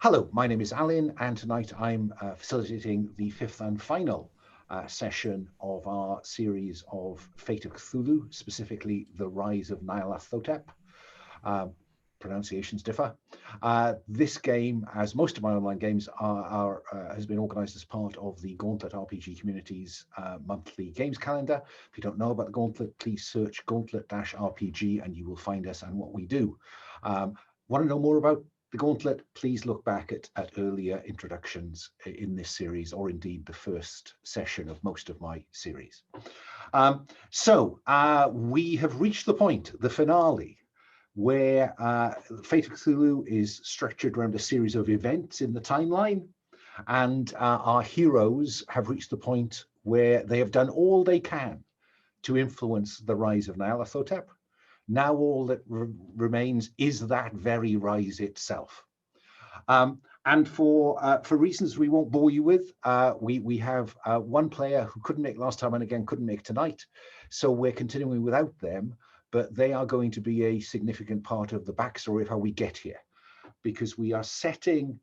Hello, my name is Alan, and tonight I'm facilitating the fifth and final session of our series of Fate of Cthulhu, specifically The Rise of Nyarlathotep. Pronunciations differ. This game, as most of my online games has been organized as part of the Gauntlet RPG community's monthly games calendar. If you don't know about the Gauntlet, please search Gauntlet-RPG and you will find us and what we do. Want to know more about the Gauntlet? Please look back at earlier introductions in this series, or indeed the first session of most of my series. We have reached the point, the finale, where Fate of Cthulhu is structured around a series of events in the timeline, and our heroes have reached the point where they have done all they can to influence the rise of Nyarlathotep. Now all that remains is that very rise itself. And for reasons we won't bore you with, we have one player who couldn't make last time and again couldn't make tonight. So we're continuing without them, but they are going to be a significant part of the backstory of how we get here, because we are setting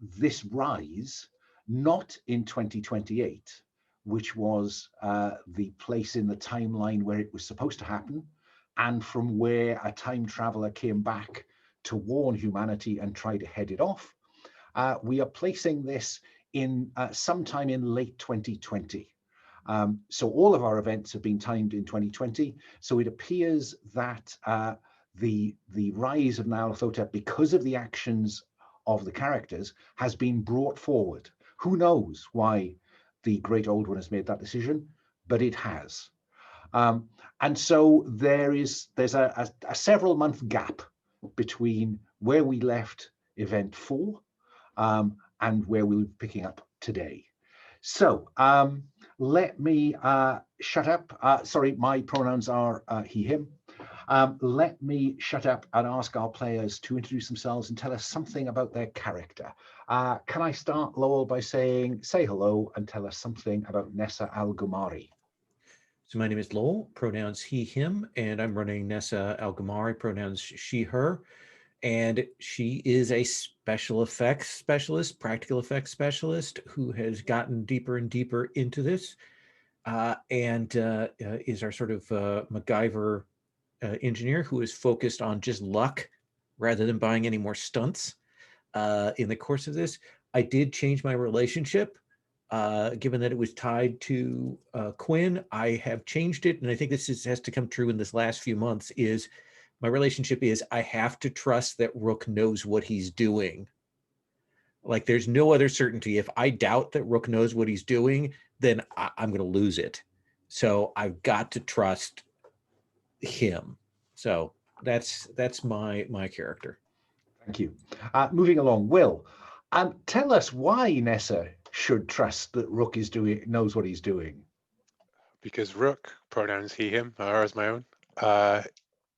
this rise not in 2028, which was the place in the timeline where it was supposed to happen, and from where a time traveler came back to warn humanity and try to head it off. We are placing this in sometime in late 2020. So all of our events have been timed in 2020. So it appears that the rise of Nyarlathotep, because of the actions of the characters, has been brought forward. Who knows why the Great Old One has made that decision, but it has. And so there's a several month gap between where we left event 4 and where we're picking up today. So let me shut up. Sorry, my pronouns are he, him. Let me shut up and ask our players to introduce themselves and tell us something about their character. Can I start, Lowell, by saying, say hello and tell us something about Nessa Al-Gumari? So my name is Lowell, pronouns he, him, and I'm running Nessa Al-Gumari, pronouns she, her. And she is a special effects specialist, practical effects specialist, who has gotten deeper and deeper into this, and is our sort of MacGyver engineer who is focused on just luck rather than buying any more stunts. In the course of this, I did change my relationship. Given that it was tied to Quinn, I have changed it, and I think this has to come true in this last few months, is my relationship is I have to trust that Rook knows what he's doing. Like, there's no other certainty. If I doubt that Rook knows what he's doing, then I'm going to lose it. So I've got to trust him. So that's my character. Thank you. Moving along, Will, tell us why Nessa should trust that Rook knows what he's doing. Because Rook, pronouns he, him, are as my own,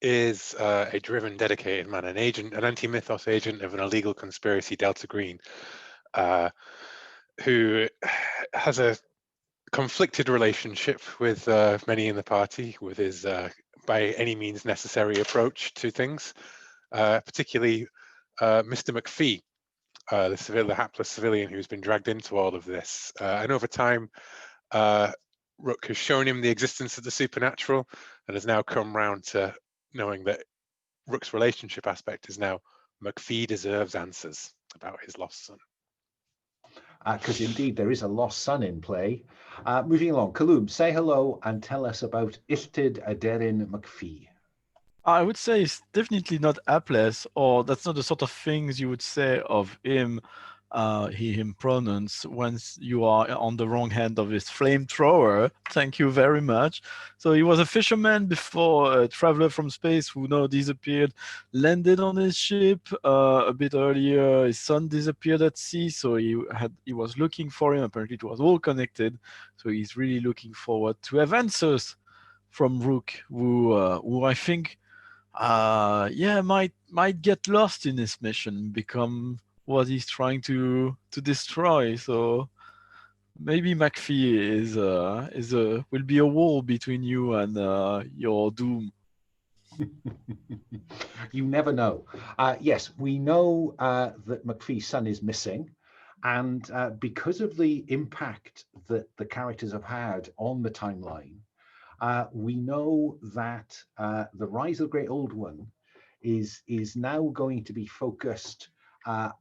is a driven, dedicated man, an anti-mythos agent of an illegal conspiracy, Delta Green, who has a conflicted relationship with many in the party, with his by any means necessary approach to things, particularly Mr. McFee, the hapless civilian who's been dragged into all of this. And over time, Rook has shown him the existence of the supernatural and has now come round to knowing that Rook's relationship aspect is now McFee deserves answers about his lost son. Because indeed there is a lost son in play. Moving along, Kaloum, say hello and tell us about Illtyd Aderin McFee. I would say it's definitely not hapless, or that's not the sort of things you would say of him, he, him pronouns, once you are on the wrong hand of his flamethrower. Thank you very much. So he was a fisherman before, a traveler from space who now disappeared, landed on his ship. A bit earlier, his son disappeared at sea, so he was looking for him. Apparently it was all connected. So he's really looking forward to have answers from Rook, who I think might get lost in his mission, become what he's trying to destroy. So maybe McFee will be a wall between you and your doom. You never know. Yes, we know that McFee's son is missing. And because of the impact that the characters have had on the timeline, we know that the Rise of the Great Old One is now going to be focused at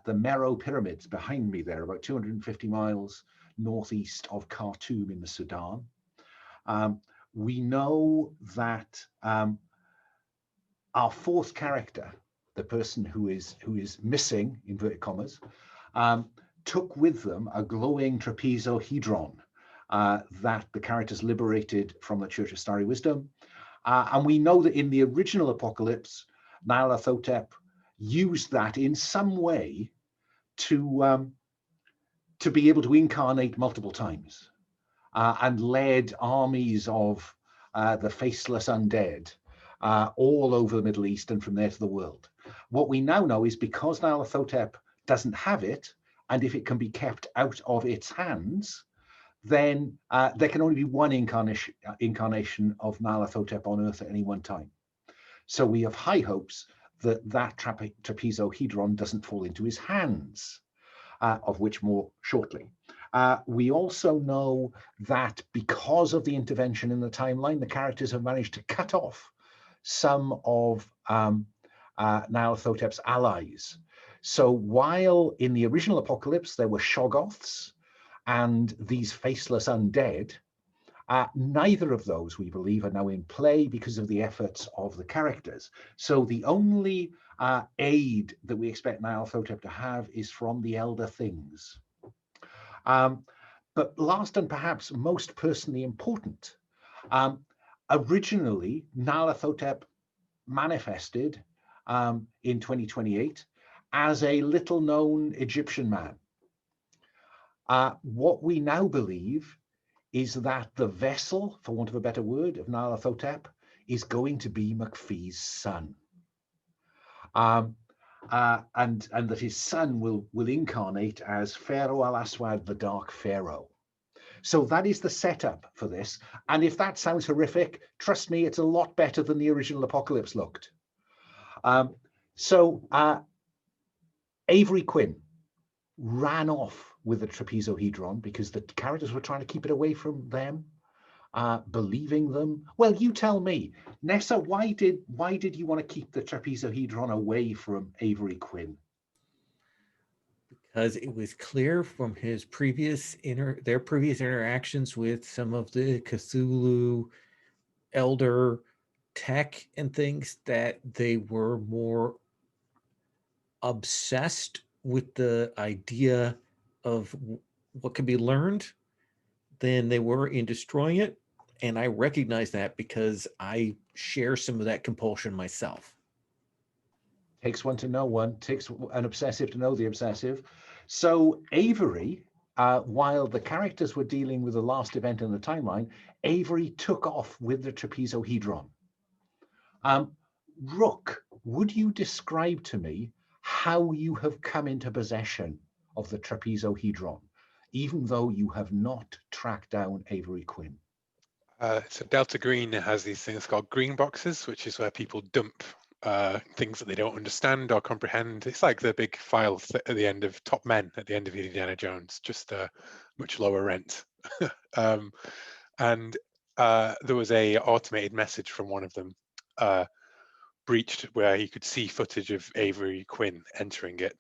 the Meroe Pyramids behind me there, about 250 miles northeast of Khartoum in the Sudan. We know that our fourth character, the person who is missing, inverted commas, took with them a glowing trapezohedron that the characters liberated from the Church of Starry Wisdom. And we know that in the original Apocalypse, Nyarlathotep used that in some way to be able to incarnate multiple times and led armies of the faceless undead all over the Middle East and from there to the world. What we now know is because Nyarlathotep doesn't have it, and if it can be kept out of its hands, then there can only be one incarnation of Nyarlathotep on Earth at any one time. So we have high hopes that that trapezohedron doesn't fall into his hands, of which more shortly. We also know that because of the intervention in the timeline, the characters have managed to cut off some of Nyarlathotep's allies. So while in the original Apocalypse there were Shoggoths and these faceless undead, neither of those, we believe, are now in play because of the efforts of the characters. So the only aid that we expect Nyarlathotep to have is from the Elder Things. But last and perhaps most personally important, originally Nyarlathotep manifested in 2028 as a little-known Egyptian man. What we now believe is that the vessel, for want of a better word, of Nyarlathotep is going to be McFee's son. And that his son will incarnate as Pharaoh al-Aswad, the Dark Pharaoh. So that is the setup for this. And if that sounds horrific, trust me, it's a lot better than the original Apocalypse looked. Avery Quinn ran off with the trapezohedron because the characters were trying to keep it away from them, believing them. Well, you tell me, Nessa, why did you want to keep the trapezohedron away from Avery Quinn? Because it was clear from his their previous interactions with some of the Cthulhu elder tech and things that they were more obsessed with the idea of what can be learned than they were in destroying it. And I recognize that because I share some of that compulsion myself. Takes one to know one, takes an obsessive to know the obsessive. So Avery, while the characters were dealing with the last event in the timeline, Avery took off with the trapezohedron. Rook, would you describe to me how you have come into possession of the trapezohedron, even though you have not tracked down Avery Quinn? So Delta Green has these things called green boxes, which is where people dump things that they don't understand or comprehend. It's like the big file at the end of Top Men at the end of Indiana Jones, just a much lower rent. And there was a automated message from one of them breached where he could see footage of Avery Quinn entering it,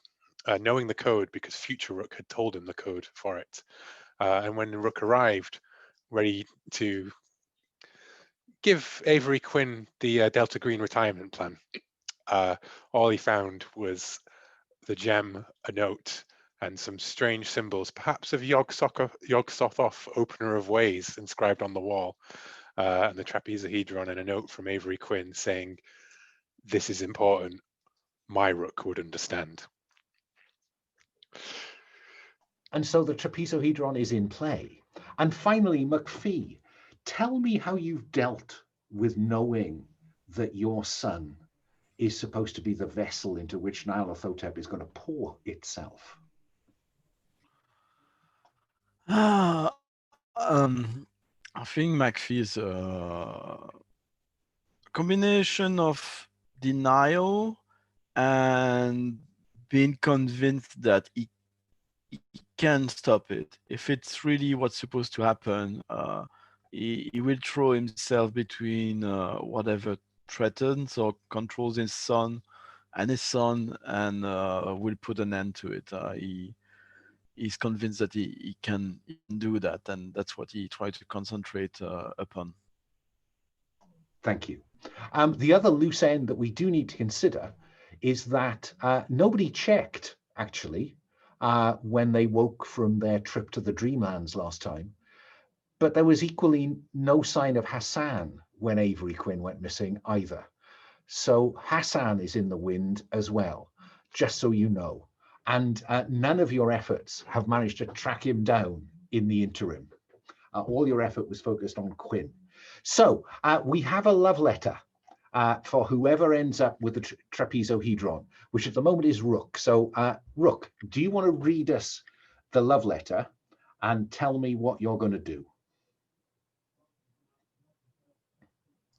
knowing the code because future Rook had told him the code for it. And when Rook arrived, ready to give Avery Quinn the Delta Green retirement plan, all he found was the gem, a note, and some strange symbols, perhaps of Yog-Sothoth, Opener of Ways, inscribed on the wall, and the trapezohedron, and a note from Avery Quinn saying, "This is important. My Rook would understand." And so the trapezohedron is in play. And finally, McFee, tell me how you've dealt with knowing that your son is supposed to be the vessel into which Nyarlathotep is going to pour itself. I think McFee is combination of denial and being convinced that he can stop it. If it's really what's supposed to happen, he will throw himself between whatever threatens or controls his son, and will put an end to it. He's convinced that he can do that, and that's what he tried to concentrate upon. Thank you. The other loose end that we do need to consider is that nobody checked, actually, when they woke from their trip to the Dreamlands last time. But there was equally no sign of Hassan when Avery Quinn went missing either. So Hassan is in the wind as well, just so you know. And none of your efforts have managed to track him down in the interim. All your effort was focused on Quinn. So we have a love letter for whoever ends up with the trapezohedron, which at the moment is Rook. So Rook, do you want to read us the love letter and tell me what you're going to do?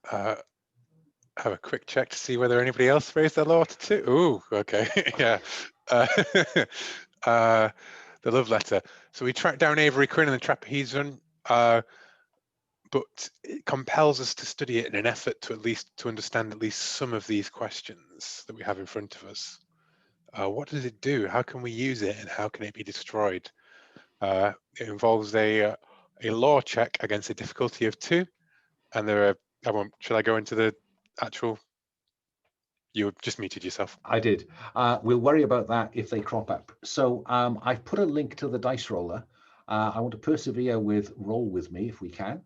Have a quick check to see whether anybody else raised their letter too. Ooh, okay, yeah. The love letter. So we tracked down Avery Quinn and the trapezohedron, but it compels us to study it in an effort to understand at least some of these questions that we have in front of us. What does it do? How can we use it, and how can it be destroyed? It involves a law check against a difficulty of 2, and there are. Shall I go into the actual? You just muted yourself. I did. We'll worry about that if they crop up. So I've put a link to the dice roller. I want to persevere with roll with me if we can.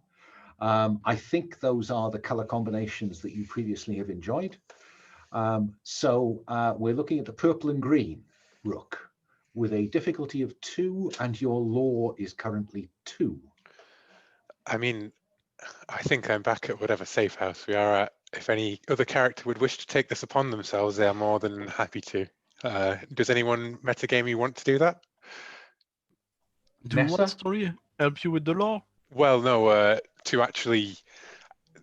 I think those are the color combinations that you previously have enjoyed. So we're looking at the purple and green Rook with a difficulty of 2, and your law is currently 2. I mean, I think I'm back at whatever safe house we are at. If any other character would wish to take this upon themselves, they are more than happy to. Does anyone metagamey want to do that? Do what, story? Help you with the law? Well, no, to actually...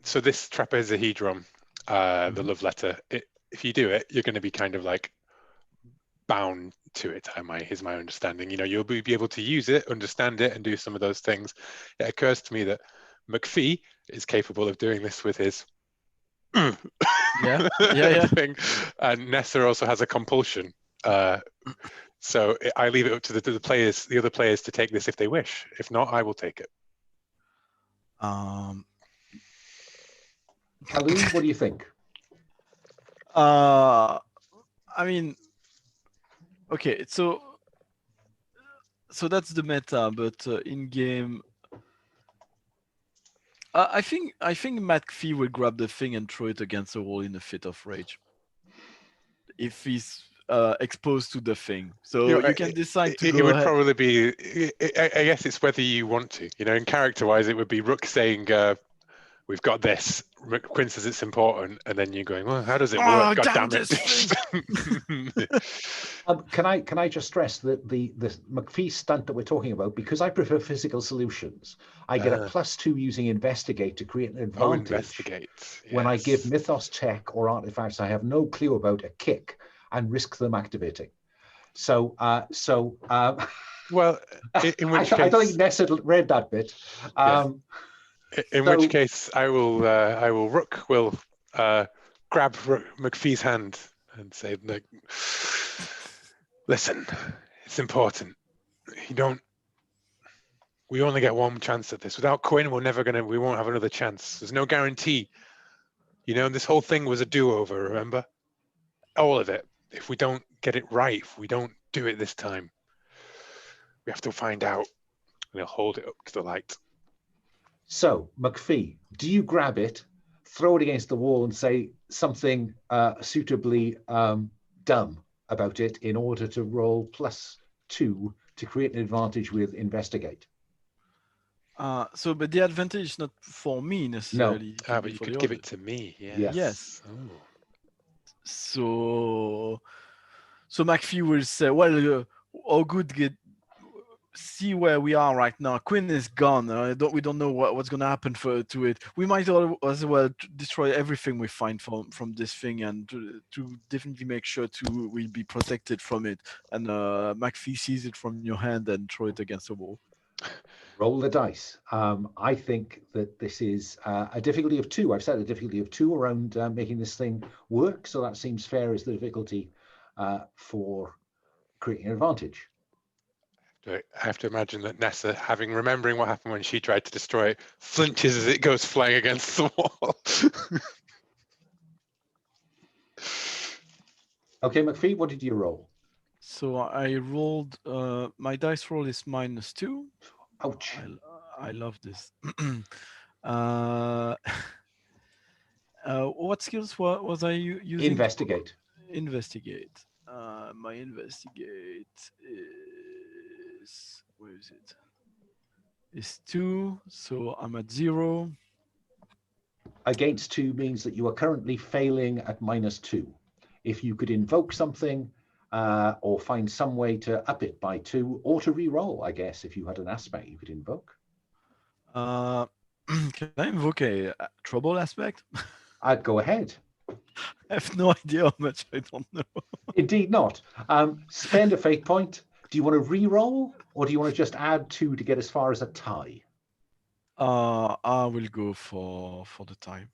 So this trapezohedron, the love letter, if you do it, you're going to be kind of like bound to it, is my understanding. You know, you'll be able to use it, understand it, and do some of those things. It occurs to me that McFee is capable of doing this with his thing, and Nessa also has a compulsion. So I leave it up to the other players to take this if they wish. If not, I will take it. Khalil, what do you think? I mean, okay, so that's the meta, but in game, I think McFee will grab the thing and throw it against the wall in a fit of rage if he's exposed to the thing. So you can decide to go It would ahead. probably be. I guess it's whether you want to. You know, in character-wise, it would be Rook saying, "We've got this." Quinn says it's important, and then you're going, "Well, how does it work? God damn it!" Can I just stress that the McFee stunt that we're talking about, because I prefer physical solutions, I get a +2 using investigate to create an advantage. Investigate. When I give mythos tech or artifacts I have no clue about a kick and risk them activating. So well, in which case, I don't think Nessa read that bit. In which case, Rook will grab McFee's hand and say, like, "Listen, it's important. We only get one chance at this. Without Quinn, we won't have another chance. There's no guarantee. You know, this whole thing was a do-over, remember? All of it. If we don't get it right, if we don't do it this time, we have to find out." And he'll hold it up to the light. So, McFee, do you grab it, throw it against the wall and say something suitably dumb about it in order to roll +2 to create an advantage with investigate? But the advantage is not for me necessarily. No, but you could give it to me. Yes. Oh. So McFee will say, "Well, how good see where we are right now. Quinn is gone. We don't know what's going to happen to it. We might as well destroy everything we find from this thing, and to definitely make sure we'll be protected from it. And McFee sees it from your hand and throw it against the wall. Roll the dice. I think that this is a difficulty of 2. I've set a difficulty of 2 around making this thing work, so that seems fair as the difficulty for creating an advantage. I have to imagine that Nessa, remembering what happened when she tried to destroy it, flinches as it goes flying against the wall. Okay, McFee, what did you roll? So I rolled, my dice roll is -2. Ouch. I love this. What skills was I using? Investigate. Investigate. My investigate is, where is it? It's 2, so I'm at 0. Against 2 means that you are currently failing at -2. If you could invoke something or find some way to up it by 2, or to re-roll, I guess, if you had an aspect you could invoke. Can I invoke a trouble aspect? I'd go ahead. I have no idea how much. I don't know. Indeed not. Spend a fate point. Do you want to re-roll, or do you want to just add 2 to get as far as a tie? I will go for the time.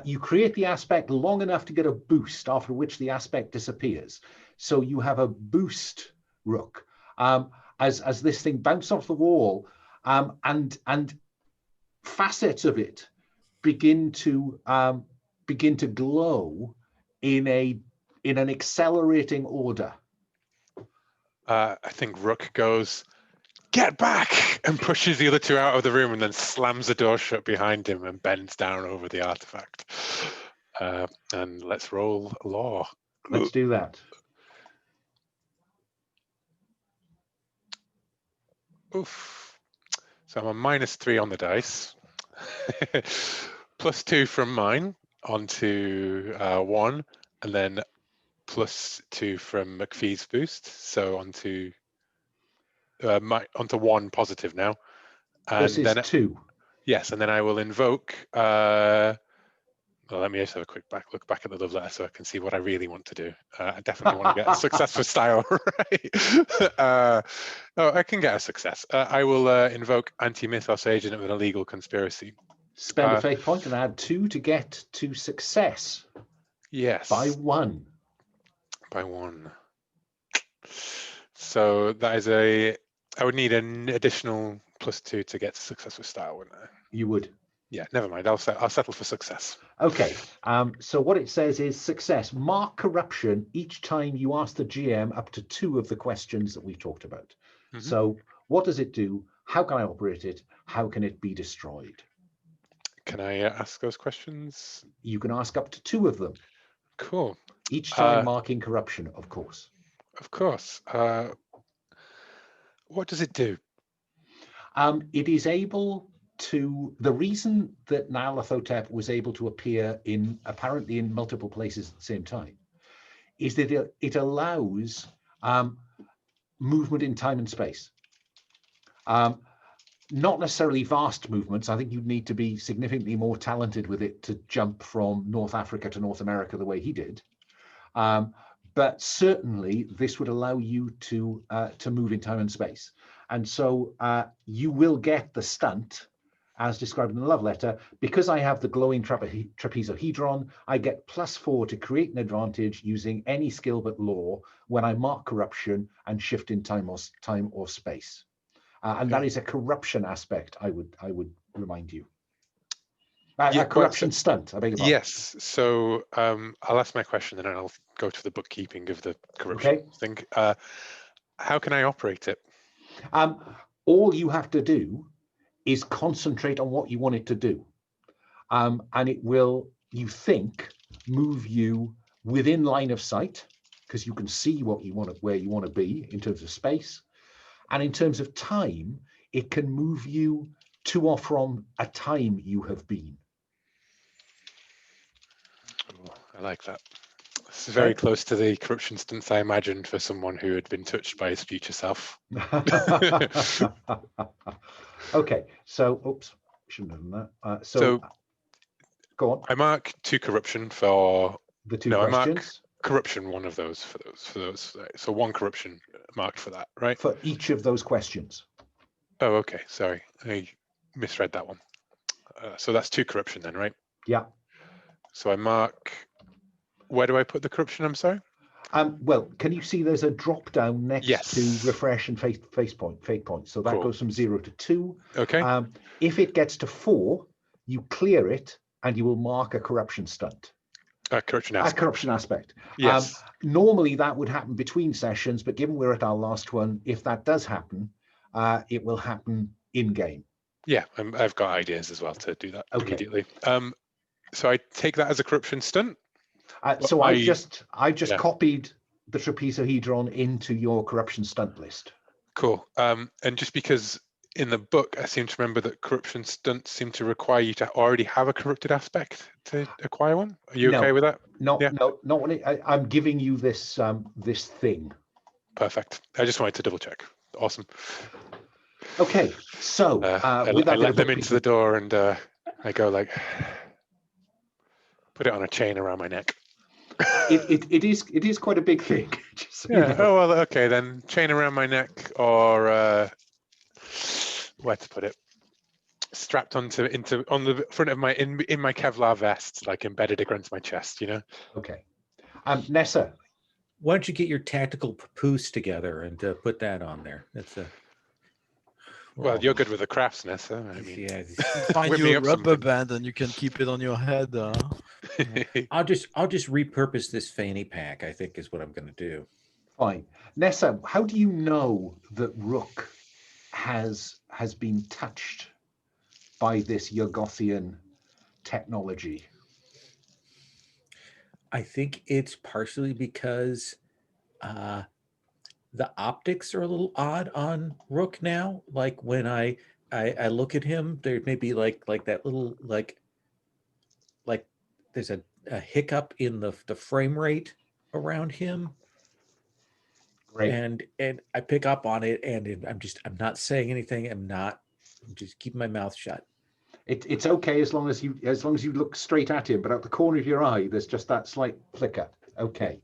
You create the aspect long enough to get a boost, after which the aspect disappears. So you have a boost, Rook, as this thing bounces off the wall, and facets of it begin to glow in an accelerating order. I think Rook goes, "Get back!" and pushes the other 2 out of the room, and then slams the door shut behind him and bends down over the artifact. And let's roll law. Let's do that. Oof. So I'm a -3 on the dice. +2 from mine onto 1, and then +2 from McFee's boost. So onto 1 positive now. And This is then 2. Yes, and then I will invoke. Well, let me just have a quick look back at the love letter so I can see what I really want to do. I definitely want to get a success for style, right? I can get a success. I will invoke anti-mythos agent of an illegal conspiracy. Spend a fate point and add 2 to get to success. Yes. By 1. By 1. So that is I would need an additional +2 to get to success with style, wouldn't I? You would. Yeah, never mind. I'll settle for success. Okay. So what it says is success. Mark corruption each time you ask the GM up to 2 of the questions that we've talked about. Mm-hmm. So what does it do? How can I operate it? How can it be destroyed? Can I ask those questions? You can ask up to 2 of them. Cool. Each time marking corruption, of course. Of course. What does it do? It is able to, the reason that Nyarlathotep was able to appear apparently in multiple places at the same time is that it allows movement in time and space. Not necessarily vast movements. I think you'd need to be significantly more talented with it to jump from North Africa to North America the way he did. But certainly this would allow you to move in time and space. And so you will get the stunt as described in the love letter. Because I have the glowing trapezohedron, I get +4 to create an advantage using any skill but law when I mark corruption and shift in time or space. And that is a corruption aspect, I would remind you. A corruption stunt, I beg your pardon. Yes, so I'll ask my question and then I'll go to the bookkeeping of the corruption thing. How can I operate it? All you have to do is concentrate on what you want it to do. And it will, you think, move you within line of sight, because you can see where you want to be in terms of space. And in terms of time, it can move you to or from a time you have been. Oh, I like that. It's very Okay. close to the corruption stunts I imagined for someone who had been touched by his future self. Okay, so oops, shouldn't have done that. So Go on. I mark 2 corruption for The two no, I mark questions corruption one of those for those. So 1 corruption marked for that, right? for each of those questions. Oh, okay. Sorry, I misread that one. So that's 2 corruption then, right? Yeah. So I mark. Where do I put the corruption? I'm sorry. Well, can you see there's a drop down next Yes. to refresh and fake point? So that Cool. goes from 0 to 2. Okay. If it gets to 4, you clear it and you will mark a corruption stunt. Corruption aspect. A corruption aspect. Yes. Normally that would happen between sessions, but given we're at our last one, if that does happen, it will happen in game. Yeah, I've got ideas as well to do that Okay. immediately. So I take that as a corruption stunt. So I've just yeah. copied the trapezohedron into your corruption stunt list. Cool. And just because in the book, I seem to remember that corruption stunts seem to require you to already have a corrupted aspect to acquire one. Are you okay with that? No, Yeah. no, not when I'm giving you this this thing. Perfect. I just wanted to double check. Awesome. Okay, so I let them into the door and I go like, put it on a chain around my neck. It is quite a big thing. Just so Yeah. you know. Oh well. Okay then. Chain around my neck, or where to put it? Strapped on the front of my in my Kevlar vest, like embedded against my chest. You know. Okay. Nessa. Why don't you get your tactical papoose together and put that on there? That's a. Well, you're good with the crafts, Nessa. I mean, Yeah. Find whip me you a up rubber something. band and you can keep it on your head. I'll just repurpose this fanny pack, I think, is what I'm going to do. Fine. Nessa, how do you know that Rook has been touched by this Yogothian technology? I think it's partially because the optics are a little odd on Rook now. Like when I look at him, there may be like that little like there's a hiccup in the frame rate around him. Great. And I pick up on it, and I'm not saying anything. I'm just keeping my mouth shut. It's okay as long as you look straight at him, but at the corner of your eye, there's just that slight flicker. Okay.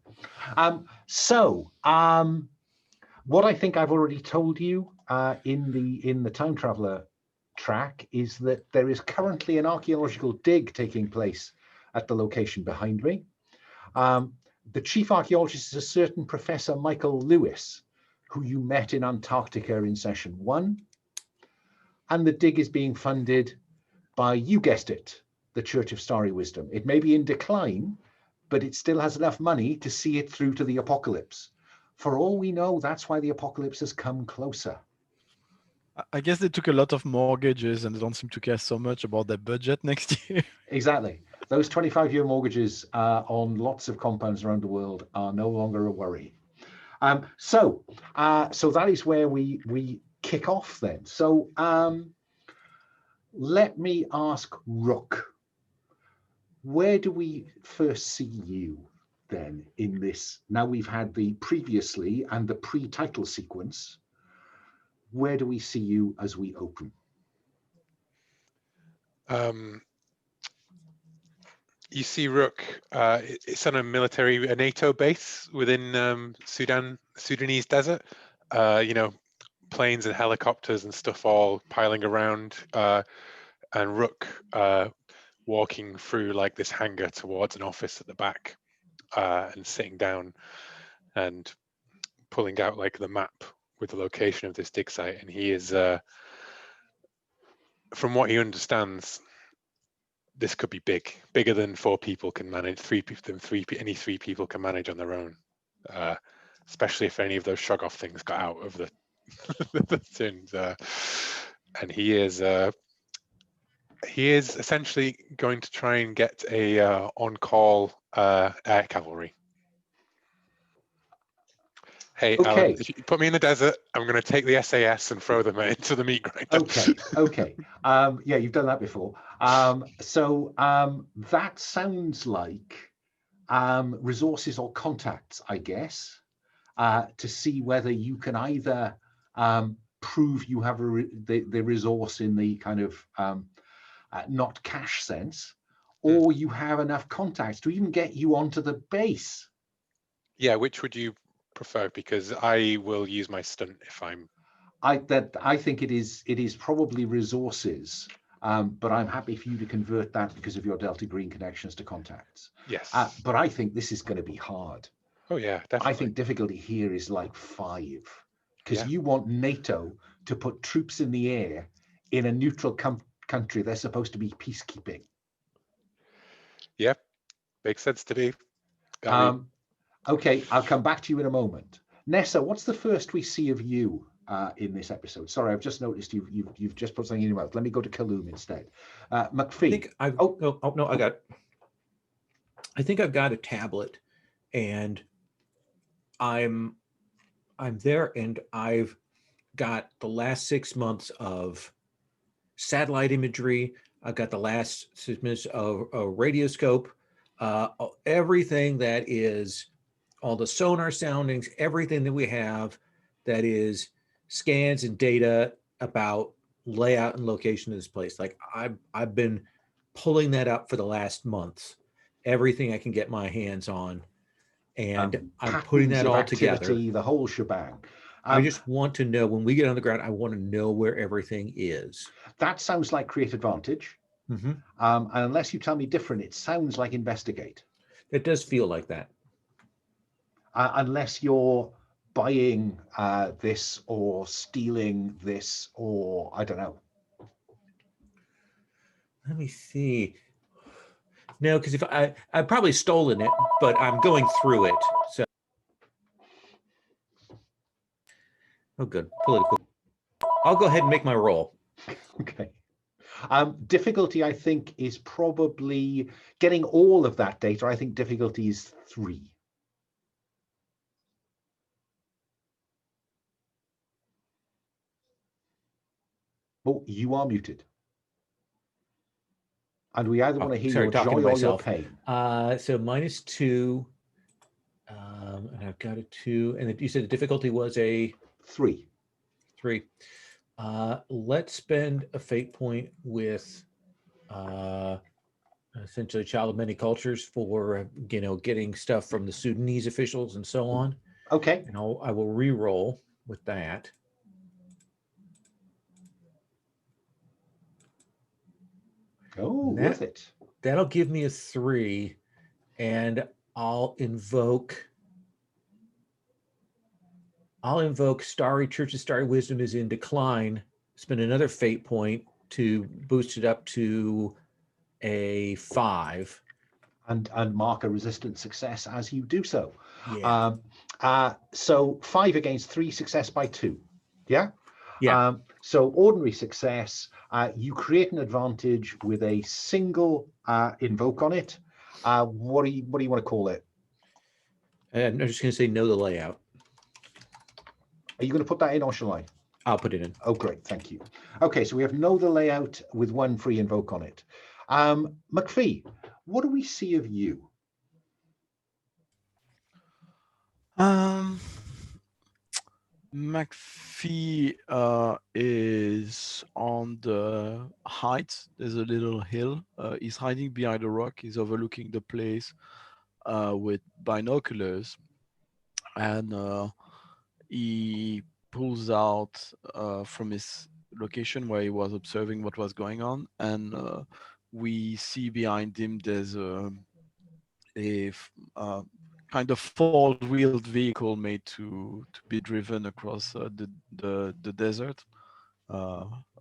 What I think I've already told you in the time traveler track is that there is currently an archaeological dig taking place at the location behind me. The chief archaeologist is a certain Professor Michael Lewis, who you met in Antarctica in session 1. And the dig is being funded by, you guessed it, the Church of Starry Wisdom. It may be in decline, but it still has enough money to see it through to the apocalypse. For all we know, that's why the apocalypse has come closer. I guess they took a lot of mortgages and they don't seem to care so much about their budget next year. Exactly. Those 25-year mortgages on lots of compounds around the world are no longer a worry. So that is where we kick off then. So let me ask Rook, where do we first see you then in this? Now we've had the previously and the pre-title sequence. Where do we see you as we open? You see Rook, it's on a NATO base within Sudanese desert. Planes and helicopters and stuff all piling around, and Rook walking through like this hangar towards an office at the back, and sitting down and pulling out like the map with the location of this dig site. And he is, from what he understands, this could be bigger than 4 people can manage. Any 3 people can manage on their own, especially if any of those Shoggoth things got out of the sins. And he is essentially going to try and get a on-call air cavalry. Hey, Okay. Alan, if you put me in the desert, I'm going to take the SAS and throw them into the meat grinder. Okay. Yeah, you've done that before. So that sounds like resources or contacts, I guess, to see whether you can either prove you have the resource in the kind of not cash sense, or you have enough contacts to even get you onto the base. Yeah, which would you prefer? Because I will use my stunt if I'm. I think it is probably resources, but I'm happy for you to convert that because of your Delta Green connections to contacts. Yes. But I think this is going to be hard. Oh yeah, definitely. I think difficulty here is like 5, because you want NATO to put troops in the air in a neutral country. They're supposed to be peacekeeping. Yeah, makes sense to me. Okay, I'll come back to you in a moment. Nessa, what's the first we see of you in this episode? Sorry, I've just noticed you've just put something in your mouth. Let me go to Kaloum instead. McFee. I think I've got a tablet, and I'm there, and I've got the last 6 months of satellite imagery. I've got the last 6 months of a radioscope, everything that is all the sonar soundings, everything that we have that is scans and data about layout and location of this place. Like I've been pulling that up for the last months, everything I can get my hands on, and I'm putting that all together. The whole shebang. I just want to know, when we get on the ground, I want to know where everything is. That sounds like create advantage. Mm-hmm. And unless you tell me different, it sounds like investigate. It does feel like that. Unless you're buying this or stealing this, or I don't know. Let me see. No, because if I've probably stolen it, but I'm going through it. So, oh, good. Political. I'll go ahead and make my roll. Okay. Difficulty, I think, is probably getting all of that data. I think difficulty is 3. Oh, you are muted. And we either want to hear your joy or your pain. So -2, and I've got a 2, and you said the difficulty was a 3. 3. Let's spend a fate point with essentially Child of Many Cultures for getting stuff from the Sudanese officials and so on. Okay. And I will re-roll with that. Oh, worth it. That'll give me a 3, and I'll invoke Starry. Church of Starry Wisdom is in decline. Spend another fate point to boost it up to a 5. And mark a resistant success as you do so. Yeah. So 5 against 3, success by 2. Yeah? Yeah. So ordinary success, you create an advantage with a single invoke on it. What do you want to call it? I'm just going to say know the layout. Are you going to put that in, or shall I? I'll put it in. Oh, great. Thank you. Okay, so we have know the layout with 1 free invoke on it. McFee, what do we see of you? McFee is on the height. There's a little hill. He's hiding behind a rock. He's overlooking the place with binoculars, and he pulls out from his location where he was observing what was going on, and we see behind him there's a kind of four-wheeled vehicle made to be driven across the desert.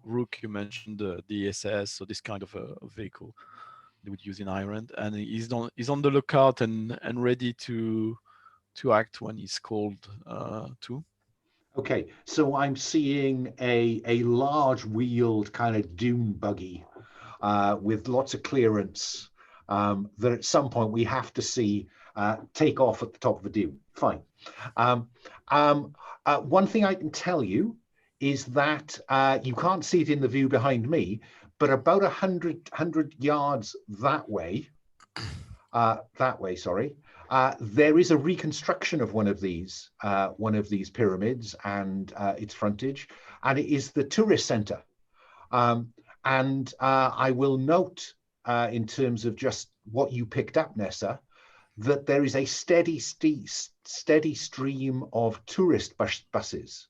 Rook, you mentioned the SS, so this kind of a vehicle they would use in Ireland, and he's on the lookout and ready to act when he's called to. Okay, so I'm seeing a large wheeled kind of dune buggy with lots of clearance that at some point we have to see take off at the top of a dune. Fine. One thing I can tell you is that you can't see it in the view behind me, but about 100 yards that way, that way, sorry. There is a reconstruction of one of these pyramids and its frontage, and it is the tourist center. And I will note, in terms of just what you picked up, Nessa, that there is a steady stream of tourist buses,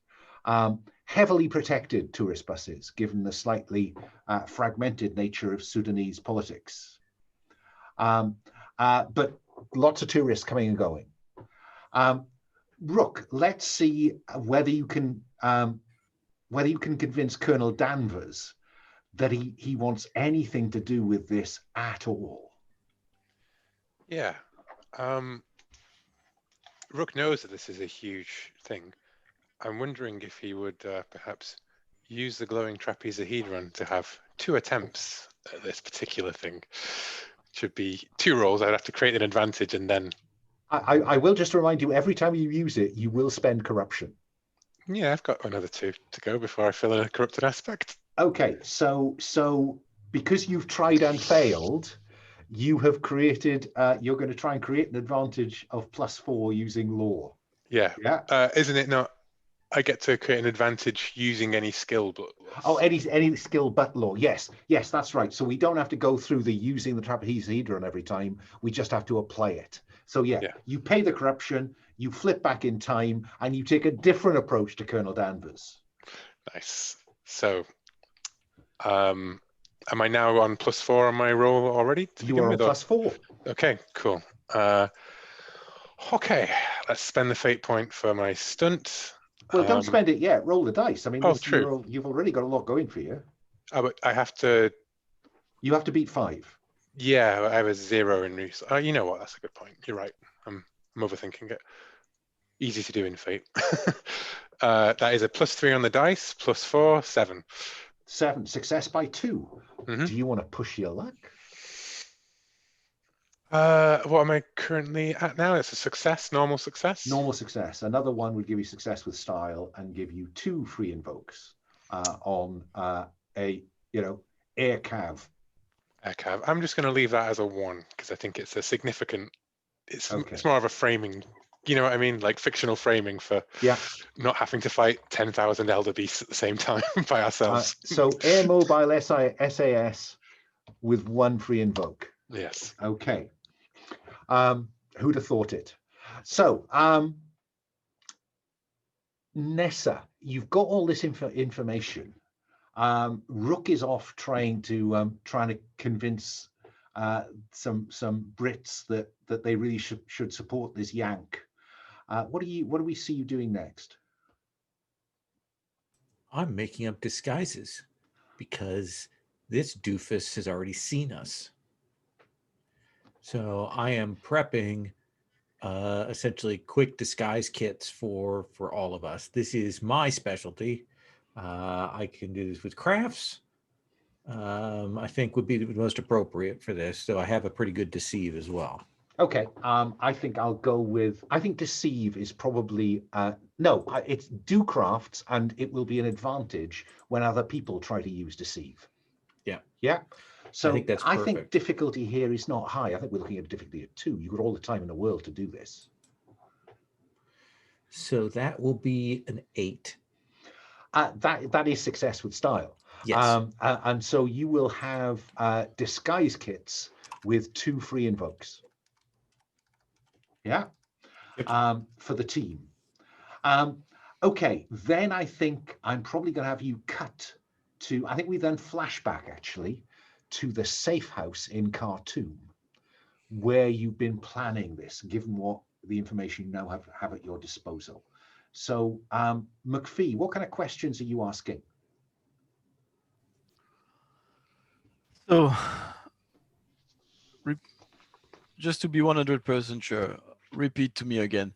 heavily protected tourist buses, given the slightly fragmented nature of Sudanese politics. But lots of tourists coming and going. Rook, let's see whether you can convince Colonel Danvers that he wants anything to do with this at all. Yeah. Rook knows that this is a huge thing. I'm wondering if he would perhaps use the glowing trapezohedron to have 2 attempts at this particular thing. Should be 2 rolls. I'd have to create an advantage, and then I will just remind you, every time you use it, you will spend corruption. Yeah, I've got another 2 to go before I fill in a corrupted aspect. Okay, so because you've tried and failed, you have created, you're going to try and create an advantage of +4 using law. Yeah. Yeah. Isn't it not? I get to create an advantage using any skill, but Oh, any skill but law. Yes, that's right. So we don't have to go through the using the trapezohedron every time. We just have to apply it. So yeah, you pay the corruption, you flip back in time, and you take a different approach to Colonel Danvers. Nice. So, am I now on +4 on my roll already? You are on +4. Okay, cool. Okay, let's spend the fate point for my stunt. Well, don't spend it yet. Roll the dice. I mean, true. You've already got a lot going for you. Oh, but I have to. You have to beat 5. Yeah, I have a 0 in Reese. You know what? That's a good point. You're right. I'm overthinking it. Easy to do in fate. That is a +3 on the dice, +4, 7. 7. Success by 2. Mm-hmm. Do you want to push your luck? What am I currently at now? It's a success, normal success. Normal success. Another one would give you success with style and give you 2 free invokes on air cav. Air cav. I'm just going to leave that as a 1 because I think it's a significant. It's more of a framing. You know what I mean? Like fictional framing for not having to fight 10,000 elder beasts at the same time by ourselves. So air mobile SAS with 1 free invoke. Yes. Okay. Who'd have thought it? So, Nessa, you've got all this information. Rook is off trying to convince some Brits that they really should support this yank. What do we see you doing next? I'm making up disguises because this doofus has already seen us. So I am prepping essentially quick disguise kits for all of us. This is my specialty. I can do this with crafts. I think would be the most appropriate for this. So I have a pretty good deceive as well. Okay, I think I'll go with, I think deceive is probably, it's do crafts, and it will be an advantage when other people try to use deceive. Yeah. Yeah. So I think that's perfect. I think difficulty here is not high. I think we're looking at a difficulty of 2. You've got all the time in the world to do this. So that will be an 8. That is success with style. Yes. And so you will have disguise kits with 2 free invokes. Yeah. For the team. Okay, then I think I'm probably going to have you cut to, I think we then flashback actually to the safe house in Khartoum, where you've been planning this, given what the information you now have at your disposal. So, McFee, what kind of questions are you asking? So, just to be 100% sure, repeat to me again.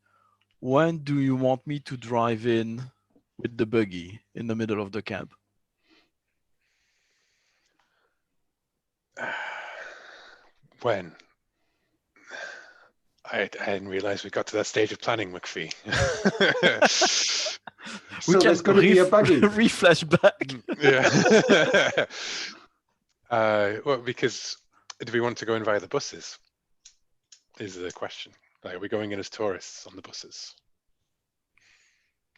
When do you want me to drive in with the buggy in the middle of the camp? When? I didn't realize we got to that stage of planning, McFee. So there's going to be a buggy. Reflashback. Yeah. Well, because do we want to go in via the buses? is the question. Like, are we going in as tourists on the buses?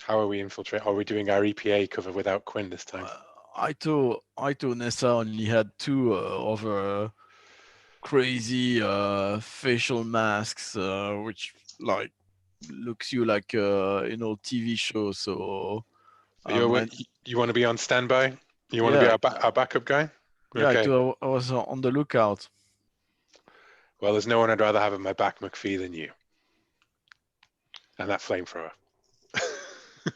How are we infiltrating? Are we doing our EPA cover without Quinn this time? I thought Nessa only had two other crazy facial masks, which like looks you like TV show. So you want to be on standby? You want to yeah, be our backup guy? yeah, Okay. I was on the lookout. Well, there's no one I'd rather have in my back, McFee, than you. And that flamethrower.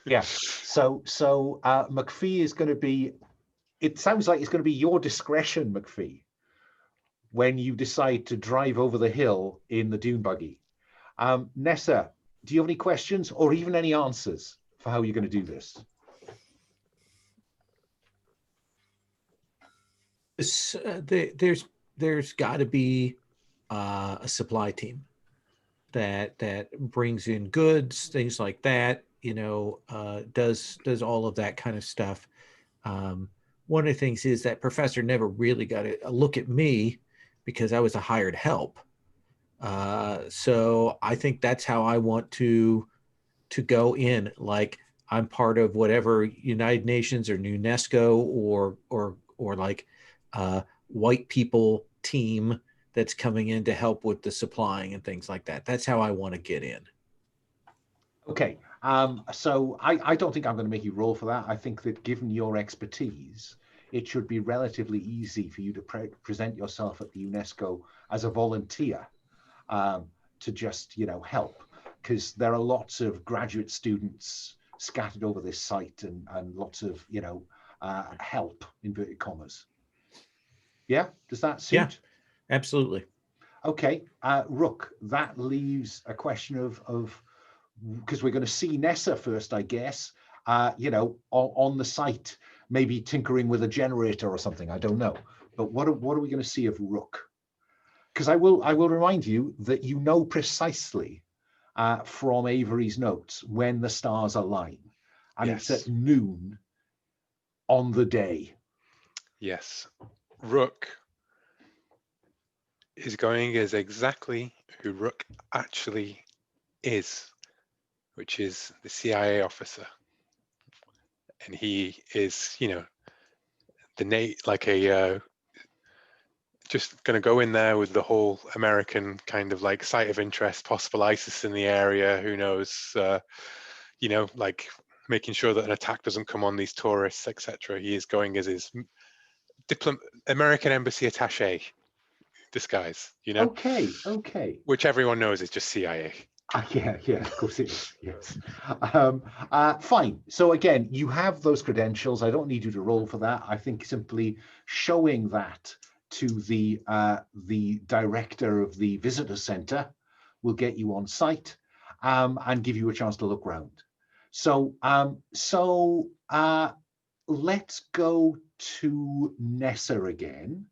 Yeah. So McFee is going to be. It sounds like it's going to be your discretion, McFee, when you decide to drive over the hill in the dune buggy. Nessa, do you have any questions or even any answers for how you're going to do this? There's got to be a supply team that brings in goods, things like that. Does all of that kind of stuff. One of the things is that professor never really got a look at me because I was a hired help. So I think that's how I want to go in. Like, I'm part of whatever United Nations or UNESCO or like white people team that's coming in to help with the supplying and things like that. That's how I want to get in. Okay. So I don't think I'm going to make you roll for that. I think that given your expertise, it should be relatively easy for you to present yourself at the UNESCO as a volunteer to just, help, because there are lots of graduate students scattered over this site and lots of, help, inverted commas. Yeah, does that suit? Yeah, absolutely. Okay, Rook, that leaves a question of because we're going to see Nessa first, I guess, on the site, maybe tinkering with a generator or something. I don't know. But what are we going to see of Rook? Because I will remind you that you know precisely from Avery's notes when the stars align. And Yes. It's at noon on the day. Yes. Rook is going as exactly who Rook actually is, which is the CIA officer. And he is, just going to go in there with the whole American kind of like site of interest, possible ISIS in the area, who knows, like making sure that an attack doesn't come on these tourists, etc. He is going as his American embassy attache disguise, Okay. which everyone knows is just CIA. Yeah, of course it is. Yes. Fine. So again, you have those credentials. I don't need you to roll for that. I think simply showing that to the director of the visitor center will get you on site and give you a chance to look around. So let's go to Nessa again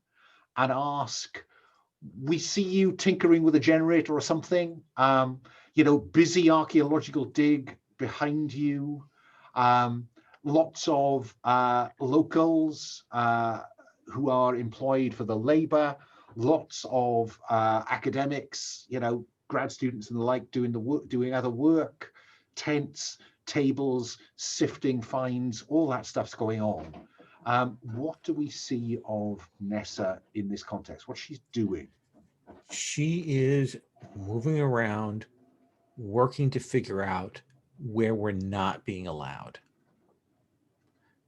and ask. We see you tinkering with a generator or something. Busy archaeological dig behind you. Lots of locals who are employed for the labor. Lots of academics, grad students and the like, doing other work. Tents, tables, sifting finds, all that stuff's going on. What do we see of Nessa in this context? What's she doing? She is moving around, working to figure out where we're not being allowed.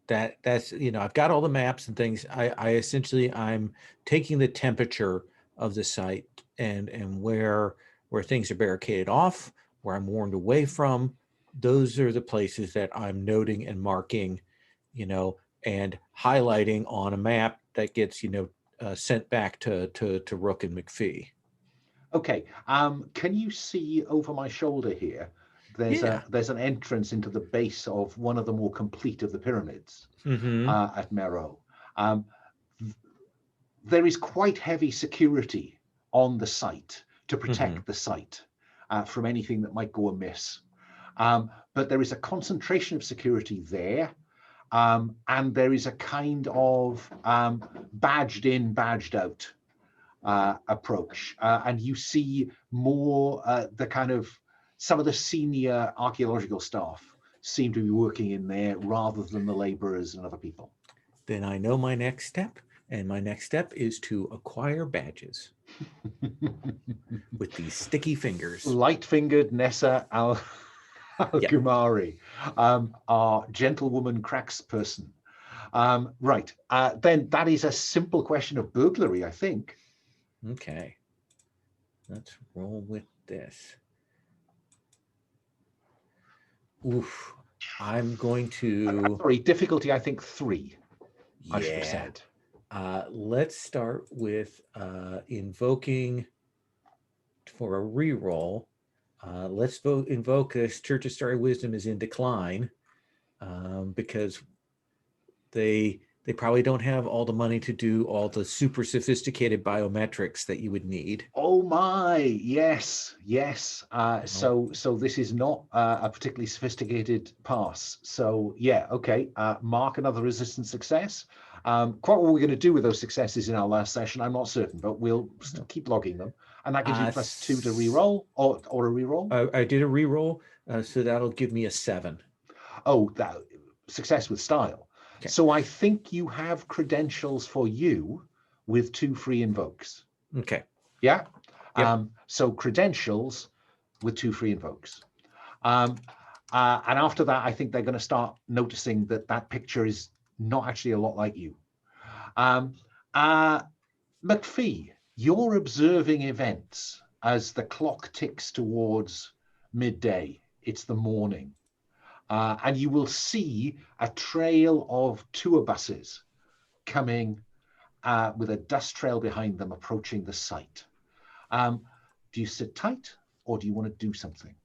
That's I've got all the maps and things. I essentially, I'm taking the temperature of the site and where things are barricaded off, where I'm warned away from. Those are the places that I'm noting and marking, and highlighting on a map that gets sent back to Rook and McFee. Okay. Can you see over my shoulder here? There's an entrance into the base of one of the more complete of the pyramids at Meroe. There is quite heavy security on the site to protect the site from anything that might go amiss. But there is a concentration of security there. And there is a kind of badged in, badged out approach, and you see more the kind of some of the senior archaeological staff seem to be working in there rather than the laborers and other people. Then I know my next step, and my next step is to acquire badges with these sticky fingers. Light-fingered Nessa Al-Gumari, our gentlewoman cracks person. Right, then that is a simple question of burglary, I think. Okay, let's roll with this. Oof, I'm going to... Sorry, difficulty, I think 3, I should have said. Let's start with invoking for a reroll. Let's invoke this. Church of Starry Wisdom is in decline because they probably don't have all the money to do all the super sophisticated biometrics that you would need. Oh my, yes. So this is not a particularly sophisticated pass. So yeah, okay. Mark another resistance success. Quite what we're going to do with those successes in our last session, I'm not certain, but we'll keep logging them. And that gives you +2 to reroll or a reroll. I did a reroll, so that'll give me a 7. Oh, that success with style. Okay. So I think you have credentials for you with 2 free invokes. Okay. Yeah. Yep. So credentials with 2 free invokes. And after that, I think they're going to start noticing that that picture is not actually a lot like you. McFee, you're observing events as the clock ticks towards midday. It's the morning. And you will see a trail of tour buses coming with a dust trail behind them approaching the site. Do you sit tight or do you want to do something?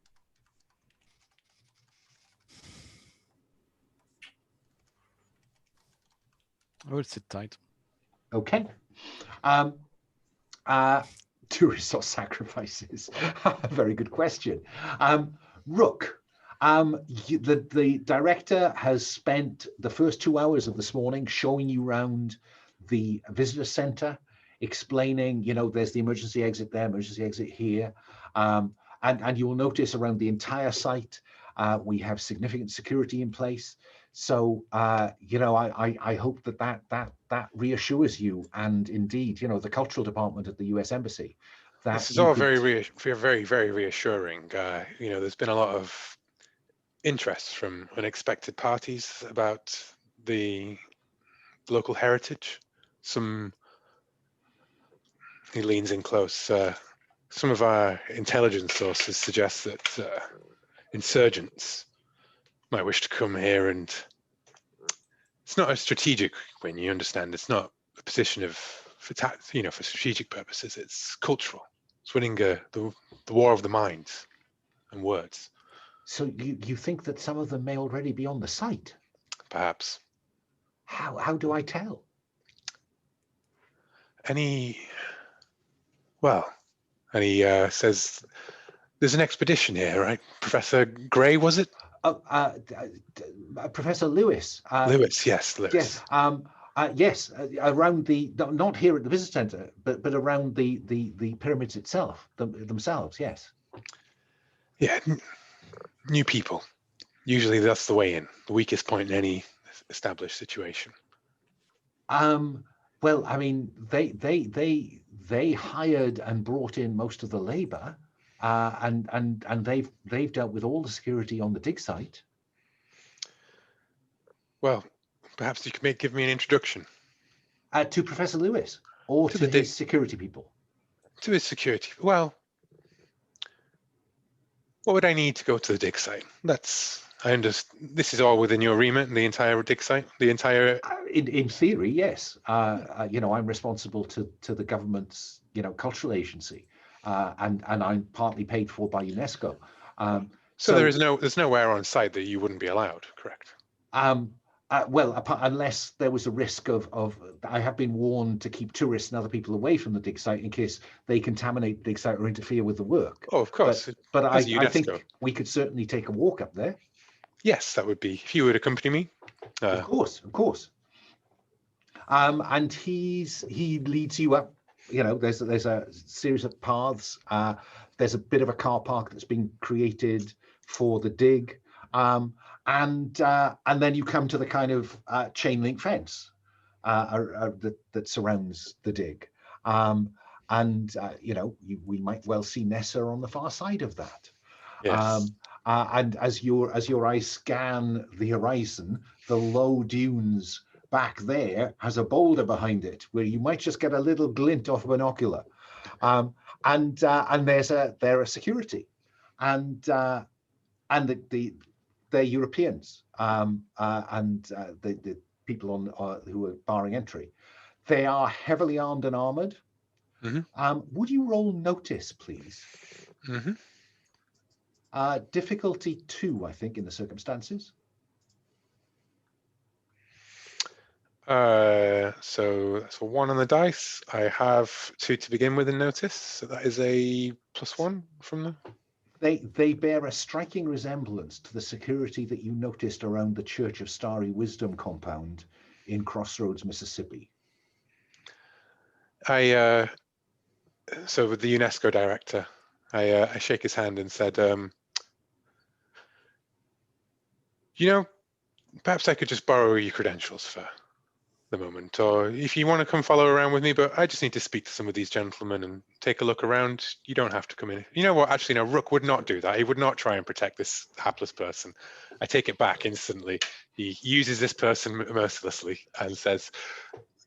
I will sit tight. Okay. Tourists or sacrifices? Very good question. Rook. The director has spent the first 2 hours of this morning showing you around the visitor center, explaining, there's the emergency exit there, emergency exit here. And you will notice around the entire site, we have significant security in place. So, I hope that reassures you. And indeed, the cultural department at the US Embassy. This is all very, very reassuring. There's been a lot of interest from unexpected parties about the local heritage. He leans in close. Some of our intelligence sources suggest that insurgents might wish to come here, and it's not a strategic win. You understand? It's not a position for strategic purposes. It's cultural. It's winning the war of the minds and words. So you think that some of them may already be on the site? Perhaps. How do I tell? And he says, there's an expedition here, right? Professor Gray, was it? Professor Lewis. Lewis, yes, Lewis. Yes. Yes, around not here at the visitor center, but around the pyramids itself, themselves, yes. Yeah, new people. Usually that's the way in, the weakest point in any established situation. Well, I mean, they hired and brought in most of the labor, and they've dealt with all the security on the dig site. Well, perhaps you could give me an introduction. To Professor Lewis or to his security people? To his security. Well, what would I need to go to the dig site? I understand. This is all within your remit, the entire dig site, the entire. In theory, yes. I'm responsible to the government's cultural agency, and I'm partly paid for by UNESCO. So there's nowhere on site that you wouldn't be allowed, correct? Well, unless there was a risk of I have been warned to keep tourists and other people away from the dig site in case they contaminate the dig site or interfere with the work. Oh, of course. But I think we could certainly take a walk up there. Yes, that would be, if you would accompany me. Of course. And he leads you up you know, there's a series of paths. There's a bit of a car park that's been created for the dig, and then you come to the kind of chain link fence that surrounds the dig, you know, we might well see Nessa on the far side of that. Yes. And as your eyes scan the horizon, the low dunes back there has a boulder behind it where you might just get a little glint off a binocular, and there's a security, and they're Europeans, and the people who are barring entry. They are heavily armed and armored. Would you roll notice, please? Difficulty 2, I think, in the circumstances. So that's a 1 on the dice. I have 2 to begin with in notice, so that is a +1 from them. They bear a striking resemblance to the security that you noticed around the Church of Starry Wisdom compound in Crossroads, Mississippi. So with the UNESCO director, I shake his hand and said, you know, perhaps I could just borrow your credentials for the moment, or if you want to come follow around with me, but I just need to speak to some of these gentlemen and take a look around. You don't have to come in. You know what? Actually, no, Rook would not do that. He would not try and protect this hapless person. I take it back instantly. He uses this person mercilessly and says,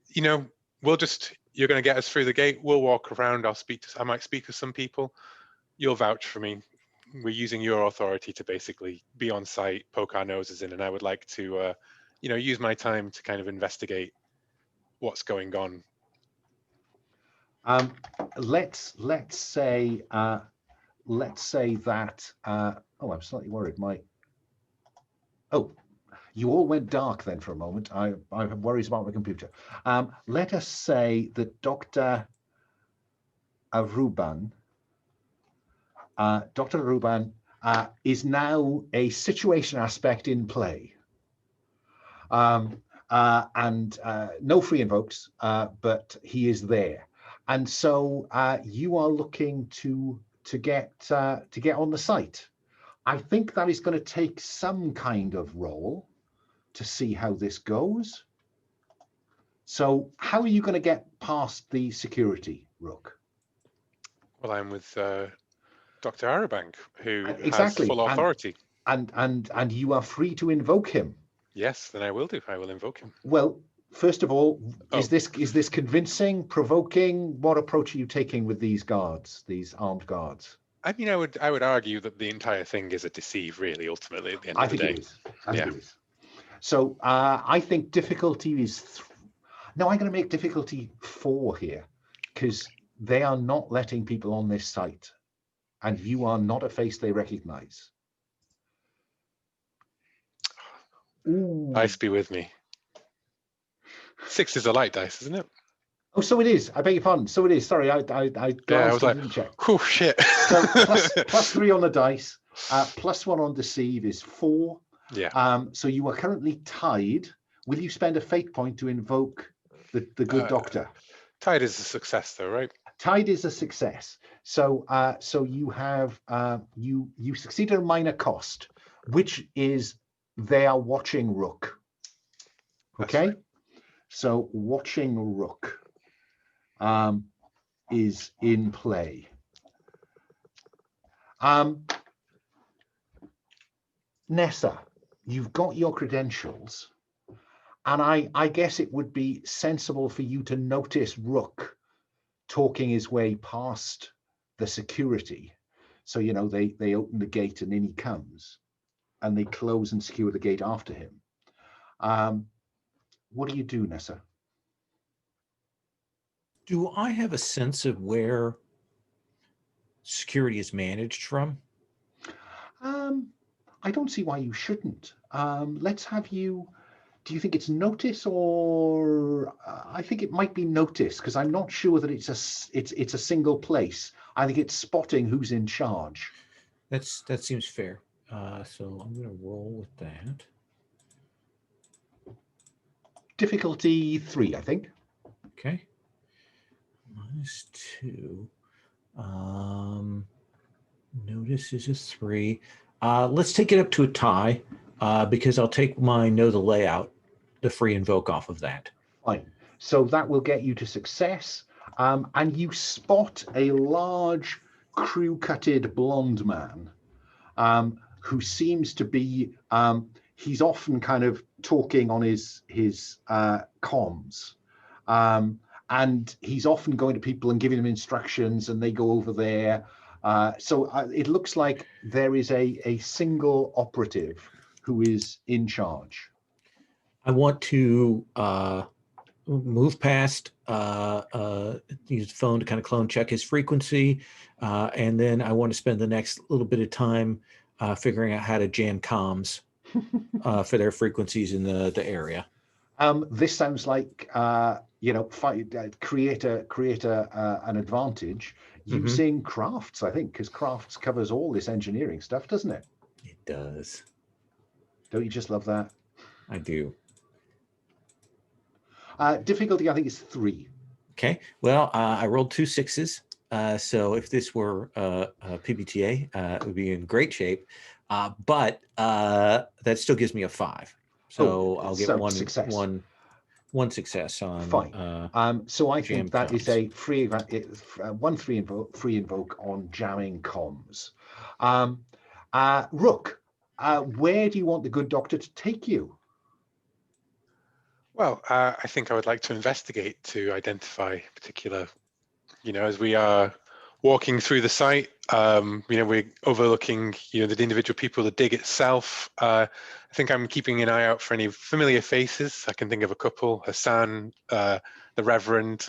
you know, you're going to get us through the gate. We'll walk around. I might speak to some people. You'll vouch for me. We're using your authority to basically be on site, poke our noses in, and I would like to, you know, use my time to kind of investigate what's going on. Let's say that. Oh, I'm slightly worried. You all went dark then for a moment. I have worries about my computer. Let us say that Dr. Aruban is now a situation aspect in play. And no free invokes, but he is there. And so you are looking to get on the site. I think that is going to take some kind of roll to see how this goes. So how are you going to get past the security, Rook? Well, I'm with Dr. Arabank, who exactly. has full authority. And you are free to invoke him. Yes, then I will do. I will invoke him. Well, first of all, is this convincing, provoking? What approach are you taking with these guards, these armed guards? I mean, I would argue that the entire thing is a deceive, really, ultimately, at the end of the day. I think it is. So I think difficulty is... No, I'm going to make difficulty 4 here, because they are not letting people on this site, and you are not a face they recognize. Ooh. Dice be with me. 6 is a light dice, isn't it? Oh, so it is. I beg your pardon. So it is. Sorry, I glanced I was like, didn't check. Oh shit. So plus 3 on the dice, +1 on deceive is 4. Yeah. So you are currently tied. Will you spend a fate point to invoke the good doctor? Tied is a success, though, right? Tied is a success. So you have you succeed at a minor cost, which is they are watching Rook. Okay. Right. So watching Rook is in play. Nessa, you've got your credentials, and I guess it would be sensible for you to notice Rook talking his way past the security. So, you know, they open the gate and in he comes, and they close and secure the gate after him. What do you do, Nessa? Do I have a sense of where security is managed from? I don't see why you shouldn't. Let's have you. Do you think it's notice, or I think it might be notice, because I'm not sure that it's a single place. I think it's spotting who's in charge. That seems fair. So I'm going to roll with that. Difficulty 3, I think. Okay. My -2. Notice is a 3. Let's take it up to a tie because I'll take my know the layout, the free invoke off of that. Fine. So that will get you to success. And you spot a large, crew-cutted blonde man who seems to be, he's often kind of talking on his comms. And he's often going to people and giving them instructions, and they go over there. So it looks like there is a single operative who is in charge. I want to move past, use the phone to kind of clone check his frequency. And then I want to spend the next little bit of time figuring out how to jam comms for their frequencies in the area. This sounds like, create an advantage using crafts, I think, because crafts covers all this engineering stuff, doesn't it? It does. Don't you just love that? I do. Difficulty, I think, is 3. Okay. Well, I rolled 2 6s. So if this were PBTA, it would be in great shape. But that still gives me a 5. So I'll get one success on. Fine. So I think that is a free invoke on jamming comms. Rook, where do you want the good doctor to take you? Well, I think I would like to investigate to identify particular, as we are walking through the site, we're overlooking, the individual people, the dig itself. I think I'm keeping an eye out for any familiar faces. I can think of a couple, Hassan, the Reverend.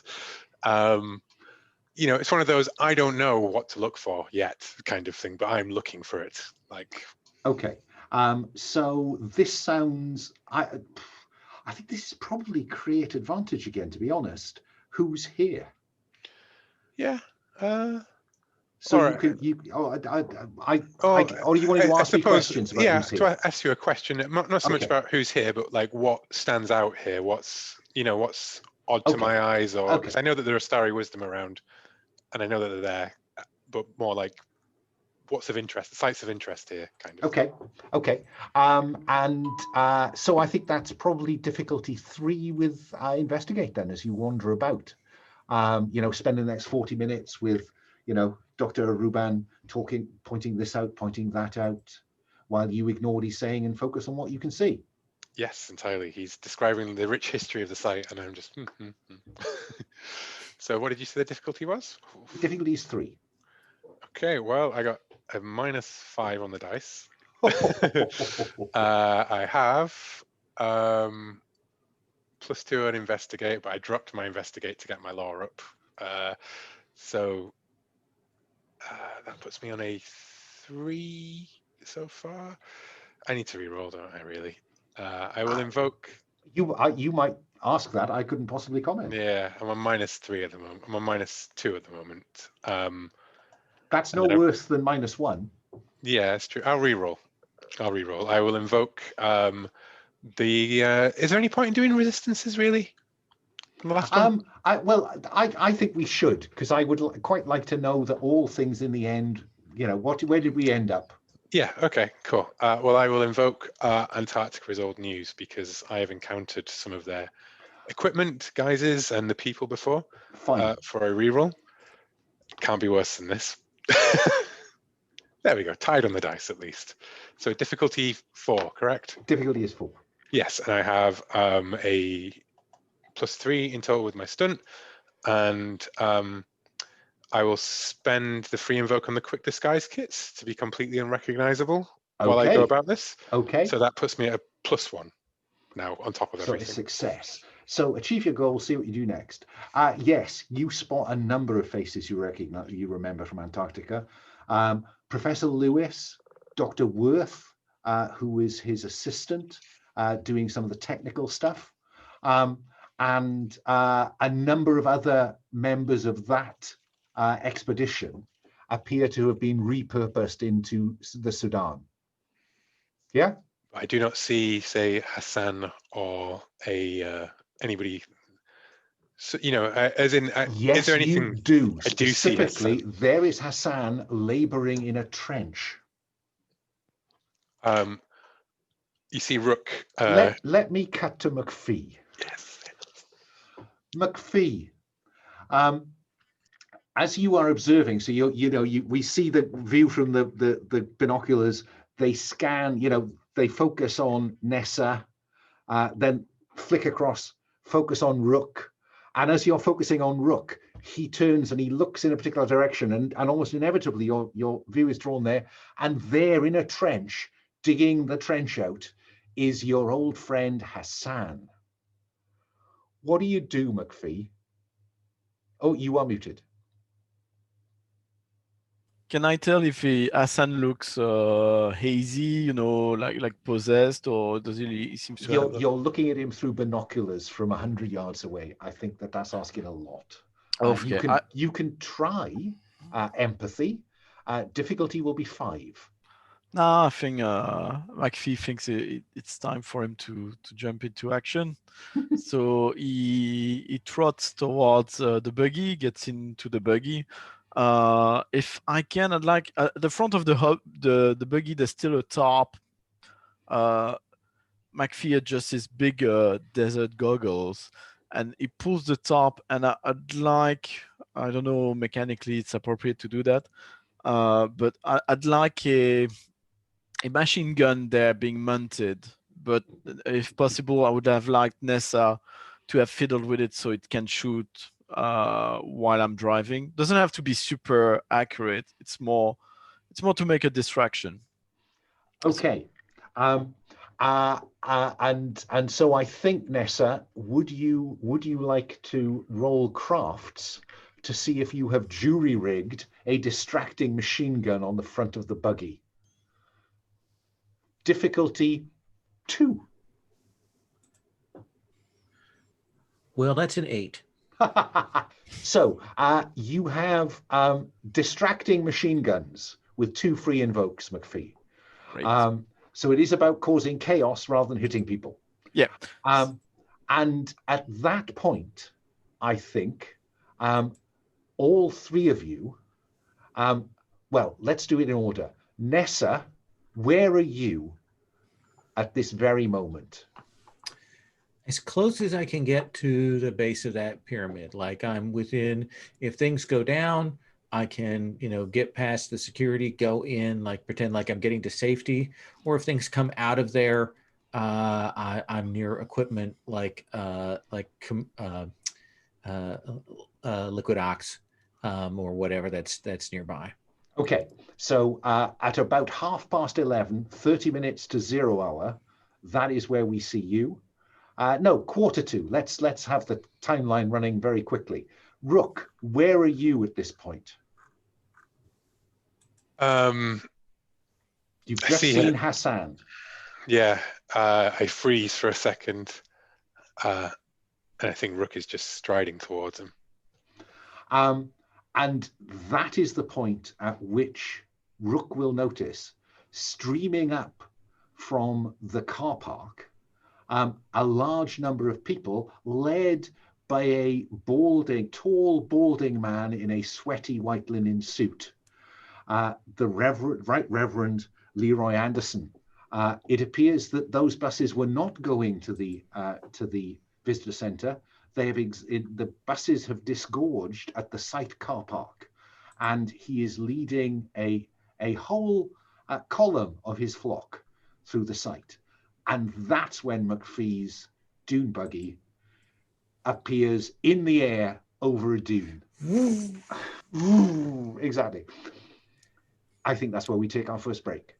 It's one of those, I don't know what to look for yet kind of thing, but I'm looking for it. Okay. So this sounds, I think this is probably create advantage again, to be honest. Who's here? Yeah. So you can, or you want to ask me questions about who's here? To ask you a question, not so much about who's here, but like what stands out here, what's odd to my eyes, or because I know that there are Starry wisdom around, and I know that they're there, but more like what's of interest, the sites of interest here, kind of. Okay. So I think that's probably difficulty 3 with investigate then, as you wander about. Spending the next 40 minutes with, Dr. Ruban talking, pointing this out, pointing that out, while you ignore what he's saying and focus on what you can see. Yes, entirely. He's describing the rich history of the site, and I'm just. So, what did you say the difficulty was? Difficulty is 3. Okay, well, I got a -5 on the dice. I have +2 on investigate, but I dropped my investigate to get my law up. So that puts me on a 3 so far. I need to re-roll, don't I, really? I will invoke. You might ask that. I couldn't possibly comment. Yeah, I'm on -3 at the moment. I'm on -2 at the moment. That's no worse than -1. Yeah, it's true. I'll re-roll. I will invoke is there any point in doing resistances, really? The last one? I think we should, because I would quite like to know that all things in the end, where did we end up? Yeah, okay, cool. Well, I will invoke Antarctica is old news, because I have encountered some of their equipment, guises, and the people before. Fine. For a reroll. Can't be worse than this. There we go, tied on the dice at least. So difficulty 4, correct? Difficulty is 4. Yes, and I have a +3 in total with my stunt, and I will spend the free invoke on the quick disguise kits to be completely unrecognizable while I go about this. Okay. So that puts me at a +1 now on top of everything. So success. So achieve your goal, see what you do next. Yes, you spot a number of faces you remember from Antarctica. Professor Lewis, Dr. Worth, who is his assistant, doing some of the technical stuff, and a number of other members of that expedition appear to have been repurposed into the Sudan. Yeah? I do not see, say, Hassan or anybody So, as in, Yes, is there anything? you do. I do see Specifically, there is Hassan laboring in a trench. You see Rook. Let me cut to McFee. Yes. McFee, as you are observing, so we see the view from the binoculars. They scan, they focus on Nessa, then flick across, focus on Rook. And as you're focusing on Rook, he turns and he looks in a particular direction, and almost inevitably your view is drawn there. And there in a trench, digging the trench out, is your old friend Hassan. What do you do, McFee? Oh, you are muted. Can I tell if Hassan looks hazy, like possessed, or does he seems to have... You're looking at him through binoculars from 100 yards away. I think that's asking a lot. Okay. You can try empathy. Difficulty will be 5. No, I think McFee thinks it's time for him to jump into action. So he trots towards the buggy, gets into the buggy. If I can, I'd like the front of the buggy. There's still a tarp. McFee adjusts his big desert goggles, and he pulls the tarp. And I'd like, I don't know, mechanically it's appropriate to do that, but I'd like a machine gun there being mounted. But if possible, I would have liked Nessa to have fiddled with it so it can shoot while I'm driving. Doesn't have to be super accurate. It's more to make a distraction. Okay. And so I think, Nessa, would you like to roll crafts to see if you have jury rigged a distracting machine gun on the front of the buggy? Difficulty 2. Well, that's an 8. So you have distracting machine guns with 2 free invokes, McFee. Great. So it is about causing chaos rather than hitting people. Yeah. And at that point, I think all 3 of you, well, let's do it in order. Nessa, where are you at this very moment? As close as I can get to the base of that pyramid. Like I'm within, if things go down, I can, get past the security, go in, like pretend like I'm getting to safety. Or if things come out of there, I'm near equipment like liquid ox or whatever that's nearby. Okay, so at about 11:30, 30 minutes to 0 hour, that is where we see you. No, 1:45. Let's have the timeline running very quickly. Rook, where are you at this point? You've just seen Hassan. Yeah, I freeze for a second, and I think Rook is just striding towards him. And that is the point at which Rook will notice, streaming up from the car park, a large number of people led by a tall, balding man in a sweaty white linen suit. The Right Reverend Leroy Anderson. It appears that those buses were not going to the visitor center. The buses have disgorged at the site car park, and he is leading a whole column of his flock through the site. And that's when McFee's dune buggy appears in the air over a dune. Exactly. I think that's where we take our first break.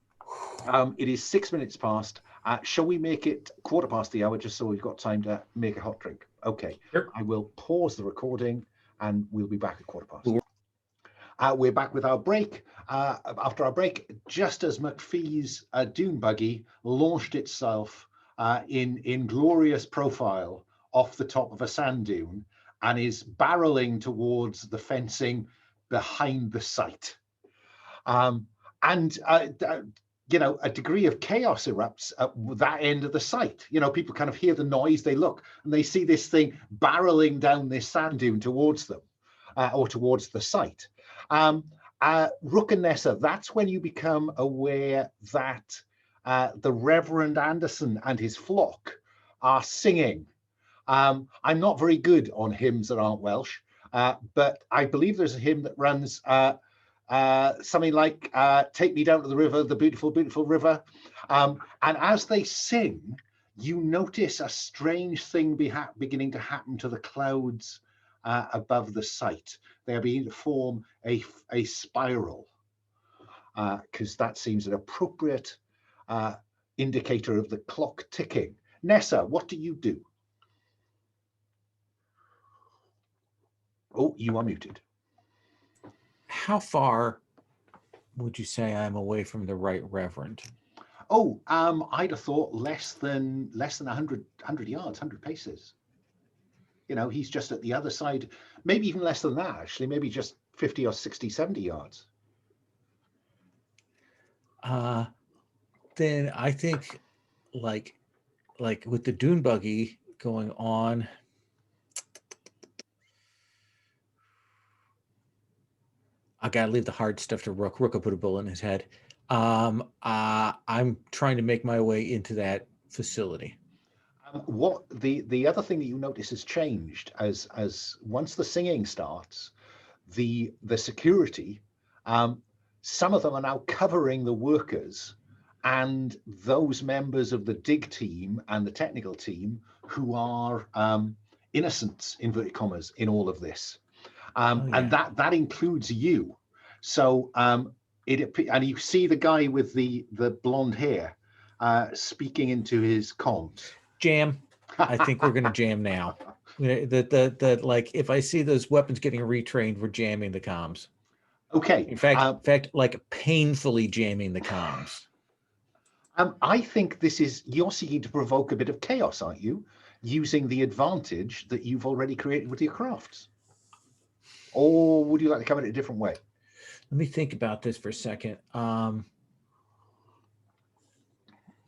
It is 6 minutes past. Shall we make it 1/4 the hour, just so we've got time to make a hot drink? Okay. Sure. I will pause the recording and we'll be back at 1/4. We're back with our break. After our break, just as McFee's dune buggy launched itself in glorious profile off the top of a sand dune and is barreling towards the fencing behind the site. And a degree of chaos erupts at that end of the site. People kind of hear the noise, they look, and they see this thing barreling down this sand dune towards them, or towards the site. Rook and Nessa, that's when you become aware that the Reverend Anderson and his flock are singing. I'm not very good on hymns that aren't Welsh, but I believe there's a hymn that runs something like "Take me down to the river, the beautiful, beautiful river." And as they sing, you notice a strange thing beginning to happen to the clouds above the site. They are beginning to form a spiral, because that seems an appropriate indicator of the clock ticking. Nessa, what do you do? Oh, you are muted. How far would you say I'm away from the Right Reverend? Oh, I'd have thought less than 100 yards, 100 paces. He's just at the other side, maybe even less than that, actually, maybe just 50 or 60, 70 yards. Then I think like with the dune buggy going on, I gotta leave the hard stuff to Rook. Rook will put a bullet in his head. I'm trying to make my way into that facility. What the other thing that you notice has changed as once the singing starts, the security, some of them are now covering the workers and those members of the dig team and the technical team who are innocents, inverted commas, in all of this. And that includes you. So and you see the guy with the blonde hair speaking into his comms. Jam. I think we're gonna jam now. Like if I see those weapons getting retrained, we're jamming the comms. Okay. In fact, like painfully jamming the comms. I think you're seeking to provoke a bit of chaos, aren't you? Using the advantage that you've already created with your crafts. Or would you like to come at it a different way? Let me think about this for a second.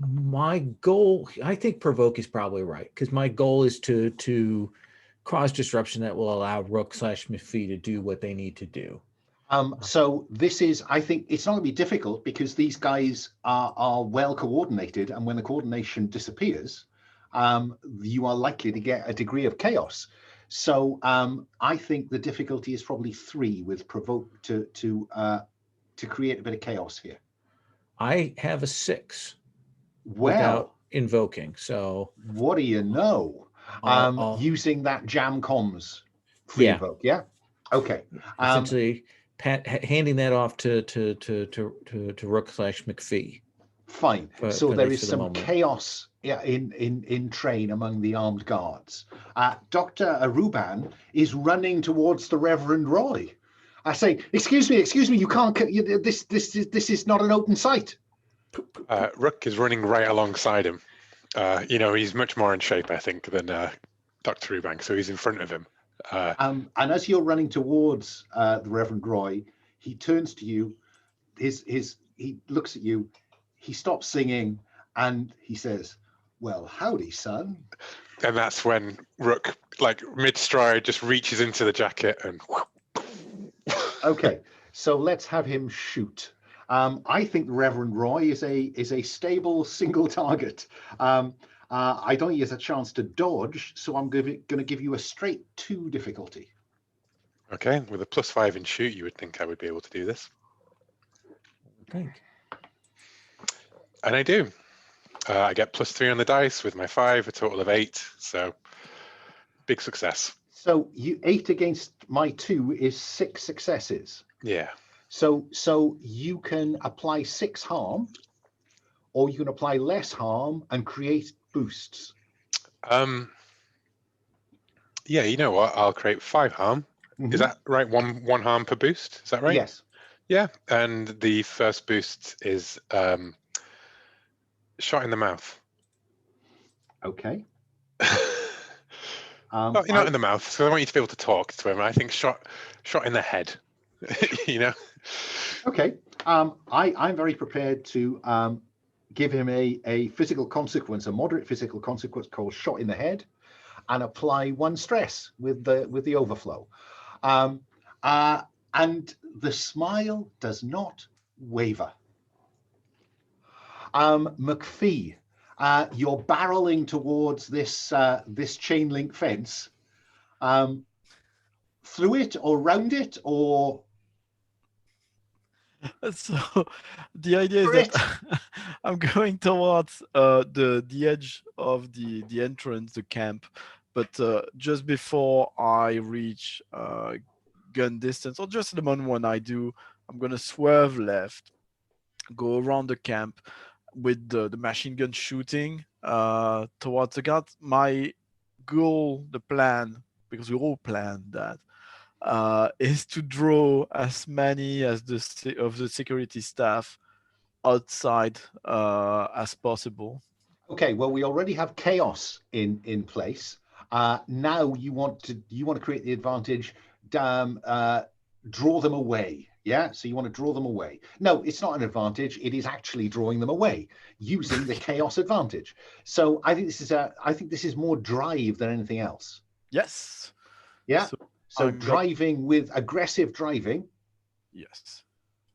My goal, I think provoke is probably right, because my goal is to cause disruption that will allow Rook / McFee to do what they need to do. So this is, I think it's not going to be difficult because these guys are well coordinated, and when the coordination disappears, you are likely to get a degree of chaos. So I think the difficulty is probably 3 with provoke to create a bit of chaos here. I have a 6 well, without invoking. So what do you know? Using that jam comms free invoke, yeah. Okay. Essentially, handing that off to Rook / McFee. Fine. So there is some chaos in train among the armed guards. Dr. Aruban is running towards the Reverend Roy. I say, excuse me, you can't. This is not an open site. Rook is running right alongside him. He's much more in shape, I think, than Dr. Aruban, so he's in front of him. And as you're running towards the Reverend Roy, he turns to you. He looks at you. He stops singing and he says, "Well, howdy, son." And that's when Rook, like mid-stride, just reaches into the jacket and. Okay, so let's have him shoot. I think the Reverend Roy is a stable single target. I don't think he has a chance to dodge, so I'm going to give you a straight 2 difficulty. Okay, with a +5 in shoot, you would think I would be able to do this. Okay. And I do. I get +3 on the dice with my 5, a total of 8. So big success. So 8 against my 2 is 6 successes. Yeah. So you can apply 6 harm, or you can apply less harm and create boosts. Yeah, you know what? I'll create 5 harm. Mm-hmm. Is that right? One harm per boost. Is that right? Yes. Yeah, and the first boost is shot in the mouth. Okay. Not in the mouth. So I want you to be able to talk to him. I think shot in the head. Okay. I'm very prepared to give him a physical consequence, a moderate physical consequence called shot in the head, and apply 1 stress with the overflow. And the smile does not waver. McFee, you're barreling towards this chain link fence. Through it or round it or? So the idea is that I'm going towards the edge of the entrance, the camp, but just before I reach gun distance, or just the moment when I do, I'm gonna swerve left, go around the camp with the machine gun shooting towards the guard. My goal, the plan, because we all planned that, is to draw as many as of the security staff outside as possible. Okay, well, we already have chaos in place. Now you want to create the advantage. Draw them away. Yeah, so you want to draw them away. No, it's not an advantage. It is actually drawing them away using the chaos advantage. So I think this is more drive than anything else. Yes. Yeah. So driving with aggressive driving. Yes.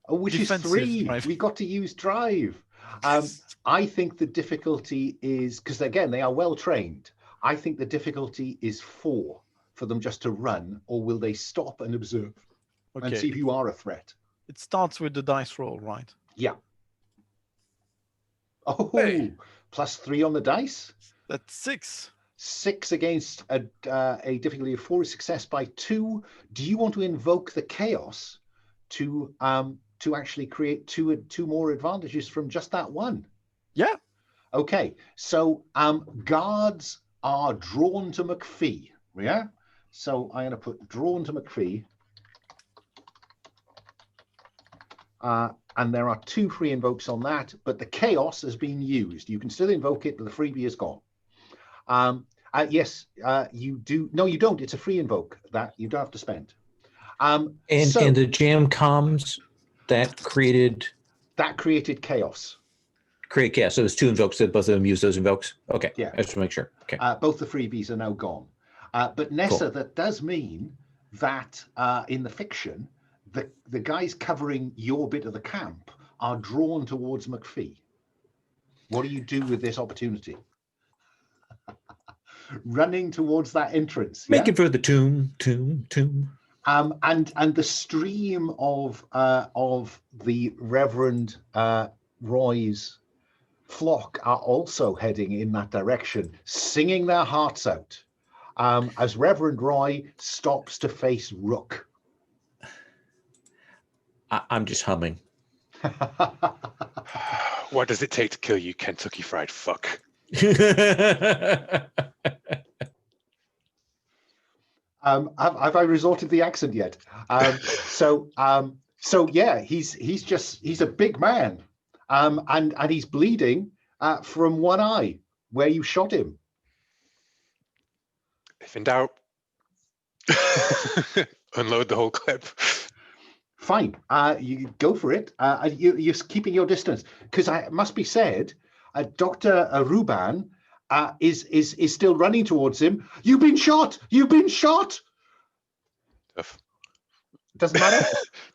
Which defensive is 3. Drive. We got to use drive. I think the difficulty is, because again, they are well trained. I think the difficulty is 4 for them just to run, or will they stop and observe and see if you are a threat? It starts with the dice roll, right? Yeah. Oh, hey. +3 on the dice. That's 6. 6 against a difficulty of 4 is success by 2. Do you want to invoke the chaos to actually create two more advantages from just that 1? Yeah. Okay. So guards are drawn to McFee. Yeah. So I'm going to put drawn to McFee. And there are 2 free invokes on that, but the chaos has been used. You can still invoke it, but the freebie is gone. Yes, you do. No, you don't. It's a free invoke that you don't have to spend. And the jam comms that created chaos. Create chaos. So there's 2 invokes. That both of them use those invokes. Okay. Yeah. I just want to make sure. Okay. Both the freebies are now gone. But Nessa, cool. That does mean that in the fiction, the guys covering your bit of the camp are drawn towards McFee. What do you do with this opportunity? Running towards that entrance. Make it for the tomb. And the stream of the Reverend Roy's flock are also heading in that direction, singing their hearts out, as Reverend Roy stops to face Rook. I'm just humming. What does it take to kill you, Kentucky Fried Fuck? Have I resorted to the accent yet? So yeah, he's a big man, and he's bleeding from one eye where you shot him. If in doubt, unload the whole clip. Fine, you go for it. You're keeping your distance, because it must be said, Dr. Ruban is still running towards him. You've been shot. You've been shot. Tough. Doesn't matter.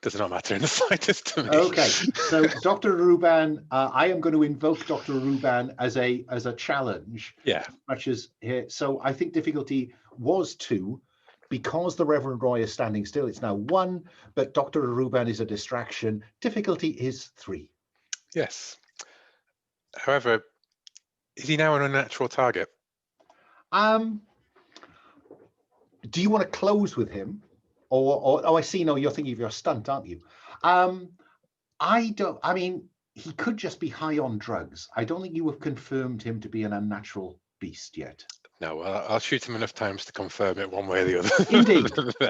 Does not matter in the slightest to me. Okay, so Dr. Ruban, I am going to invoke Dr. Ruban as a challenge. Yeah. Much as here, so I think difficulty was 2. Because the Reverend Roy is standing still, it's now 1, but Dr. Ruban is a distraction. Difficulty is 3. Yes. However, is he now an unnatural target? Do you want to close with him? Or I see, no, you're thinking of your stunt, aren't you? I mean, he could just be high on drugs. I don't think you have confirmed him to be an unnatural beast yet. No, I'll shoot him enough times to confirm it one way or the other.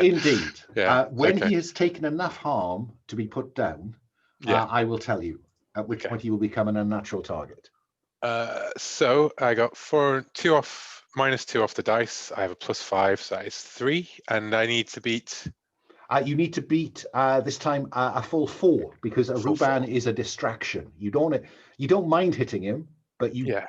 Indeed. Yeah. When he has taken enough harm to be put down, I will tell you, at which point he will become an unnatural target. So I got -2 off the dice. I have a +5, so that is 3, and I need to beat. You need to beat this time a full 4 because a Full Ruban 4. is a distraction. You don't mind hitting him, but you Yeah.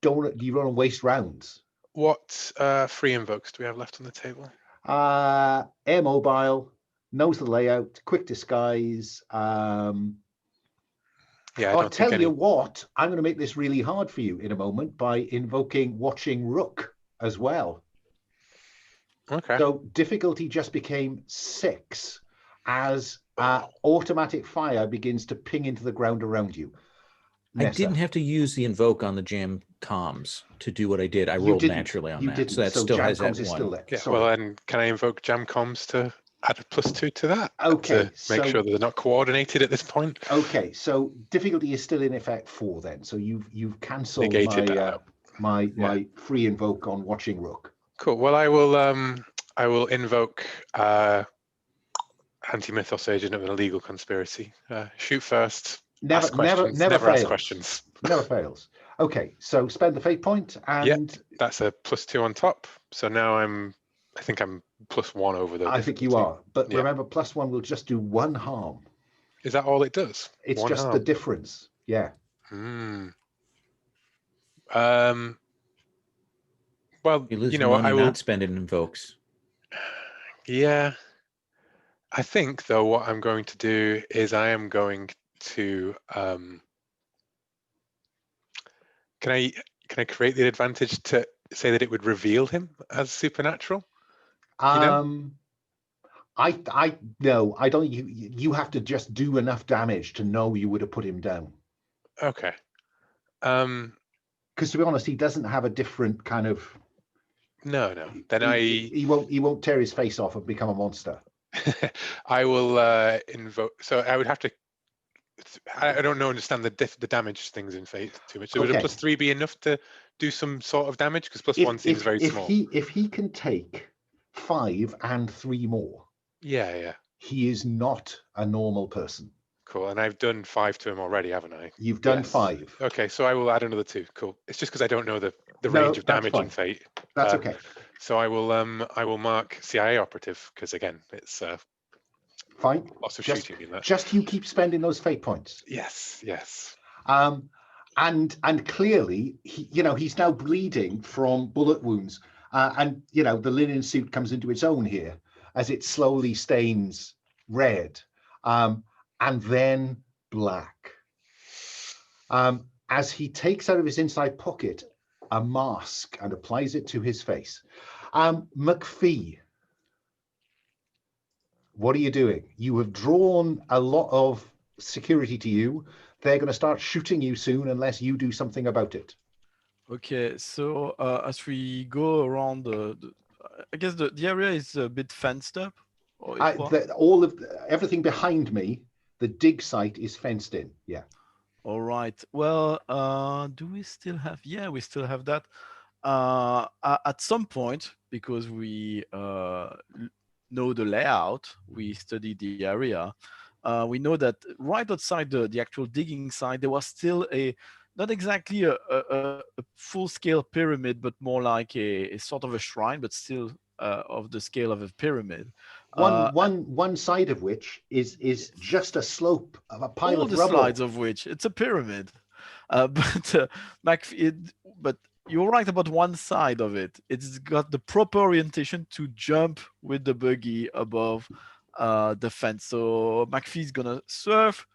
don't want to waste rounds. What free invokes do we have left on the table? Air mobile, knows the layout, quick disguise. Yeah, I'll tell you what, I'm going to make this really hard for you in a moment by invoking Watching Rook as well. Okay. So difficulty just became 6 as automatic fire begins to ping into the ground around you. Nessa. I didn't have to use the invoke on the jam comms to do what I did. I rolled naturally on that. So that still has that is 1. Still there. Yeah, Sorry. well, then can I invoke jam comms to add a +2 to that? Okay. To make sure that they're not coordinated at this point. Okay, so difficulty is still in effect 4 then. So you've cancelled my free invoke on Watching Rook. Cool. Well, I will invoke anti-mythos agent of an illegal conspiracy. Shoot first. Never fails. Ask questions. Never fails. Okay, so spend the fate point and that's a +2 on top. So now I think I'm +1 over the. I think you are, but remember, +1 will just do 1 harm. Is that all it does? It's just harm. The difference. Yeah. Well, you know, I will not spend it in invokes. Yeah. I think though, what I'm going to do is I am going to. Can I create the advantage to say that it would reveal him as supernatural? No, I don't. You have to just do enough damage to know you would have put him down. Okay. Because to be honest, he doesn't have a different kind of. No. Then he won't tear his face off and become a monster. I will invoke. So I would have to. I don't understand the damage things in Fate too much. So would a +3 be enough to do some sort of damage? Because +1 seems very small. If he can take 5 and 3 more. Yeah. He is not a normal person. Cool. And I've done 5 to him already, haven't I? You've done 5. Okay, so I will add another 2. Cool. It's just because I don't know the range of damage in Fate. That's okay. So I will mark CIA operative because again, it's fine. Lots of shooting in that. Just you keep spending those fate points. Yes. And clearly, he's now bleeding from bullet wounds, and the linen suit comes into its own here as it slowly stains red, and then black. As he takes out of his inside pocket a mask and applies it to his face. McFee, what are you doing? You have drawn a lot of security to you. They're going to start shooting you soon unless you do something about it. Okay, so as we go around I guess the area is a bit fenced up. Everything behind me, the dig site is fenced in. Yeah. All right. Well, do we still have? Yeah, we still have that. At some point, because we know the layout, we studied the area. We know that right outside the actual digging site, there was still not exactly a full-scale pyramid, but more like a sort of a shrine, but still of the scale of a pyramid. One side of which is just a slope of a pile of rubble. All the sides of which it's a pyramid, but you're right about one side of it. It's got the proper orientation to jump with the buggy above the fence. So McFee's gonna surf,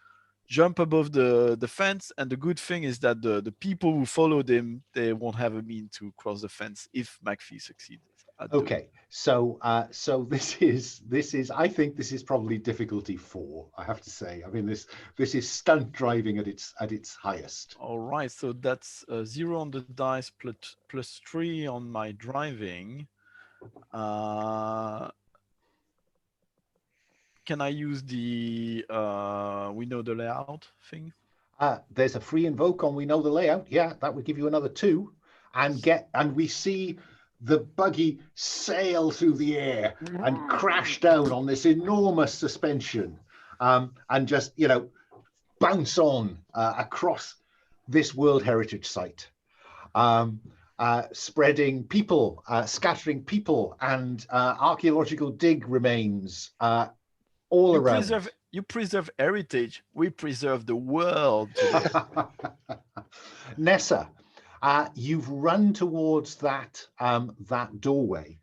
jump above the fence, and the good thing is that the people who followed him, they won't have a mean to cross the fence if McFee succeeds. Okay, so this is I think this is probably difficulty 4. I have to say. I mean this is stunt driving at its highest. All right, so that's 0 on the dice plus 3 on my driving. Can I use the we know the layout thing? There's a free invoke on we know the layout. Yeah, that would give you another 2, and we see the buggy sail through the air and crash down on this enormous suspension, and just bounce on across this World Heritage Site, spreading people, scattering people and archaeological dig remains all around. You preserve heritage. We preserve the world today. Nessa, you've run towards that that doorway,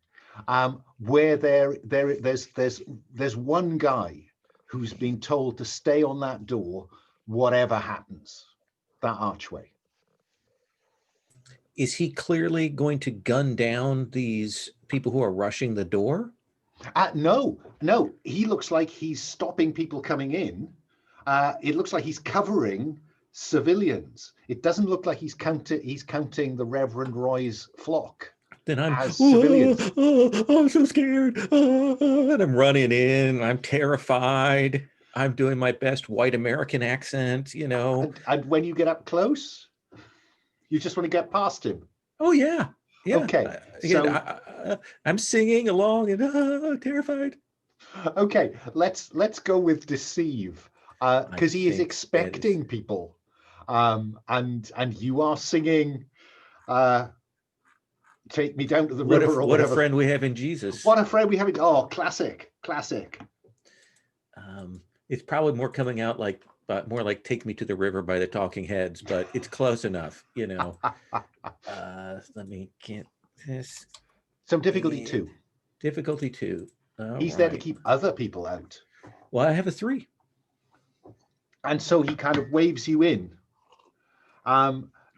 where there's one guy who's been told to stay on that door, whatever happens. That archway. Is he clearly going to gun down these people who are rushing the door? No. He looks like he's stopping people coming in. It looks like he's covering civilians. It doesn't look like he's counting the Reverend Roy's flock. Then I'm as civilians. I'm so scared. And I'm running in. I'm terrified. I'm doing my best white American accent, you know. And when you get up close, you just want to get past him. Oh yeah. Yeah. Okay. I'm singing along and terrified. Okay, let's go with deceive, because he is expecting people, and you are singing, "Take me down to the river." What a friend we have in Jesus. What a friend we have in. Oh, classic. It's probably more coming out like, more like "Take Me to the River" by the Talking Heads, but it's close enough, you know. Let me get this. So difficulty 2. Difficulty 2. He's there to keep other people out. Well, I have a 3. And so he kind of waves you in,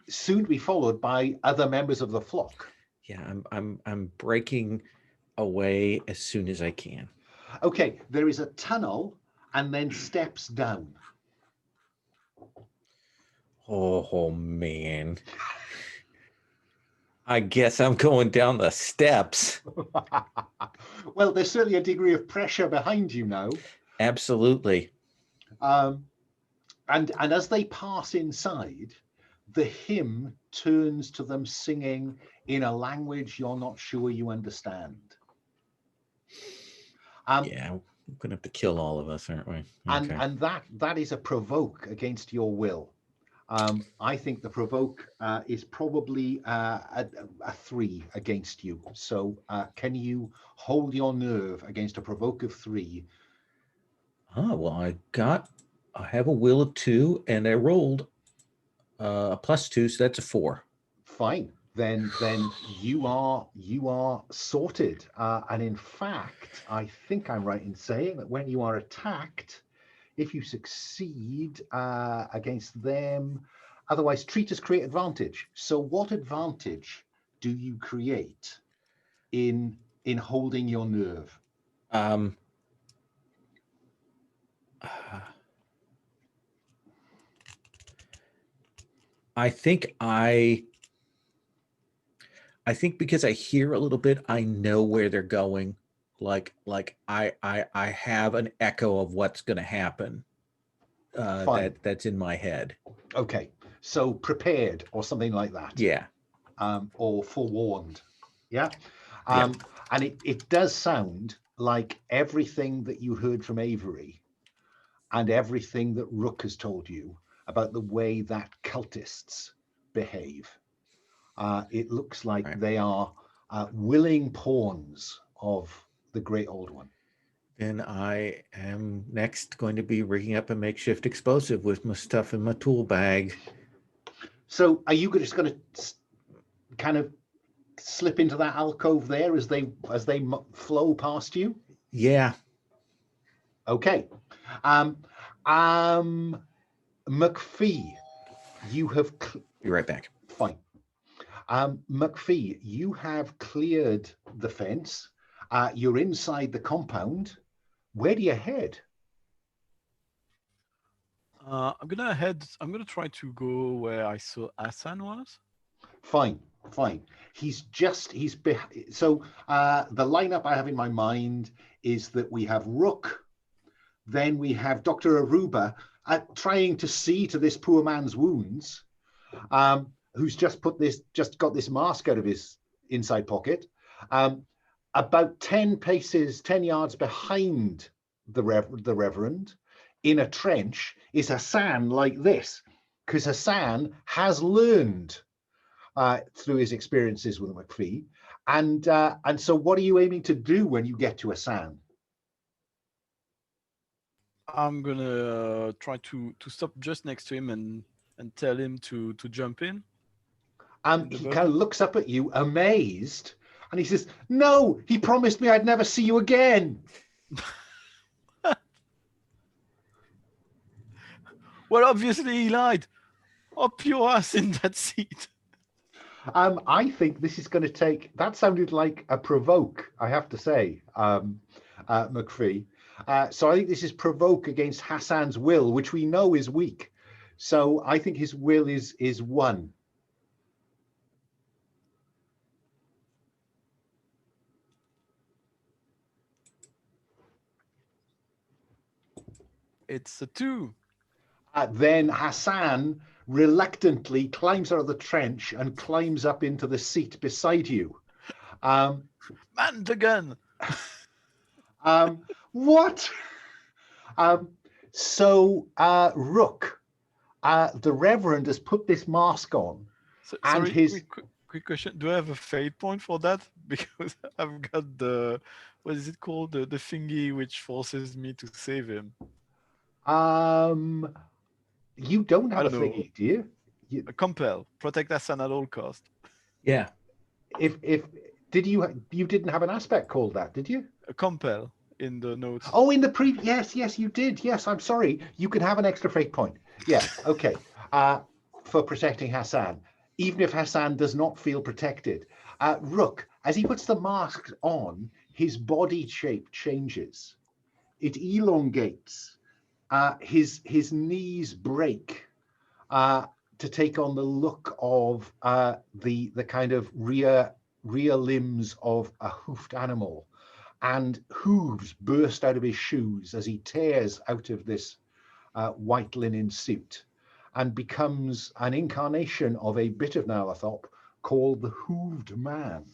soon to be followed by other members of the flock. Yeah, I'm breaking away as soon as I can. Okay, there is a tunnel and then steps down. Oh man. I guess I'm going down the steps. Well, there's certainly a degree of pressure behind you now. Absolutely. And as they pass inside, the hymn turns to them singing in a language you're not sure you understand. Yeah, we're gonna have to kill all of us, aren't we? Okay. And that is a provoke against your will. I think the provoke is probably a 3 against you. So can you hold your nerve against a provoke of 3? Oh, well, I have a will of 2 and I rolled a +2, so that's a 4. Fine. Then you are sorted. And in fact, I think I'm right in saying that when you are attacked, if you succeed against them, otherwise treaters create advantage. So what advantage do you create in holding your nerve? I think because I hear a little bit, I know where they're going. Like I have an echo of what's going to happen. That's in my head. Okay, so prepared or something like that. Yeah. Or forewarned. Yeah. And it does sound like everything that you heard from Avery and everything that Rook has told you about the way that cultists behave. It looks like they are willing pawns of the Great Old One. Then I am next going to be rigging up a makeshift explosive with my stuff in my tool bag. So are you just going to kind of slip into that alcove there as they flow past you? Yeah. Okay. McFee, you have... Be right back. Fine. McFee, you have cleared the fence. You're inside the compound. Where do you head? I'm gonna try to go where I saw Hassan was. Fine. So the lineup I have in my mind is that we have Rook, then we have Dr. Aruba trying to see to this poor man's wounds, who's just got this mask out of his inside pocket. About 10 yards behind the Reverend, in a trench, is Hassan like this, because Hassan has learned through his experiences with McFee. And so what are you aiming to do when you get to Hassan? I'm gonna try to stop just next to him and tell him to jump in. The He buggy? kind of looks up at you, amazed, and he says, "No, he promised me I'd never see you again." Well, obviously he lied. Up your ass in that seat. I think this is going to take. That sounded like a provoke, I have to say, McFee. So I think this is provoke against Hassan's will, which we know is weak. So I think his will is 1. It's a 2. Then Hassan reluctantly climbs out of the trench and climbs up into the seat beside you. Man the gun. What? So Rook, the Reverend, has put this mask on, So, and sorry, his quick question. Do I have a fate point for that? Because I've got the, what is it called? The thingy which forces me to save him. you don't have I a don't know. thingy, do you? A compel. Protect Hassan at all cost. Yeah. If did you didn't have an aspect called that, did you? A compel in the notes. Oh, in the yes, you did. Yes, I'm sorry. You can have an extra fate point. Yeah, okay. For protecting Hassan, even if Hassan does not feel protected. Rook, as he puts the mask on, his body shape changes. It elongates. His knees break to take on the look of the kind of rear limbs of a hoofed animal, and hooves burst out of his shoes as he tears out of this white linen suit and becomes an incarnation of a bit of Nyarlathotep called the Hooved Man.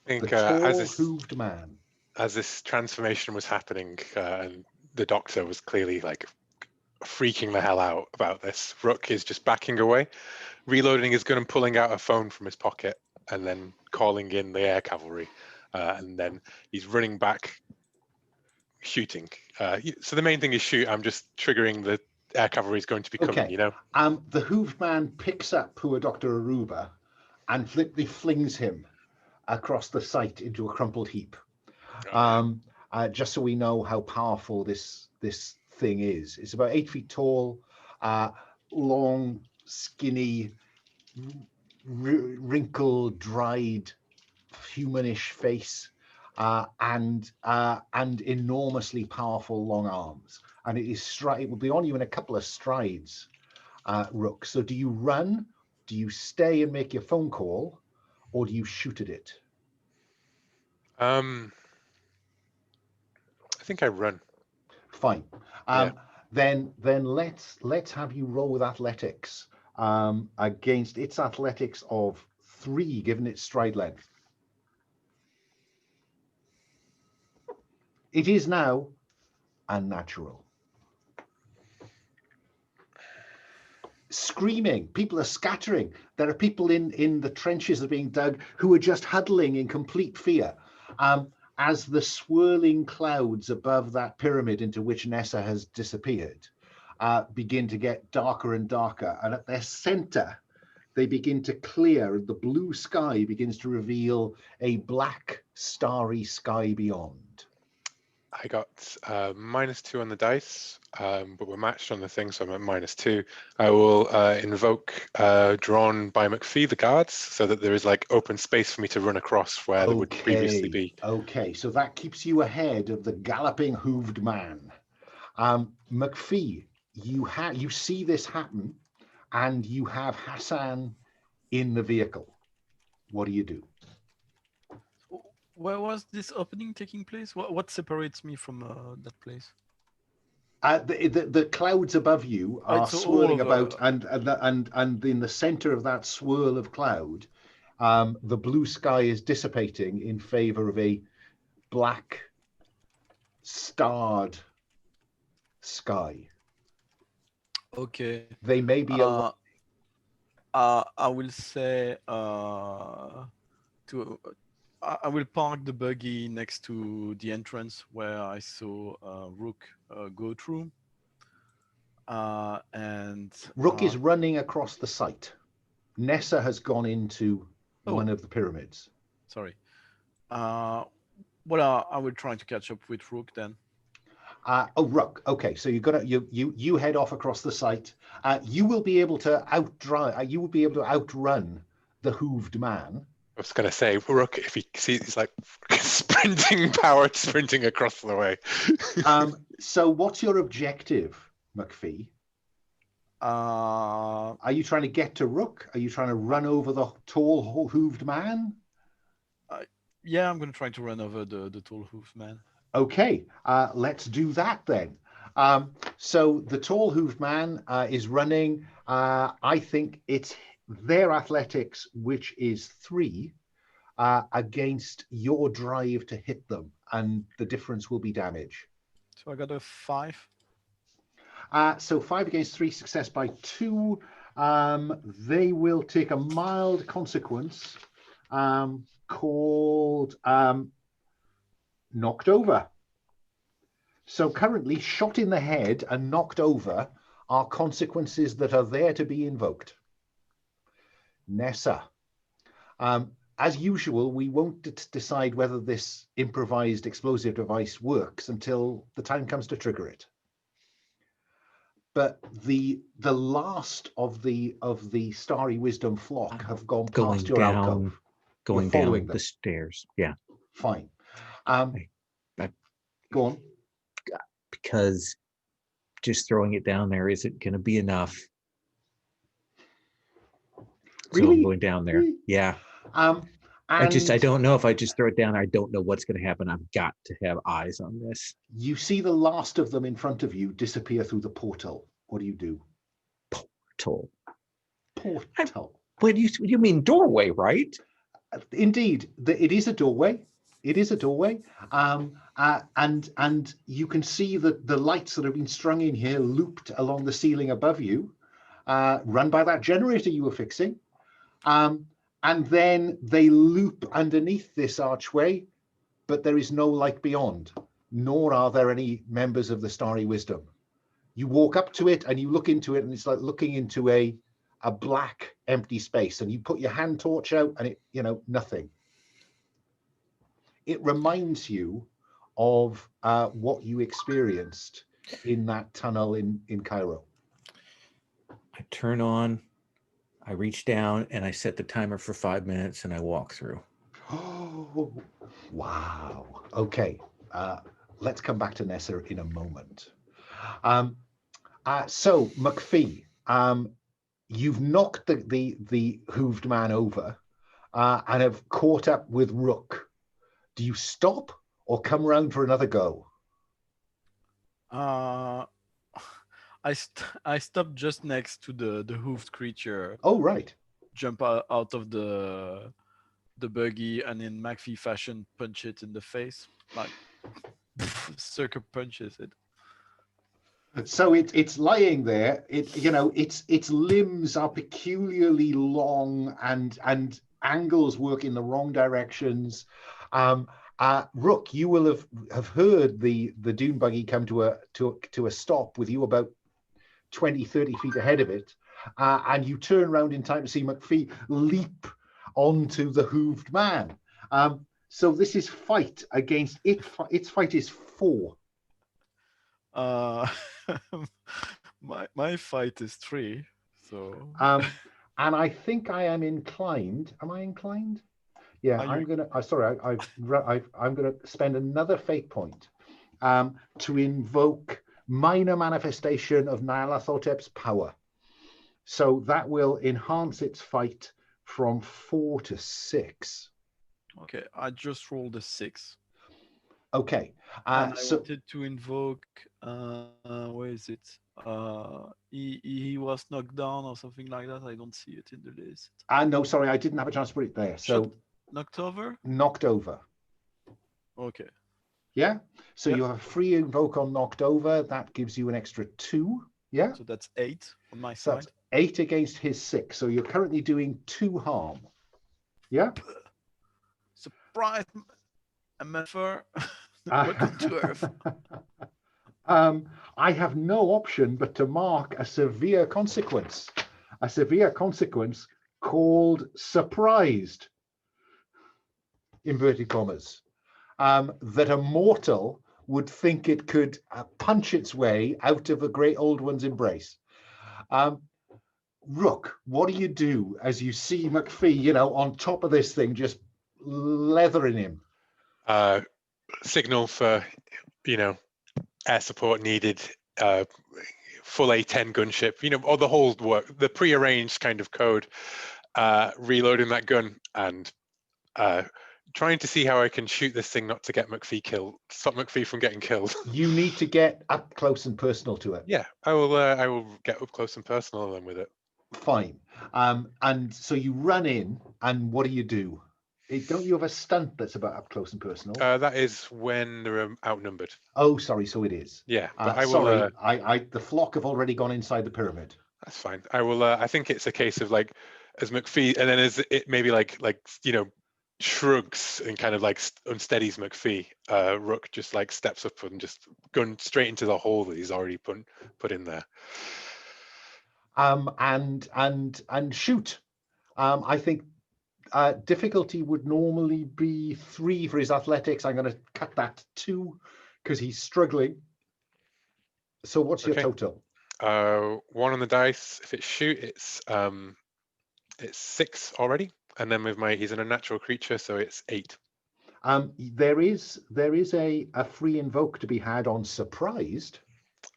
I think The tall hooved man. As this transformation was happening, and the Doctor was clearly like freaking the hell out about this, Rook is just backing away, reloading his gun and pulling out a phone from his pocket, and then calling in the air cavalry, and then he's running back, shooting. So the main thing is shoot. I'm just triggering the air cavalry is going to be coming. Okay. You know. The Hooved Man picks up poor Dr. Aruba and flippantly flings him across the site into a crumpled heap. Just so we know how powerful this thing is. It's about 8 feet tall, long, skinny, wrinkled, dried, humanish face, and enormously powerful long arms. And it will be on you in a couple of strides, Rook. So do you run? Do you stay and make your phone call, or do you shoot at it? I think I run. Fine. Yeah. Then let's have you roll with athletics against its athletics of 3, given its stride length. It is now unnatural. Screaming, people are scattering. There are people in the trenches that are being dug who are just huddling in complete fear. As the swirling clouds above that pyramid into which Nessa has disappeared begin to get darker and darker, and at their center they begin to clear, and the blue sky begins to reveal a black starry sky beyond. I got -2 on the dice, but we're matched on the thing, so I'm at -2. I will invoke drawn by McFee, the guards, so that there is like open space for me to run across where there would previously be. Okay, so that keeps you ahead of the galloping hooved man. McFee, you see this happen, and you have Hassan in the vehicle. What do you do? Where was this opening taking place? What separates me from that place? The clouds above you are swirling about, and in the center of that swirl of cloud, the blue sky is dissipating in favor of a black starred sky. Okay. They may be I will say to I will park the buggy next to the entrance where I saw Rook go through. And Rook is running across the site. Nessa has gone into one of the pyramids. Sorry. Well, I will try to catch up with Rook then. Rook. Okay, so you head off across the site. You will be able to outrun the hooved man. I was going to say, Rook, if he sees, he's like sprinting across the way. So what's your objective, McFee? Are you trying to get to Rook? Are you trying to run over the tall hooved man? Yeah, I'm going to try to run over the tall hooved man. Okay, let's do that then. So the tall hooved man is running. I think it's their athletics, which is 3, against your drive to hit them, and the difference will be damage. So I got a 5. So 5 against 3, success by 2. They will take a mild consequence called knocked over. So currently, shot in the head and knocked over are consequences that are there to be invoked. Nessa. As usual, we won't decide whether this improvised explosive device works until the time comes to trigger it. But the last of the Starry Wisdom flock have gone past your alcove. Going down the stairs. Yeah. Fine. Go on. Because just throwing it down there isn't going to be enough. Really? So I'm going down there. Really? Yeah. I don't know if I just throw it down. I don't know what's going to happen. I've got to have eyes on this. You see the last of them in front of you disappear through the portal. What do you do? Portal. What you mean doorway, right? Indeed, it is a doorway. It is a doorway. And you can see that the lights that have been strung in here looped along the ceiling above you, run by that generator you were fixing. And then they loop underneath this archway, but there is no light beyond, nor are there any members of the Starry Wisdom. You walk up to it and you look into it, and it's like looking into a black empty space, and you put your hand torch out and it, nothing. It reminds you of what you experienced in that tunnel in Cairo. I turn on, I reach down, and I set the timer for 5 minutes, and I walk through. Oh, wow. Okay, let's come back to Nessa in a moment. So, McFee, you've knocked the hooved man over and have caught up with Rook. Do you stop or come around for another go? I stopped just next to the hooved creature. Oh, right. Jump out of the buggy, and in McFee fashion, punch it in the face, like sucker punches it. So it's lying there. Its limbs are peculiarly long, and angles work in the wrong directions. Rook, you will have heard the dune buggy come to a stop with you about 20, 30 feet ahead of it, and you turn around in time to see McFee leap onto the hooved man. So this is fight against it. Its fight is 4. My fight is 3. So and I think I am inclined. Am I inclined? Yeah, I'm gonna. I'm gonna spend another fate point to invoke minor manifestation of Nyarlathotep's power. So that will enhance its fight from 4 to 6. Okay, I just rolled a 6. Okay. And I wanted to invoke. Where is it? He was knocked down or something like that. I don't see it in the list. No, sorry, I didn't have a chance to put it there. So knocked over. Knocked over. Okay. Yeah. So you have a free invoke on knocked over. That gives you an extra 2. Yeah. So that's 8 on my side. That's 8 against his 6. So you're currently doing 2 harm. Yeah. Surprise, MFR. Welcome to Earth. I have no option but to mark a severe consequence called surprised, inverted commas, that a mortal would think it could punch its way out of a great old one's embrace. Rook, what do you do as you see McFee, on top of this thing, just leathering him? Signal for, air support needed, full A10 gunship, or the whole work, the pre-arranged kind of code, reloading that gun and trying to see how I can shoot this thing not to get McFee killed, stop McFee from getting killed. You need to get up close and personal to it. Yeah, I will get up close and personal then with it. Fine. And so you run in, and what do? Don't you have a stunt that's about up close and personal? That is when they're outnumbered. Oh, sorry. So it is. Yeah, but I will. Sorry, the flock have already gone inside the pyramid. That's fine. I will. I think it's a case of like, as McFee, and then as it maybe like shrugs and kind of like unsteadies McFee. Rook just like steps up and just going straight into the hole that he's already put in there. And shoot. I think difficulty would normally be 3 for his athletics. I'm going to cut that to 2 because he's struggling. So what's your total? 1 on the dice. If it's shoot, it's 6 already, and then with he's an unnatural creature, so it's 8. There is a free invoke to be had on surprised.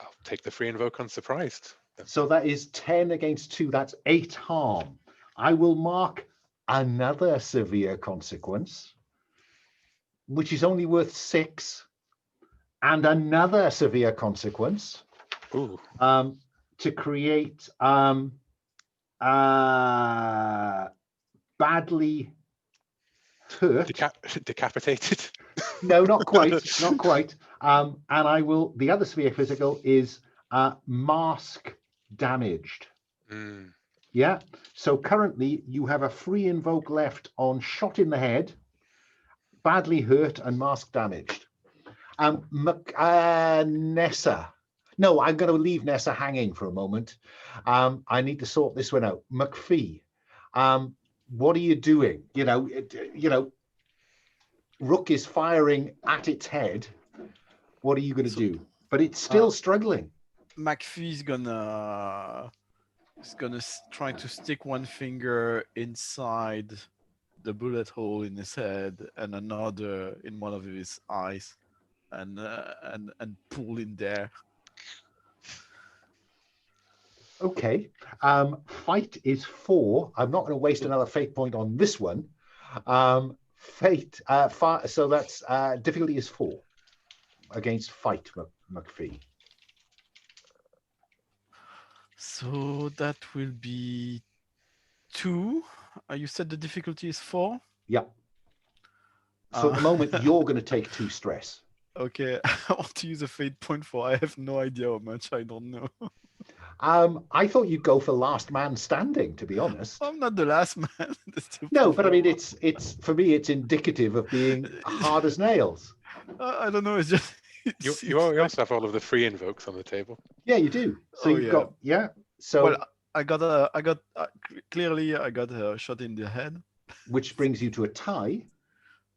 I'll take the free invoke on surprised. So that is 10 against 2. That's 8 harm. I will mark another severe consequence, which is only worth 6, and another severe consequence. Ooh. To create badly hurt. Decapitated. No, not quite. Not quite. And I will. The other severe physical is mask damaged. Yeah. So currently you have a free invoke left on shot in the head, badly hurt, and mask damaged. Nessa. No, I'm going to leave Nessa hanging for a moment. I need to sort this one out. McFee, what are you doing? Rook is firing at its head. What are you going to do? But it's still struggling. McFee's gonna try to stick one finger inside the bullet hole in his head and another in one of his eyes, and pull in there. Okay. Fight is 4. I'm not going to waste another fate point on this one. Fate. So that's difficulty is 4 against fight, McFee. So that will be 2. You said the difficulty is 4? Yeah. So at the moment, you're going to take 2 stress. Okay, I want to use a fate point for. I have no idea how much. I don't know. I thought you'd go for last man standing, to be honest. I'm not the last man. No, but I mean, it's for me, it's indicative of being hard as nails. I don't know. It's just. You also have all of the free invokes on the table. Yeah, you do. So you've got So well, I got clearly I got a shot in the head, which brings you to a tie.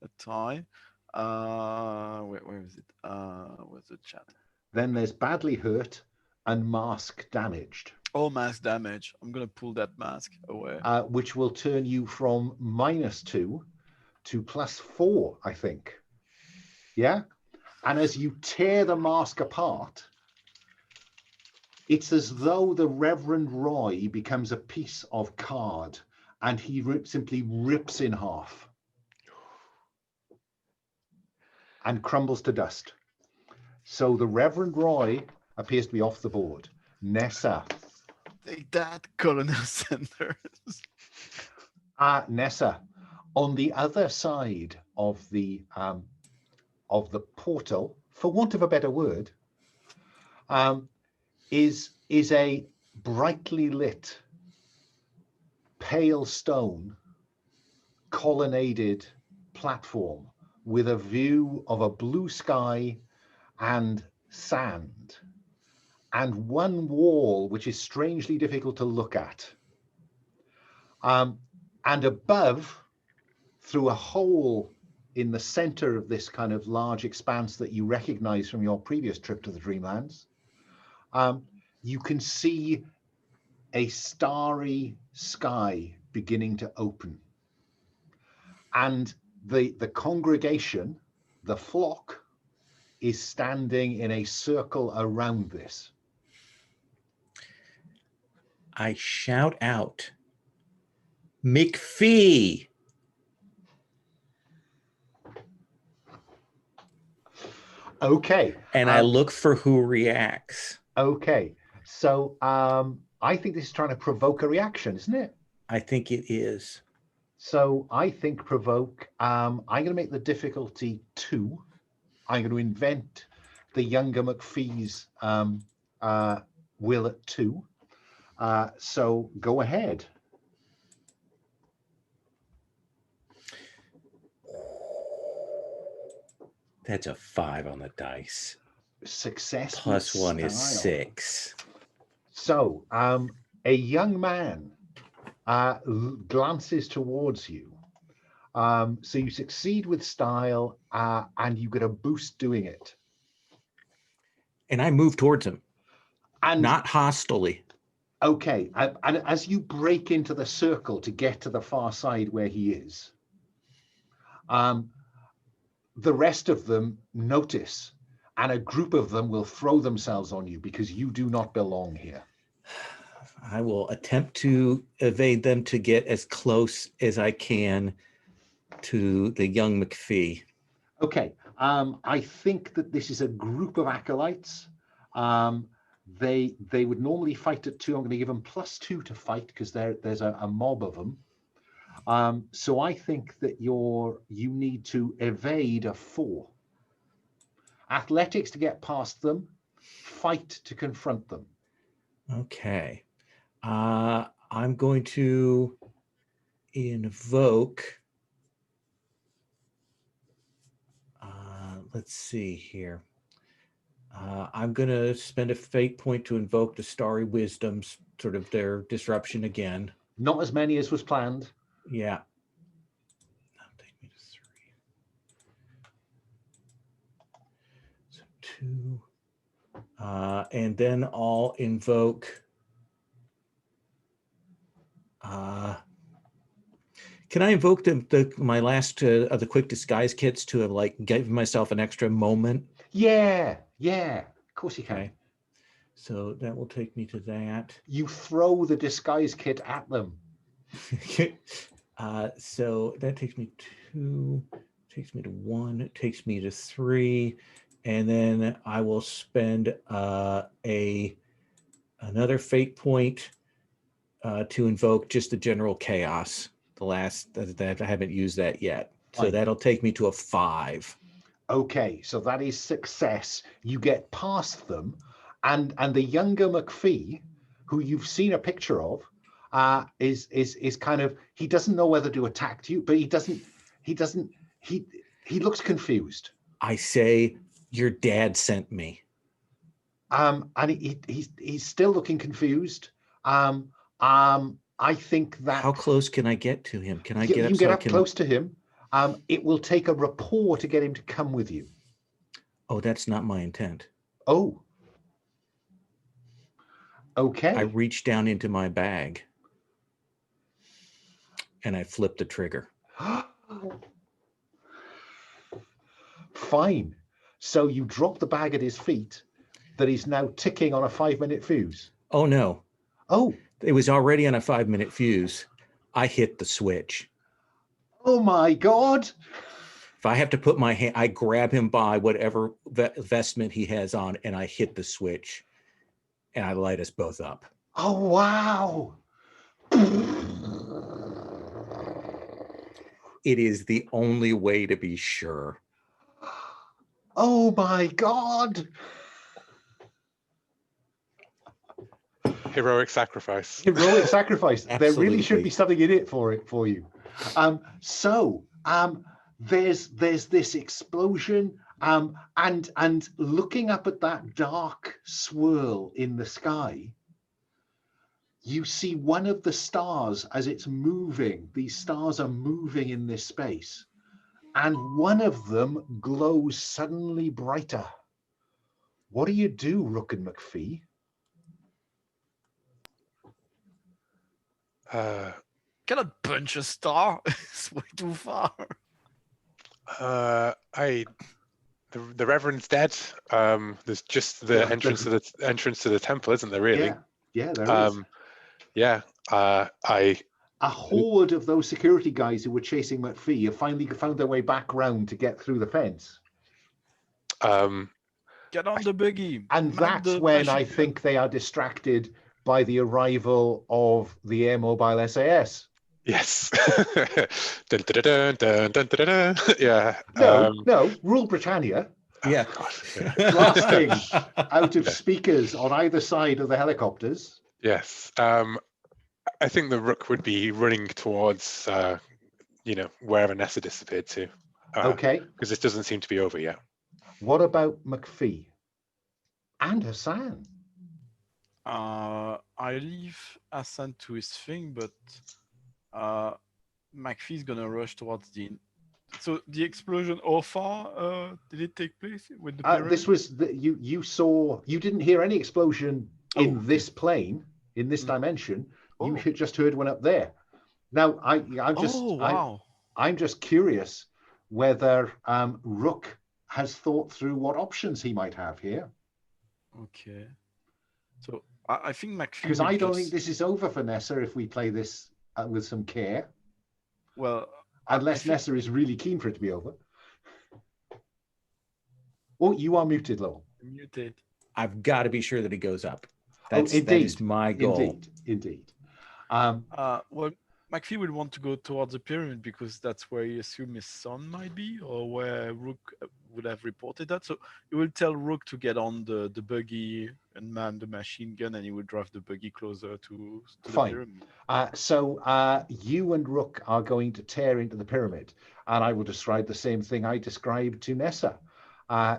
A tie. Where is it? Where's the chat? Then there's badly hurt and mask damaged. Oh, mask damage. I'm gonna pull that mask away. Which will turn you from -2 to +4, I think. Yeah. And as you tear the mask apart, it's as though the Reverend Roy becomes a piece of card, and he simply rips in half and crumbles to dust. So the Reverend Roy appears to be off the board. Nessa. Take that, Colonel Sanders. Nessa, on the other side of the portal, for want of a better word, is a brightly lit, pale stone, colonnaded platform with a view of a blue sky and sand, and one wall which is strangely difficult to look at. And above, through a hole in the center of this kind of large expanse that you recognize from your previous trip to the Dreamlands, you can see a starry sky beginning to open. And the congregation, the flock, is standing in a circle around this. I shout out, McFee! Okay. And I look for who reacts. Okay. So I think this is trying to provoke a reaction, isn't it? I think it is. So I think provoke, I'm going to make the difficulty 2. I'm going to invent the younger McFee's will at 2. So go ahead. That's a 5 on the dice. Success Plus with 1 is style. 6. So a young man glances towards you. So you succeed with style and you get a boost doing it. And I move towards him, And not hostilely. okay, and as you break into the circle to get to the far side where he is, the rest of them notice, and a group of them will throw themselves on you because you do not belong here. I will attempt to evade them to get as close as I can to the young McFee. Okay, I think that this is a group of acolytes. They would normally fight at 2. I'm going to give them +2 to fight because there's a mob of them. So I think that you need to evade a 4. Athletics to get past them, fight to confront them. Okay. I'm going to invoke. Let's see here. I'm going to spend a fate point to invoke the Starry Wisdoms, sort of their disruption again. Not as many as was planned. Yeah. That'll take me to 3. So 2. And then I'll invoke. Can I invoke my last of the quick disguise kits to have like give myself an extra moment? Yeah, of course you can. Okay. So that will take me to that. You throw the disguise kit at them. So that takes me 2, takes me to 1, it takes me to 3, and then I will spend another fate point to invoke just the general chaos. The last that I haven't used that yet. So Fine. that'll take me to a 5. Okay, so that is success. You get past them, and the younger McFee, who you've seen a picture of, is kind of, he doesn't know whether to attack you, but he looks confused. I say, your dad sent me. And he's still looking confused. I think that How close can I get to him? Can I get up? You get up close to him. It will take a rapport to get him to come with you. Oh, that's not my intent. Oh. Okay. I reach down into my bag and I flip the trigger. Fine. So you drop the bag at his feet that is now ticking on a 5-minute fuse. Oh, no. Oh. It was already on a 5-minute fuse. I hit the switch. Oh my God. If I have to put my hand, I grab him by whatever vestment he has on and I hit the switch and I light us both up. Oh, wow. It is the only way to be sure. Oh my God. Heroic sacrifice. Heroic sacrifice. There really should Absolutely. be something in it for you. So there's this explosion, and looking up at that dark swirl in the sky, you see one of the stars as it's moving. These stars are moving in this space, and one of them glows suddenly brighter. What do you do, Rook and McFee? Cannot punch a star. It's way too far. The Reverend's dead. There's just the entrance to the temple, isn't there? Really? Yeah, there is. Yeah. A horde of those security guys who were chasing McFee have finally found their way back round to get through the fence. Get on the buggy. And that's when I think they are distracted by the arrival of the Air Mobile SAS. Yes. Dun, dun, dun, dun, dun, dun, dun. Yeah. No, Rule Britannia. Yeah. Blasting out of speakers on either side of the helicopters. Yes. I think the Rook would be running towards, wherever Nessa disappeared to. Okay. Because this doesn't seem to be over yet. What about McFee and Hassan? I leave Hassan to his thing, but McFee's gonna rush towards the. So the explosion, how far did it take place with the pyramid? This was you saw. You didn't hear any explosion in this plane, in this dimension. You had just heard one up there. Now I'm just curious whether Rook has thought through what options he might have here. Okay. So I think McFee. Because I don't think this is over for Nessa if we play this with some care. Well, unless Nessa is really keen for it to be over. Oh, you are muted, Lowell. Muted. I've got to be sure that it goes up. That is my goal. Indeed. Well, McFee would want to go towards the pyramid because that's where he assumed his son might be, or where Rook would have reported that. So he will tell Rook to get on the buggy and man the machine gun, and he will drive the buggy closer to the pyramid. So you and Rook are going to tear into the pyramid, and I will describe the same thing I described to Nessa.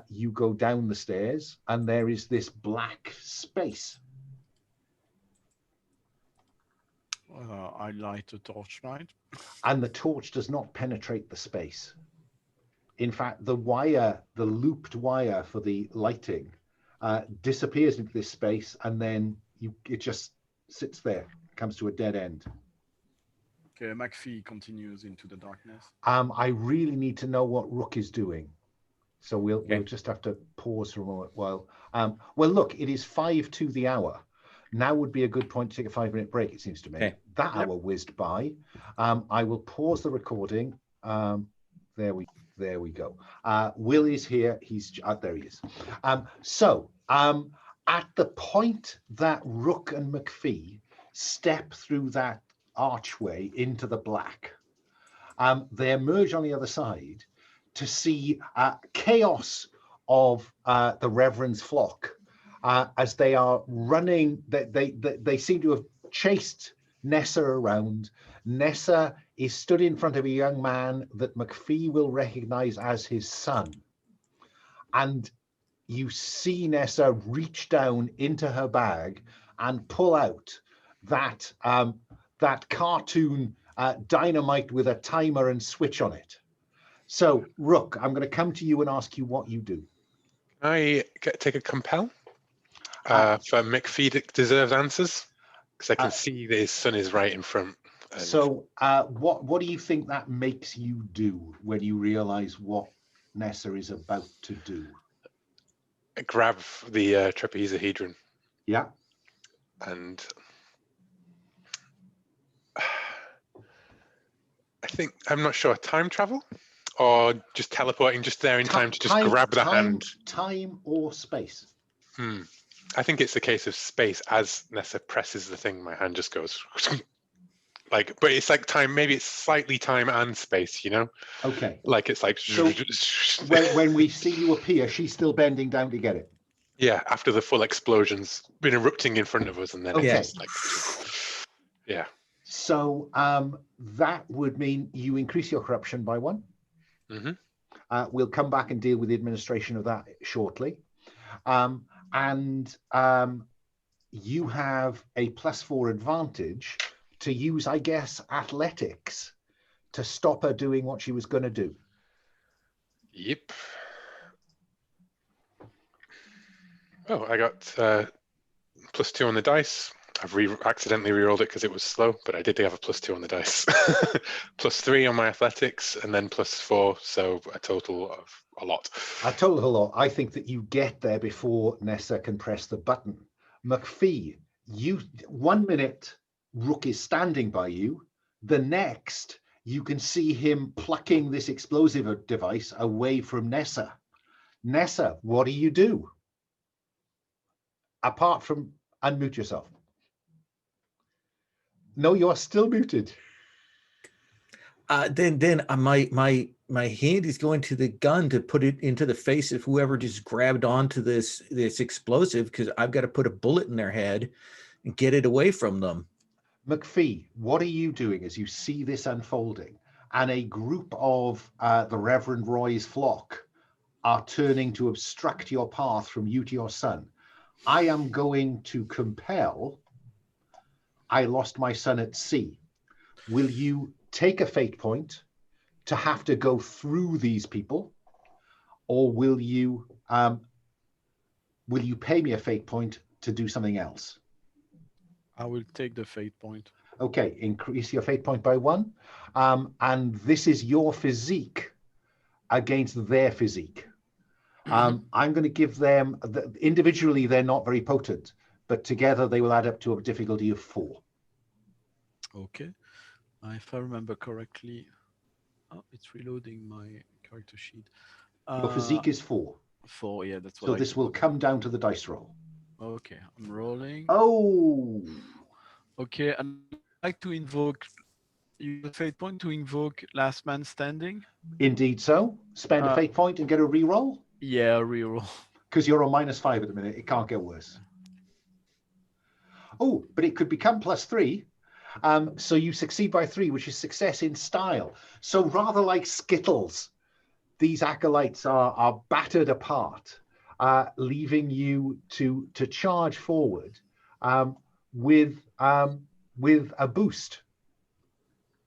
You go down the stairs, and there is this black space. I light a torchlight. And the torch does not penetrate the space. In fact, the wire, the looped wire for the lighting, disappears into this space, and then it just sits there, comes to a dead end. Okay, McFee continues into the darkness. I really need to know what Rook is doing. So we'll just have to pause for a moment. Well, look, it is 5 to the hour. Now would be a good point to take a 5-minute break, it seems to me. Okay. That hour whizzed by. I will pause the recording. There we go. Will is here. There he is. At the point that Rook and McFee step through that archway into the black, they emerge on the other side to see chaos of the Reverend's flock. As they are running, they seem to have chased Nessa around. Nessa is stood in front of a young man that McFee will recognize as his son. And you see Nessa reach down into her bag and pull out that cartoon dynamite with a timer and switch on it. So, Rook, I'm going to come to you and ask you what you do. Can I take a compel? For McFee deserves answers, because I can see that his son is right in front. So what do you think that makes you do when you realize what Nessa is about to do? Grab the trapezohedron. Yeah. And I think, I'm not sure, time travel? Or just teleporting just there in time to just grab the hand? Time or space? I think it's a case of space. As Nessa presses the thing, my hand just goes but it's like time. Maybe it's slightly time and space, Okay. Like it's like. So when we see you appear, she's still bending down to get it. Yeah, after the full explosion's been erupting in front of us, and then it's like. Yeah. So that would mean you increase your corruption by 1. We'll come back and deal with the administration of that shortly. You have a +4 advantage to use, I guess, athletics to stop her doing what she was going to do. Yep. Oh, I got +2 on the dice. I've accidentally rerolled it because it was slow, but I did have a +2 on the dice. +3 on my athletics, and then +4, so a total of a lot. A total of a lot. I think that you get there before Nessa can press the button. McFee, 1 minute, Rook is standing by you. The next, you can see him plucking this explosive device away from Nessa. Nessa, what do you do? Apart from unmute yourself. No, you are still muted. Then my hand is going to the gun to put it into the face of whoever just grabbed onto this explosive, because I've got to put a bullet in their head and get it away from them. McFee, what are you doing as you see this unfolding? And a group of the Reverend Roy's flock are turning to obstruct your path from you to your son. I am going to compel. I lost my son at sea. Will you take a fate point to have to go through these people, or will you pay me a fate point to do something else? I will take the fate point. Okay, increase your fate point by 1. And this is your physique against their physique. I'm going to give them, individually, they're not very potent, but together they will add up to a difficulty of 4. Okay. If I remember correctly, it's reloading my character sheet. Your physique is 4. 4, yeah, that's what So this will come down to the dice roll. Okay, I'm rolling. Oh! Okay, I'd like to invoke, use a fate point to invoke Last Man Standing. Indeed so. Spend a fate point and get a reroll. Yeah, reroll. Because you're on -5 at the minute. It can't get worse. Oh, but it could become +3. So you succeed by 3, which is success in style. So rather like Skittles, these acolytes are battered apart, leaving you to charge forward with a boost.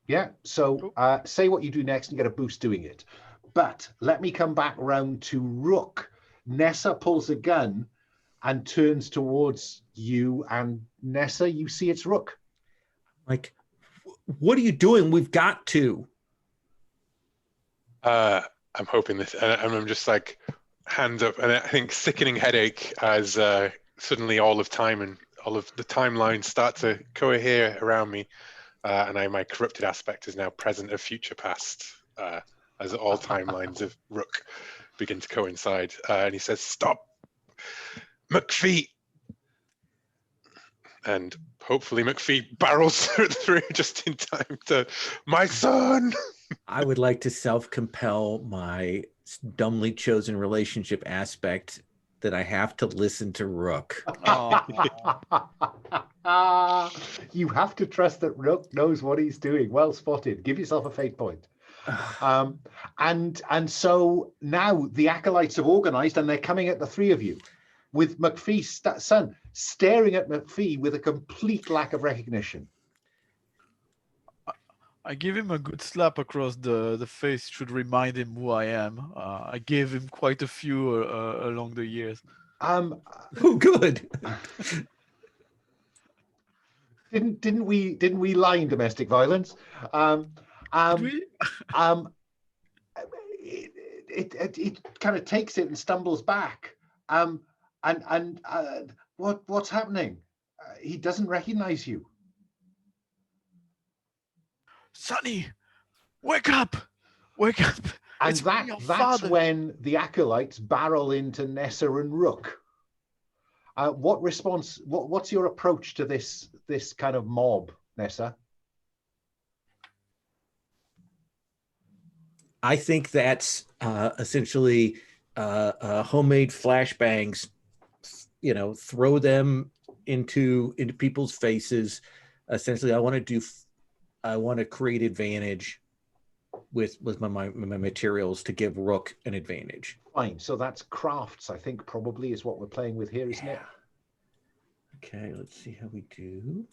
Yeah, so say what you do next and get a boost doing it. But let me come back round to Rook. Nessa pulls a gun and turns towards you, and Nessa, you see it's Rook. Like, what are you doing? We've got to. I'm hoping this, and I'm just like, hands up, and I think sickening headache as suddenly all of time and all of the timelines start to cohere around me, and my corrupted aspect is now present of future past, as all timelines of Rook begin to coincide. And he says, "Stop, McFee!" And hopefully McFee barrels through just in time to, "My son!" I would like to self-compel my dumbly chosen relationship aspect that I have to listen to Rook. You have to trust that Rook knows what he's doing. Well spotted. Give yourself a fate point. And so now the acolytes have organized and they're coming at the 3 of you, with McFee's son staring at McFee with a complete lack of recognition. I give him a good slap across the face, should remind him who I am. I gave him quite a few along the years. Oh, good. Didn't we lie in domestic violence? Did we? It kind of takes it and stumbles back. What's happening? He doesn't recognize you. Sonny, wake up! Wake up! And It's that's father. when the acolytes barrel into Nessa and Rook. What response? What's your approach to this kind of mob, Nessa? I think that's essentially homemade flashbangs. You know, throw them into people's faces. Essentially, I want to create advantage. with my materials to give Rook an advantage. Fine. So that's crafts, I think, probably is what we're playing with here, isn't it? Okay, let's see how we do.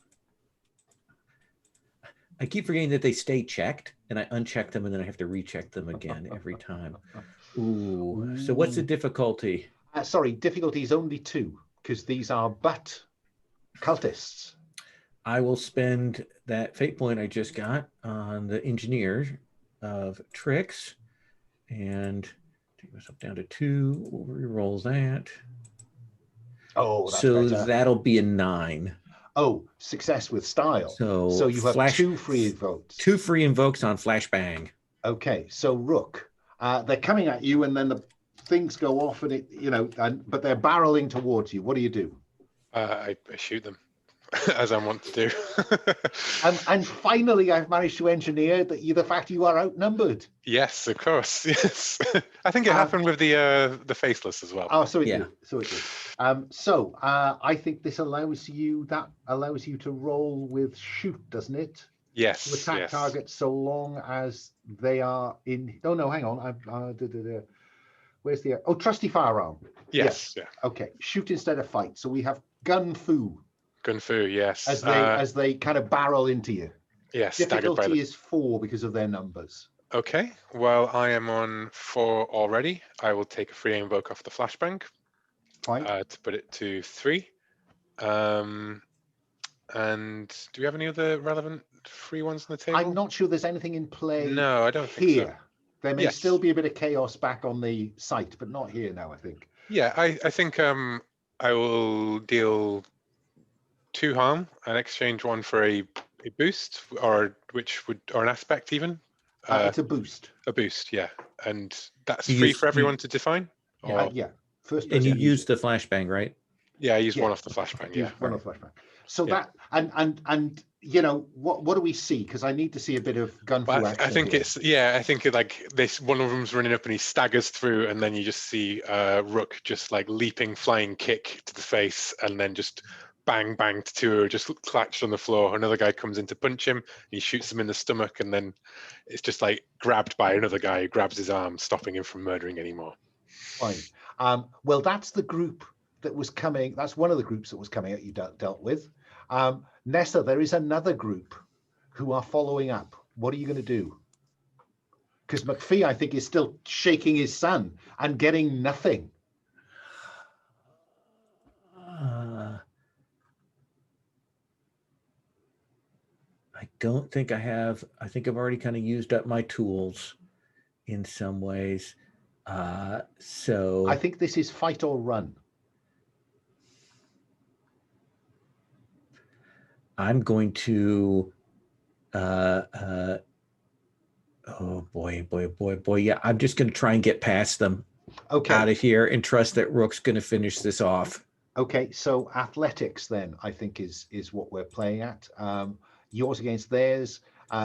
I keep forgetting that they stay checked, and I uncheck them, and then I have to recheck them again every time. Ooh. So what's the difficulty? Sorry, difficulty is only 2, because these are but cultists. I will spend that fate point I just got on the engineer of tricks and take myself down to 2. We'll re-roll that. Oh, that's so better. That'll be a 9. Oh, success with style. So you have 2 free invokes. 2 free invokes on flashbang. Okay, so Rook, they're coming at you, and then the things go off, and but they're barreling towards you. What do you do? I shoot them, as I want to do. And finally, I've managed to engineer the fact you are outnumbered. Yes, of course. Yes, I think it happened with the faceless as well. Oh, so it did. So it did. I think this allows you to roll with shoot, doesn't it? Yes. To attack targets so long as they are in. Oh no, hang on. Where's the trusty firearm? Yes. Yeah. Okay, shoot instead of fight. So we have gun fu. Gun fu, yes. As they kind of barrel into you. Yes. Difficulty is 4 because of their numbers. Okay. Well, I am on 4 already. I will take a free invoke off the flashbang. Fine. To put it to 3. And do we have any other relevant free ones on the table? I'm not sure there's anything in play. No, I don't think so. There may still be a bit of chaos back on the site, but not here now, I think. Yeah, I think I will deal 2 harm and exchange 1 for a boost, or an aspect even. It's a boost. A boost, yeah. And that's free for everyone to define? Yeah. First and you use the flashbang, right? Yeah, I used 1 off the flashbang. Yeah, one off flashbang. So that and what do we see? Because I need to see a bit of gunfu action. I think I think like this. One of them's running up and he staggers through, and then you just see Rook just like leaping, flying kick to the face, and then just bang, bang to 2, just clatched on the floor. Another guy comes in to punch him. He shoots him in the stomach, and then it's just like grabbed by another guy who grabs his arm, stopping him from murdering anymore. Fine. Well, that's the group that was coming. That's one of the groups that was coming at you dealt with. Nessa, there is another group who are following up. What are you going to do? Because McFee, I think, is still shaking his son and getting nothing. I don't think I have. I think I've already kind of used up my tools in some ways. So I think this is fight or run. I'm going to oh boy. Yeah, I'm just going to try and get past them out of here and trust that Rook's going to finish this off. Okay, so athletics then I think is what we're playing at. Yours against theirs.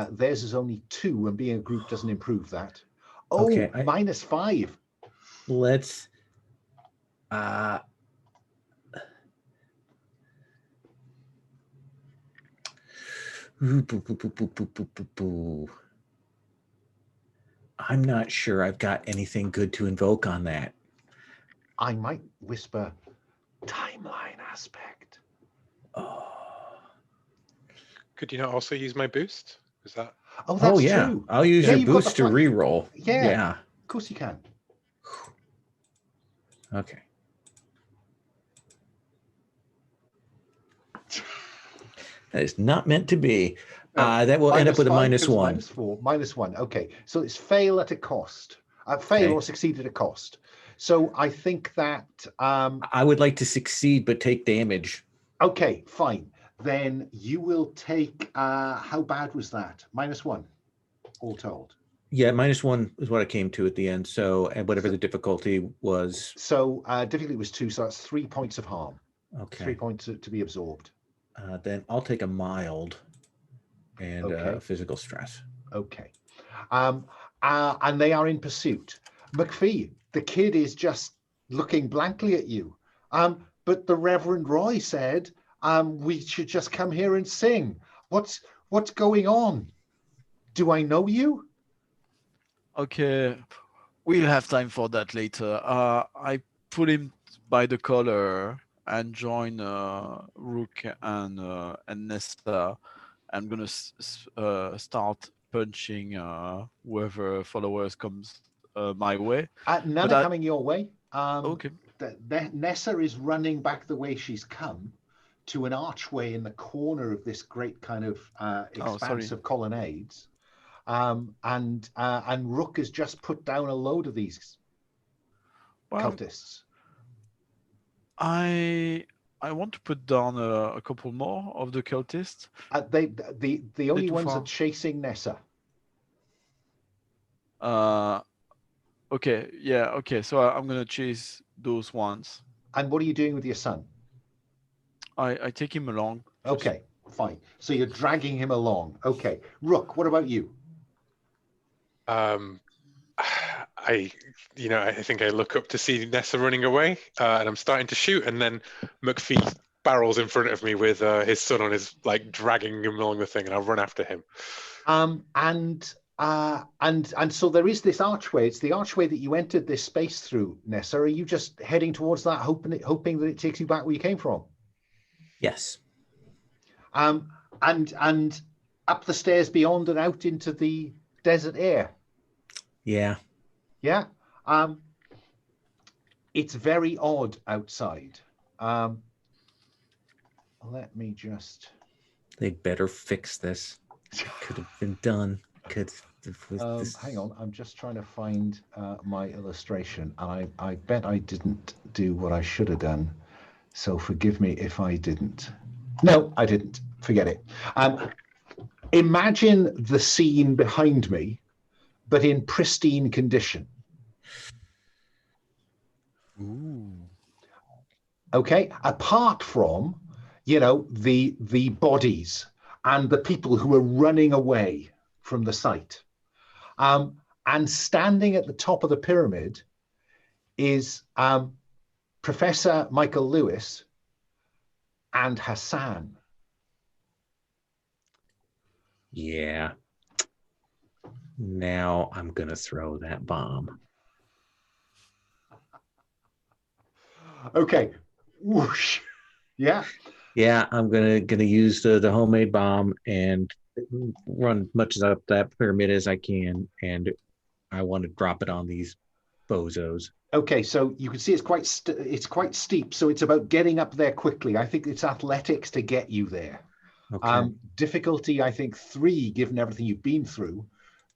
Theirs is only 2, and being a group doesn't improve that. Oh, okay, -5. Let's I'm not sure I've got anything good to invoke on that. I might whisper timeline aspect. Oh. Could you not also use my boost? Is that? Oh, that's yeah. true. I'll use your boost to re-roll. Yeah. Of course you can. Okay. That is not meant to be. That will end up with a -1. -4, -1. Okay, so it's fail at a cost. Fail or succeed at a cost. So I think that I would like to succeed but take damage. Okay, fine. Then you will take. How bad was that? -1, all told. Yeah, -1 is what I came to at the end. So, and whatever the difficulty was. So difficulty was 2. So that's 3 points of harm. Okay. 3 points to be absorbed. Then I'll take a mild and physical stress. Okay. And they are in pursuit. McFee, the kid is just looking blankly at you. But the Reverend Roy said we should just come here and sing. What's going on? Do I know you? Okay, we'll have time for that later. I pull him by the collar and join Rook and Nessa. I'm gonna start punching whoever followers comes my way. None are coming your way. Okay. Nessa is running back the way she's come to an archway in the corner of this great kind of expanse of colonnades. And Rook has just put down a load of these cultists. I want to put down a couple more of the cultists. The only ones are chasing Nessa. Okay, yeah, okay. So I'm gonna chase those ones. And what are you doing with your son? I take him along. Okay, fine. So you're dragging him along. Okay, Rook, what about you? I think I look up to see Nessa running away, and I'm starting to shoot, and then McFee barrels in front of me with his son on his, like, dragging him along the thing, and I'll run after him. And so there is this archway. It's the archway that you entered this space through, Nessa. Are you just heading towards that, hoping that it takes you back where you came from? Yes. And up the stairs beyond and out into the desert air. Yeah. Yeah. It's very odd outside. Let me just. They'd better fix this. Could have been done. Hang on, I'm just trying to find my illustration. I bet I didn't do what I should have done. So forgive me if I didn't. No, I didn't. Forget it. Imagine the scene behind me, but in pristine condition. Ooh. Okay, apart from, the bodies and the people who are running away from the site. And standing at the top of the pyramid is Professor Michael Lewis and Hassan. Yeah. Now I'm going to throw that bomb. Okay. Whoosh. Yeah. Yeah, I'm gonna use the homemade bomb and run much up that pyramid as I can, and I want to drop it on these bozos. Okay, so you can see it's quite steep, so it's about getting up there quickly. I think it's athletics to get you there. Okay. Difficulty, I think 3, given everything you've been through,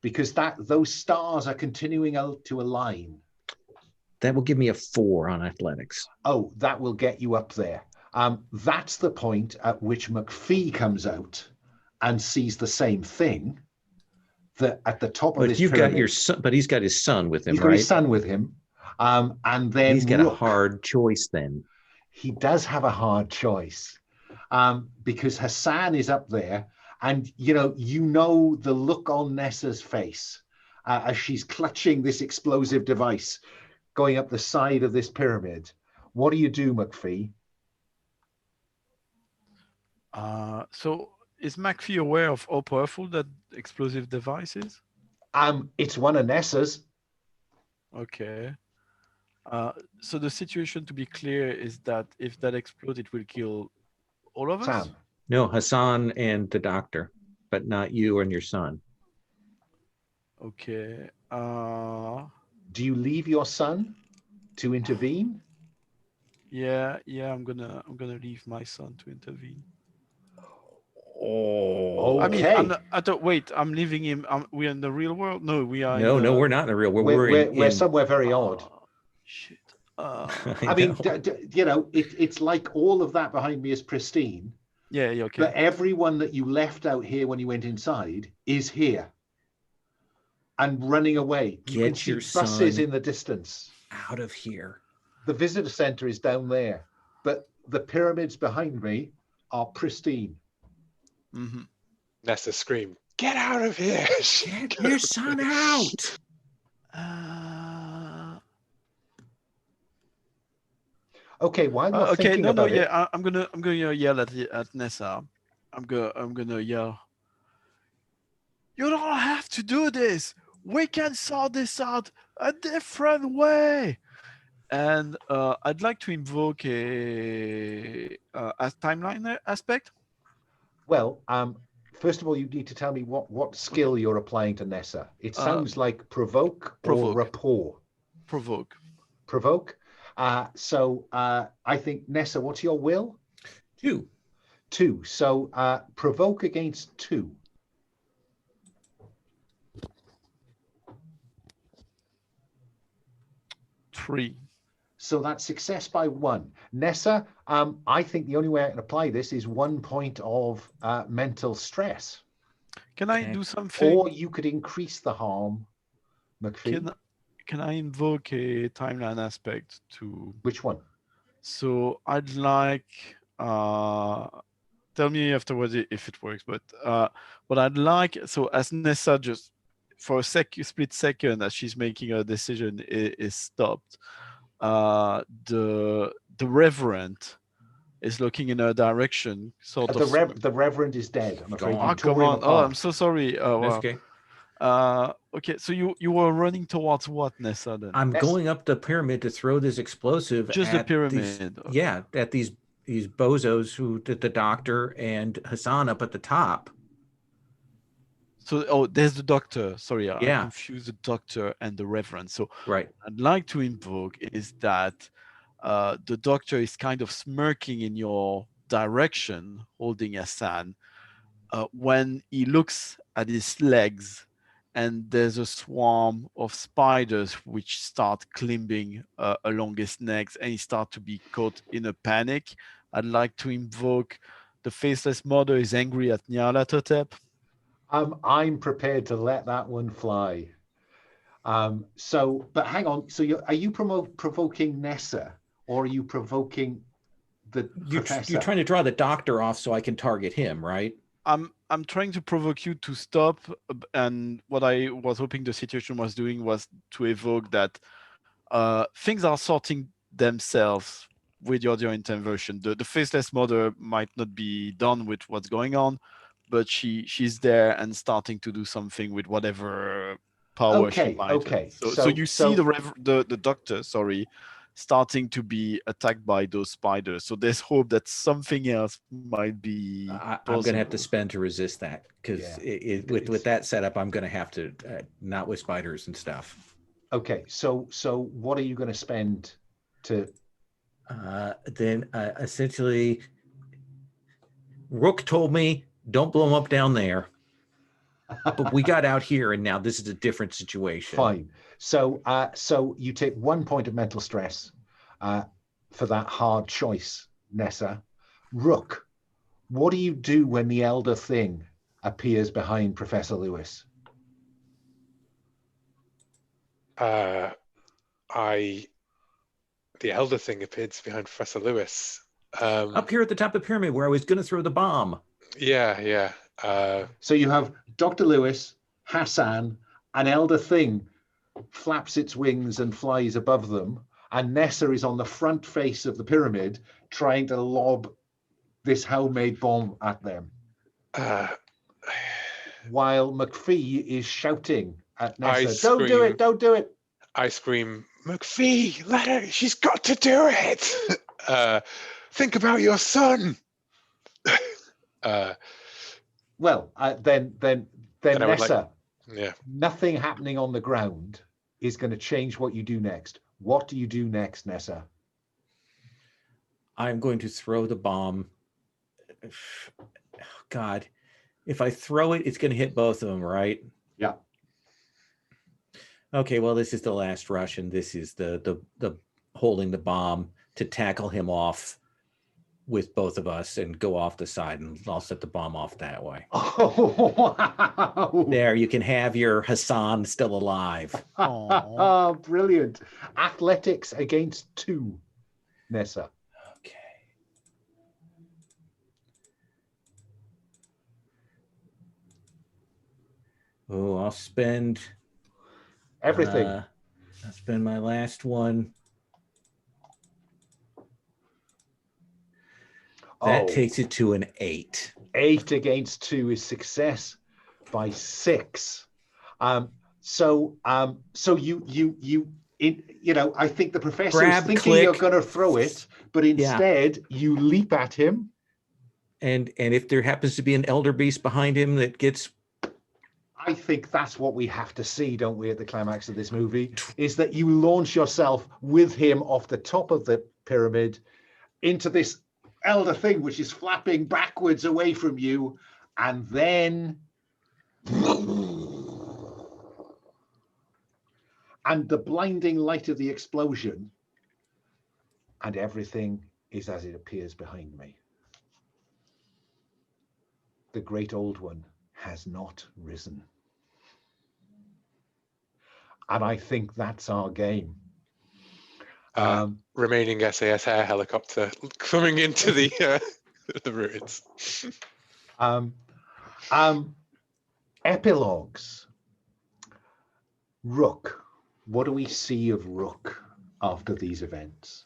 because those stars are continuing out to align. That will give me a 4 on athletics. Oh, that will get you up there. That's the point at which McFee comes out and sees the same thing. That at the top of this pyramid. Got your son, but he's got his son with him, he's got his son with him. And then he's got a hard choice then. He does have a hard choice. Because Hassan is up there, and you know the look on Nessa's face as she's clutching this explosive device going up the side of this pyramid. What do you do, McFee? So is McFee aware of how powerful that explosive device is? It's one of Nessa's. Okay. So the situation, to be clear, is that if that explodes, it will kill all of us? No, Hassan and the doctor, but not you and your son. Okay. Do you leave your son to intervene? Yeah. I'm gonna leave my son to intervene. Oh, okay. I mean, wait. I'm leaving him. We're in the real world. No, we are. No, we're not in the real world. We're somewhere very odd. Shit. I mean, it's like all of that behind me is pristine. Yeah, okay. But everyone that you left out here when you went inside is here and running away. You can see buses in the distance. Out of here. The visitor center is down there, but the pyramids behind me are pristine. Mm-hmm. Nessa screamed, "Get out of here! Get your son out!" Okay, while you're thinking about it, I'm gonna yell at Nessa. I'm gonna yell. You don't have to do this. we can sort this out a different way. And I'd like to invoke a timeline aspect. Well, first of all, you need to tell me what skill you're applying to Nessa. It sounds like provoke or rapport. Provoke. Provoke. So I think, Nessa, what's your will? 2. 2. So provoke against 2. 3. So that's success by 1. Nessa, I think the only way I can apply this is 1 point of mental stress. Can I do something? Or you could increase the harm, McFee. Can I invoke a timeline aspect to... Which one? So I'd like... tell me afterwards if it works, but what I'd like... So as Nessa just, for a split second, as she's making a decision, is stopped. The Reverend is looking in her direction, sort of. The Reverend is dead. I'm afraid. Oh, come on! Oh, I'm so sorry. Wow. Okay. Okay, so you were running towards what, Nessa? Then I'm going up the pyramid to throw this explosive. Just at the pyramid. These, yeah, at these bozos who did the doctor and Hassan up at the top. So, there's the doctor. Sorry, Yeah. I confused the doctor and the Reverend. So, right. I'd like to invoke is that the doctor is kind of smirking in your direction, holding Hassan, when he looks at his legs, and there's a swarm of spiders which start climbing along his legs, and he starts to be caught in a panic. I'd like to invoke the Faceless Mother is angry at Nyarlathotep. I'm prepared to let that one fly. But hang on. So are you provoking Nessa, or are you provoking the professor? You're trying to draw the doctor off so I can target him, right? I'm trying to provoke you to stop, and what I was hoping the situation was doing was to evoke that things are sorting themselves with your intervention. The Faceless Mother might not be done with what's going on, but she's there and starting to do something with whatever power she might. Okay. So you see the doctor, starting to be attacked by those spiders. So there's hope that something else might be. I'm going to have to spend to resist that, because with that setup, I'm going to have to not with spiders and stuff. Okay. So what are you going to spend to? Then essentially, Rook told me, don't blow them up down there. But we got out here, and now this is a different situation. Fine. So you take 1 point of mental stress for that hard choice, Nessa. Rook, what do you do when the Elder Thing appears behind Professor Lewis? The Elder Thing appears behind Professor Lewis. Up here at the top of the pyramid where I was going to throw the bomb. Yeah. So you have Dr. Lewis, Hassan, an Elder Thing flaps its wings and flies above them, and Nessa is on the front face of the pyramid trying to lob this homemade bomb at them. While McFee is shouting at Nessa, don't do it. I scream, McFee, let her, she's got to do it. Think about your son. Then Nessa, yeah. Nothing happening on the ground is going to change what you do next. What do you do next, Nessa? I'm going to throw the bomb. God, if I throw it, it's going to hit both of them, right? Yeah. Okay, well, this is the last rush, and this is the holding the bomb to tackle him off with both of us and go off the side, and I'll set the bomb off that way. Oh, wow. There, you can have your Hassan still alive. Oh, brilliant. Athletics against 2, Nessa. Okay. Oh, I'll spend everything. I'll spend my last one. That takes it to an 8. 8 against 2 is success by 6. I think the professor Grab, is thinking click. you're going to throw it, but instead you leap at him. And if there happens to be an elder beast behind him that gets... I think that's what we have to see, don't we, at the climax of this movie, is that you launch yourself with him off the top of the pyramid into this elder thing, which is flapping backwards away from you, and then... and the blinding light of the explosion, and everything is as it appears behind me. The great old one has not risen. And I think that's our game. Remaining SAS air helicopter coming into the ruins. Epilogues. Rook. What do we see of Rook after these events?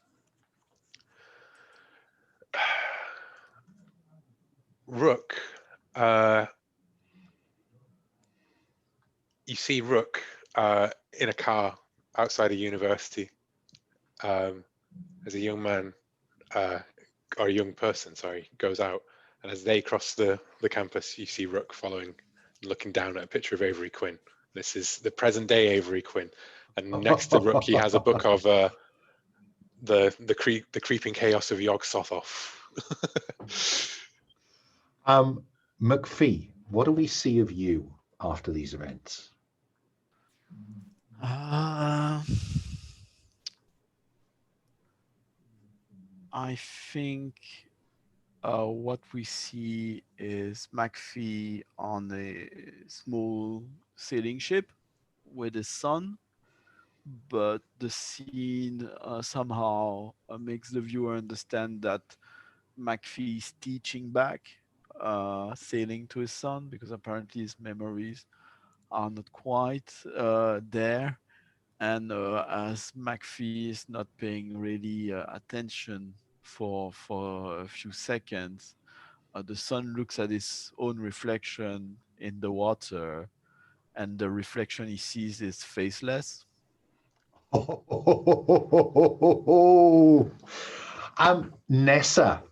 Rook. You see Rook in a car outside a university as a young man, or a young person, sorry, goes out. And as they cross the campus, you see Rook following, looking down at a picture of Avery Quinn. This is the present day Avery Quinn. And next to Rook, he has a book of the creeping chaos of Yog-Sothoth. McFee, what do we see of you after these events? I think what we see is McFee on a small sailing ship with his son, but the scene somehow makes the viewer understand that McFee is teaching back sailing to his son, because apparently his memories are not quite there. And as McFee is not paying really attention for a few seconds, the son looks at his own reflection in the water, and the reflection he sees is faceless. Nessa,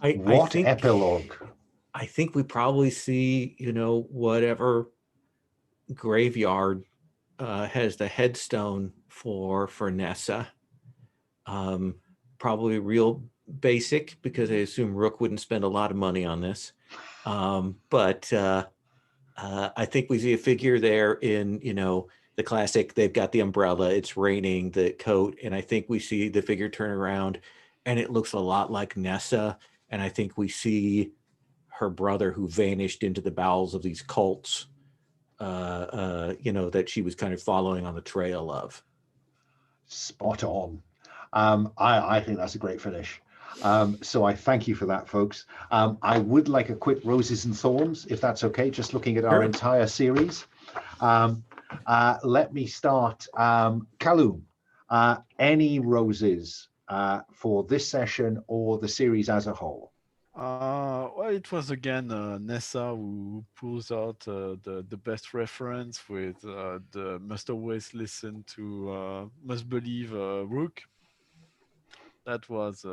what epilogue? I think we probably see, whatever graveyard has the headstone for Nessa. Probably real basic, because I assume Rook wouldn't spend a lot of money on this. But I think we see a figure there in, the classic, they've got the umbrella, it's raining, the coat, and I think we see the figure turn around and it looks a lot like Nessa. And I think we see her brother who vanished into the bowels of these cults, that she was kind of following on the trail of. Spot on. I think that's a great finish. So I thank you for that, folks. I would like a quick roses and thorns, if that's okay, just looking at our entire series. Let me start. Kaloum, any roses for this session or the series as a whole? Well, it was again Nessa who pulls out the best reference with the must always listen to, must believe Rook. That was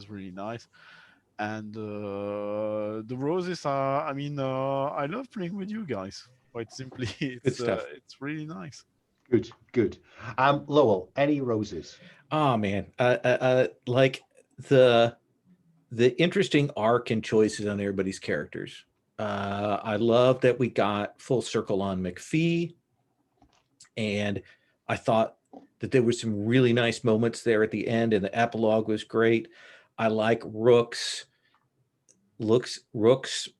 really nice. And the roses are, I love playing with you guys. Quite simply, it's really nice. Good. Lowell, any roses? Oh man, like the interesting arc and choices on everybody's characters. I love that we got full circle on McFee, and I thought that there were some really nice moments there at the end, and the epilogue was great. I like Rook's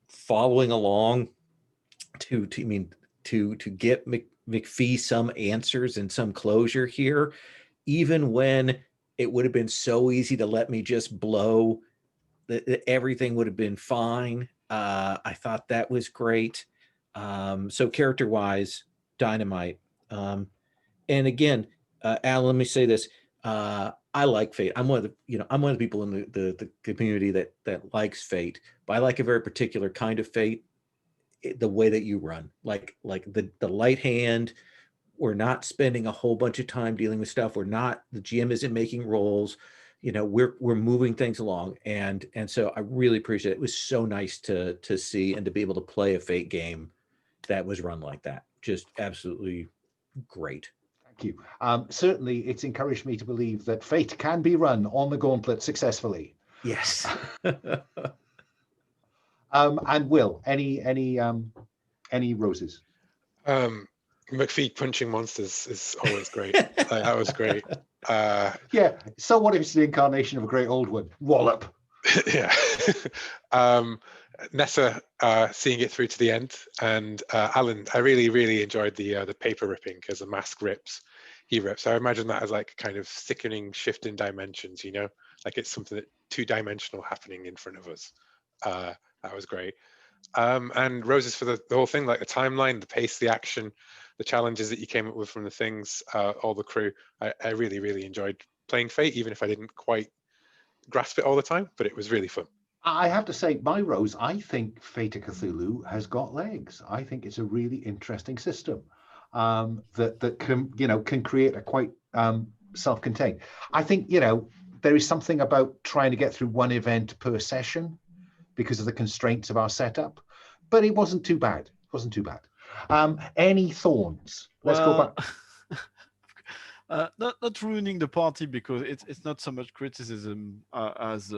following along to get McFee some answers and some closure here, even when it would have been so easy to let me just blow. Everything would have been fine. I thought that was great. So character-wise, dynamite. And again, Al, let me say this. I like Fate. I'm one of the people in the community that likes Fate, but I like a very particular kind of Fate. the way that you run, like the light hand. We're not spending a whole bunch of time dealing with stuff. The GM isn't making rolls. We're moving things along, and so I really appreciate it. It was so nice to see and to be able to play a Fate game that was run like that. Just absolutely great. Thank you. Certainly, it's encouraged me to believe that Fate can be run on the Gauntlet successfully. Yes. And Will, any roses? McFee punching monsters is always great. That was great. Yeah. So what if it's the incarnation of a great old one? Wallop. Yeah. Nessa seeing it through to the end, and Alan, I really enjoyed the paper ripping as the mask rips. He rips. I imagine that as like kind of sickening shift in dimensions, like it's something that two-dimensional happening in front of us. That was great. And roses for the whole thing, like the timeline, the pace, the action, the challenges that you came up with from the things, all the crew. I really enjoyed playing Fate, even if I didn't quite grasp it all the time, but it was really fun. I have to say, my rose, I think Fate of Cthulhu has got legs. I think it's a really interesting system that can create a quite self-contained. I think there is something about trying to get through one event per session because of the constraints of our setup, but it wasn't too bad. It wasn't too bad. Any thorns? Let's go back. Not ruining the party, because it's not so much criticism as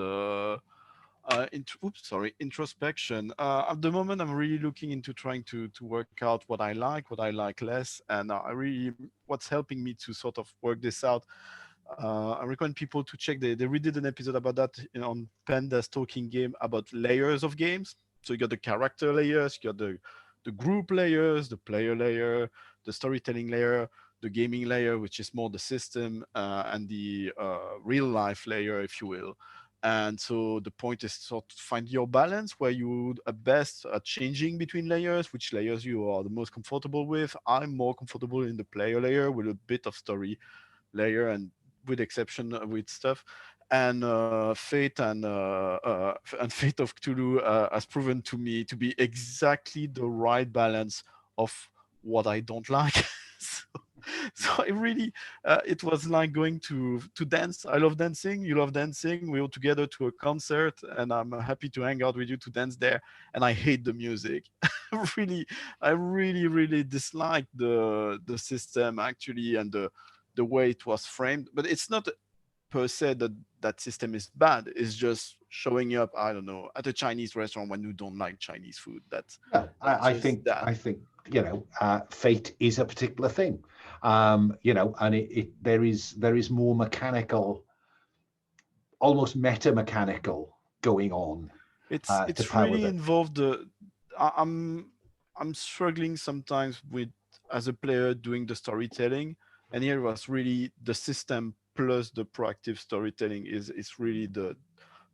introspection. At the moment, I'm really looking into trying to work out what I like less, and what's helping me to sort of work this out. I recommend people to check. They redid an episode about that on Panda's talking game about layers of games. So you got the character layers, you got the group layers, the player layer, the storytelling layer, the gaming layer, which is more the system, and the real life layer, if you will. And so the point is sort of find your balance where you are best at changing between layers, which layers you are the most comfortable with. I'm more comfortable in the player layer with a bit of story layer, and with exception with stuff. And Fate and Fate of Cthulhu has proven to me to be exactly the right balance of what I don't like. So it really, it was like going to dance. I love dancing. You love dancing. We were together to a concert, and I'm happy to hang out with you to dance there. And I hate the music. I really dislike the system actually, and the way it was framed. But it's not per se that system is bad. It's just showing up, I don't know, at a Chinese restaurant when you don't like Chinese food. I think Fate is a particular thing, and there is more mechanical, almost meta mechanical going on. It's really involved. I'm struggling sometimes with, as a player, doing the storytelling, and here was really the system plus the proactive storytelling is really the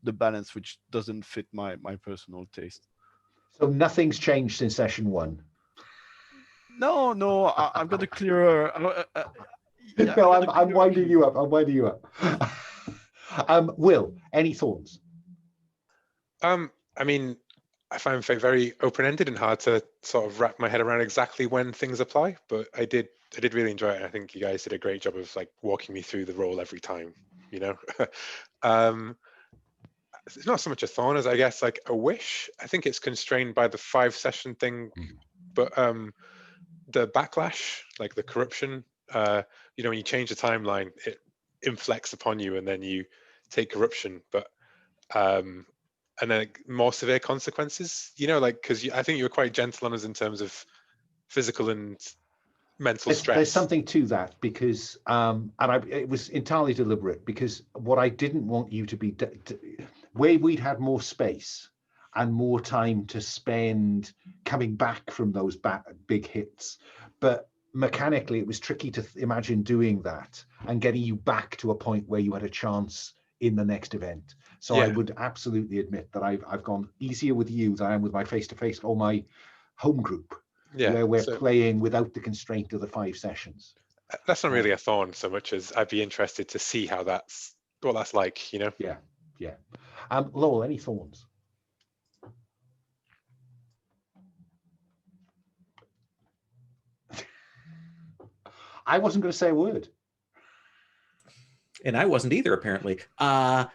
balance, which doesn't fit my personal taste. So nothing's changed since session one. No, I've got a clearer. No, I'm winding you up. Will, any thoughts? I mean, I find Fate very open-ended and hard to sort of wrap my head around exactly when things apply, but I did really enjoy it. I think you guys did a great job of like walking me through the role every time, It's not so much a thorn as, I guess, like a wish. I think it's constrained by the 5-session thing, but the backlash, like the corruption, when you change the timeline, it inflects upon you, and then you take corruption, but and then more severe consequences, because I think you were quite gentle on us in terms of physical and mental stress. There's something to that, because it was entirely deliberate, because what I didn't want you to be where we'd had more space and more time to spend coming back from those big hits, but mechanically it was tricky to imagine doing that and getting you back to a point where you had a chance in the next event. So I would absolutely admit that I've gone easier with you than I am with my face-to-face or my home group, where we're playing without the constraint of the 5 sessions. That's not really a thorn so much as I'd be interested to see what that's like, Yeah. Lowell, any thorns? I wasn't going to say a word. And I wasn't either, apparently. One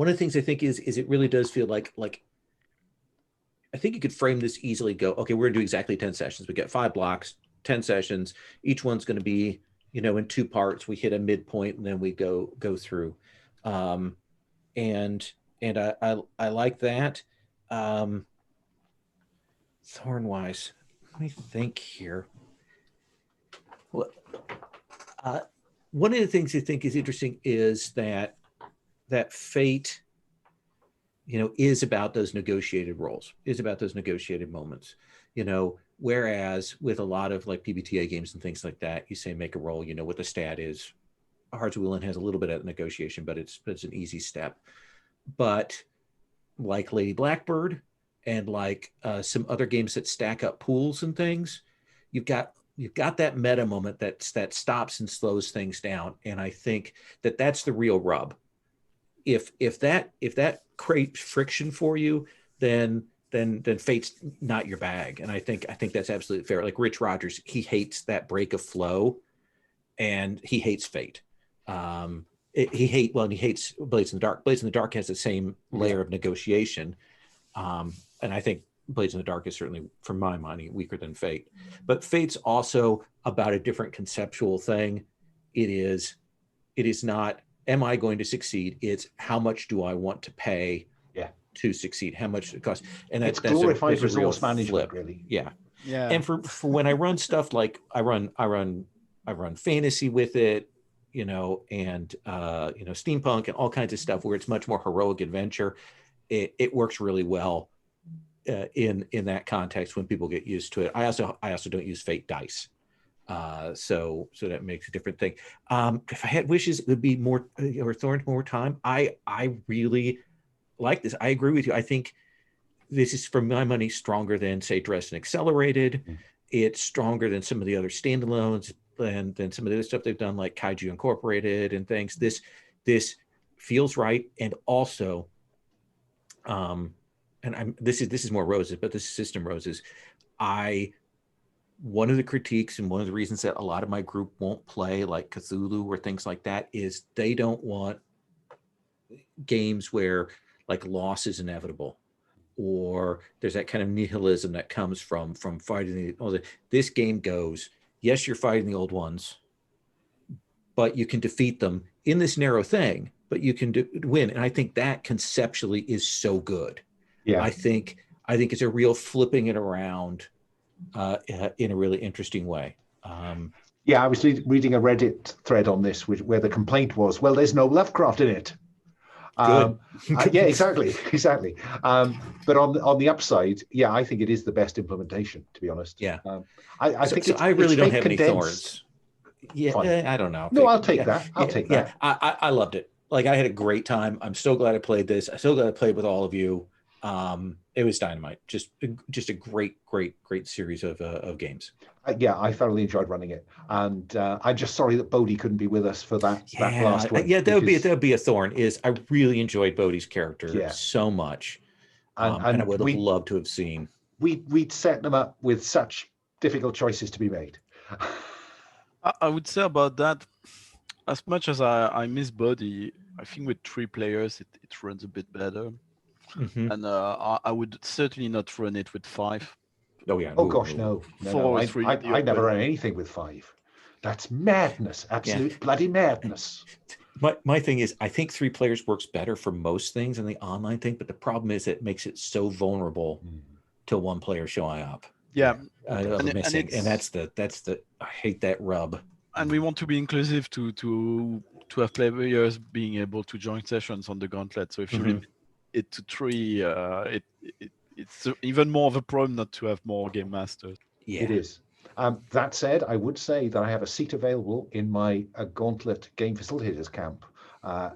of the things I think is it really does feel like I think you could frame this easily. Go, okay, we're gonna do exactly 10 sessions. We get 5 blocks, 10 sessions. Each one's going to be, in 2 parts. We hit a midpoint and then we go through. And I like that. Thorn-wise, let me think here. Well, one of the things I think is interesting is that fate, is about those negotiated roles, is about those negotiated moments, whereas with a lot of like PBTA games and things like that, you say make a roll, what the stat is. Hearts of Wheeling has a little bit of negotiation, but it's an easy step. But like Lady Blackbird and like some other games that stack up pools and things, you've got that meta moment that stops and slows things down. And I think that's the real rub. If that creates friction for you, then fate's not your bag. And I think that's absolutely fair. Like Rich Rogers, he hates that break of flow, and he hates fate. He hates Blades in the Dark. Blades in the Dark has the same layer of negotiation, and I think Blades in the Dark is certainly, for my money, weaker than Fate. But Fate's also about a different conceptual thing. It is not, am I going to succeed? It's how much do I want to pay to succeed? How much it costs? And that's glorified a real resource management, flip. really. Yeah. Yeah. And for when I run stuff like I run fantasy with it, and steampunk and all kinds of stuff where it's much more heroic adventure. It works really well in that context when people get used to it. I also don't use Fate dice. So that makes a different thing. If I had wishes, it would be more, or Thorn, more time. I really like this. I agree with you. I think this is, for my money, stronger than, say, Dressed and Accelerated. It's stronger than some of the other standalones, than some of the other stuff they've done, like Kaiju Incorporated and things. This feels right, and also, this is more roses, but this is system roses. One of the critiques and one of the reasons that a lot of my group won't play like Cthulhu or things like that is they don't want games where like loss is inevitable, or there's that kind of nihilism that comes from fighting this game goes, yes, you're fighting the old ones, but you can defeat them in this narrow thing, but you can win. And I think that conceptually is so good. Yeah. I think it's a real flipping it around in a really interesting way. Yeah, I was reading a Reddit thread on this, where the complaint was, well, there's no Lovecraft in it. Good. Yeah, exactly. But on the upside, yeah, I think it is the best implementation, to be honest. Yeah. I think I really don't have condensed. any thorns. Yeah, Fine. I don't know. No, I'll take that. I'll take that. Yeah, I loved it. Like, I had a great time. I'm so glad I played this. I'm so glad I played with all of you. It was dynamite. Just a great series of games. Yeah, I thoroughly enjoyed running it, and I'm just sorry that Bodhi couldn't be with us for that last one. Yeah, that would be a thorn. Is I really enjoyed Bodhi's character so much, and I would have loved to have seen. We'd set them up with such difficult choices to be made. I would say about that, as much as I miss Bodhi, I think with 3 players it runs a bit better. Mm-hmm. And I would certainly not run it with 5. Oh yeah. Oh gosh, no. I never run anything with 5. That's madness. Absolute bloody madness. My thing is, I think 3 players works better for most things in the online thing, but the problem is it makes it so vulnerable to one player showing up. Yeah. And that's the I hate that rub. And we want to be inclusive to have players being able to join sessions on the Gauntlet. So if you limit it to 3, it's even more of a problem not to have more game masters. Yeah, it is. That said, I would say that I have a seat available in my Gauntlet Game Facilitators camp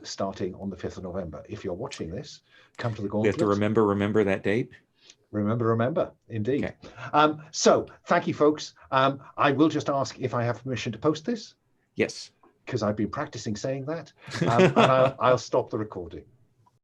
starting on the 5th of November. If you're watching this, come to the Gauntlet. We have to remember that date. Remember, indeed. Okay. So thank you, folks. I will just ask if I have permission to post this. Yes. Because I've been practicing saying that. And I'll stop the recording.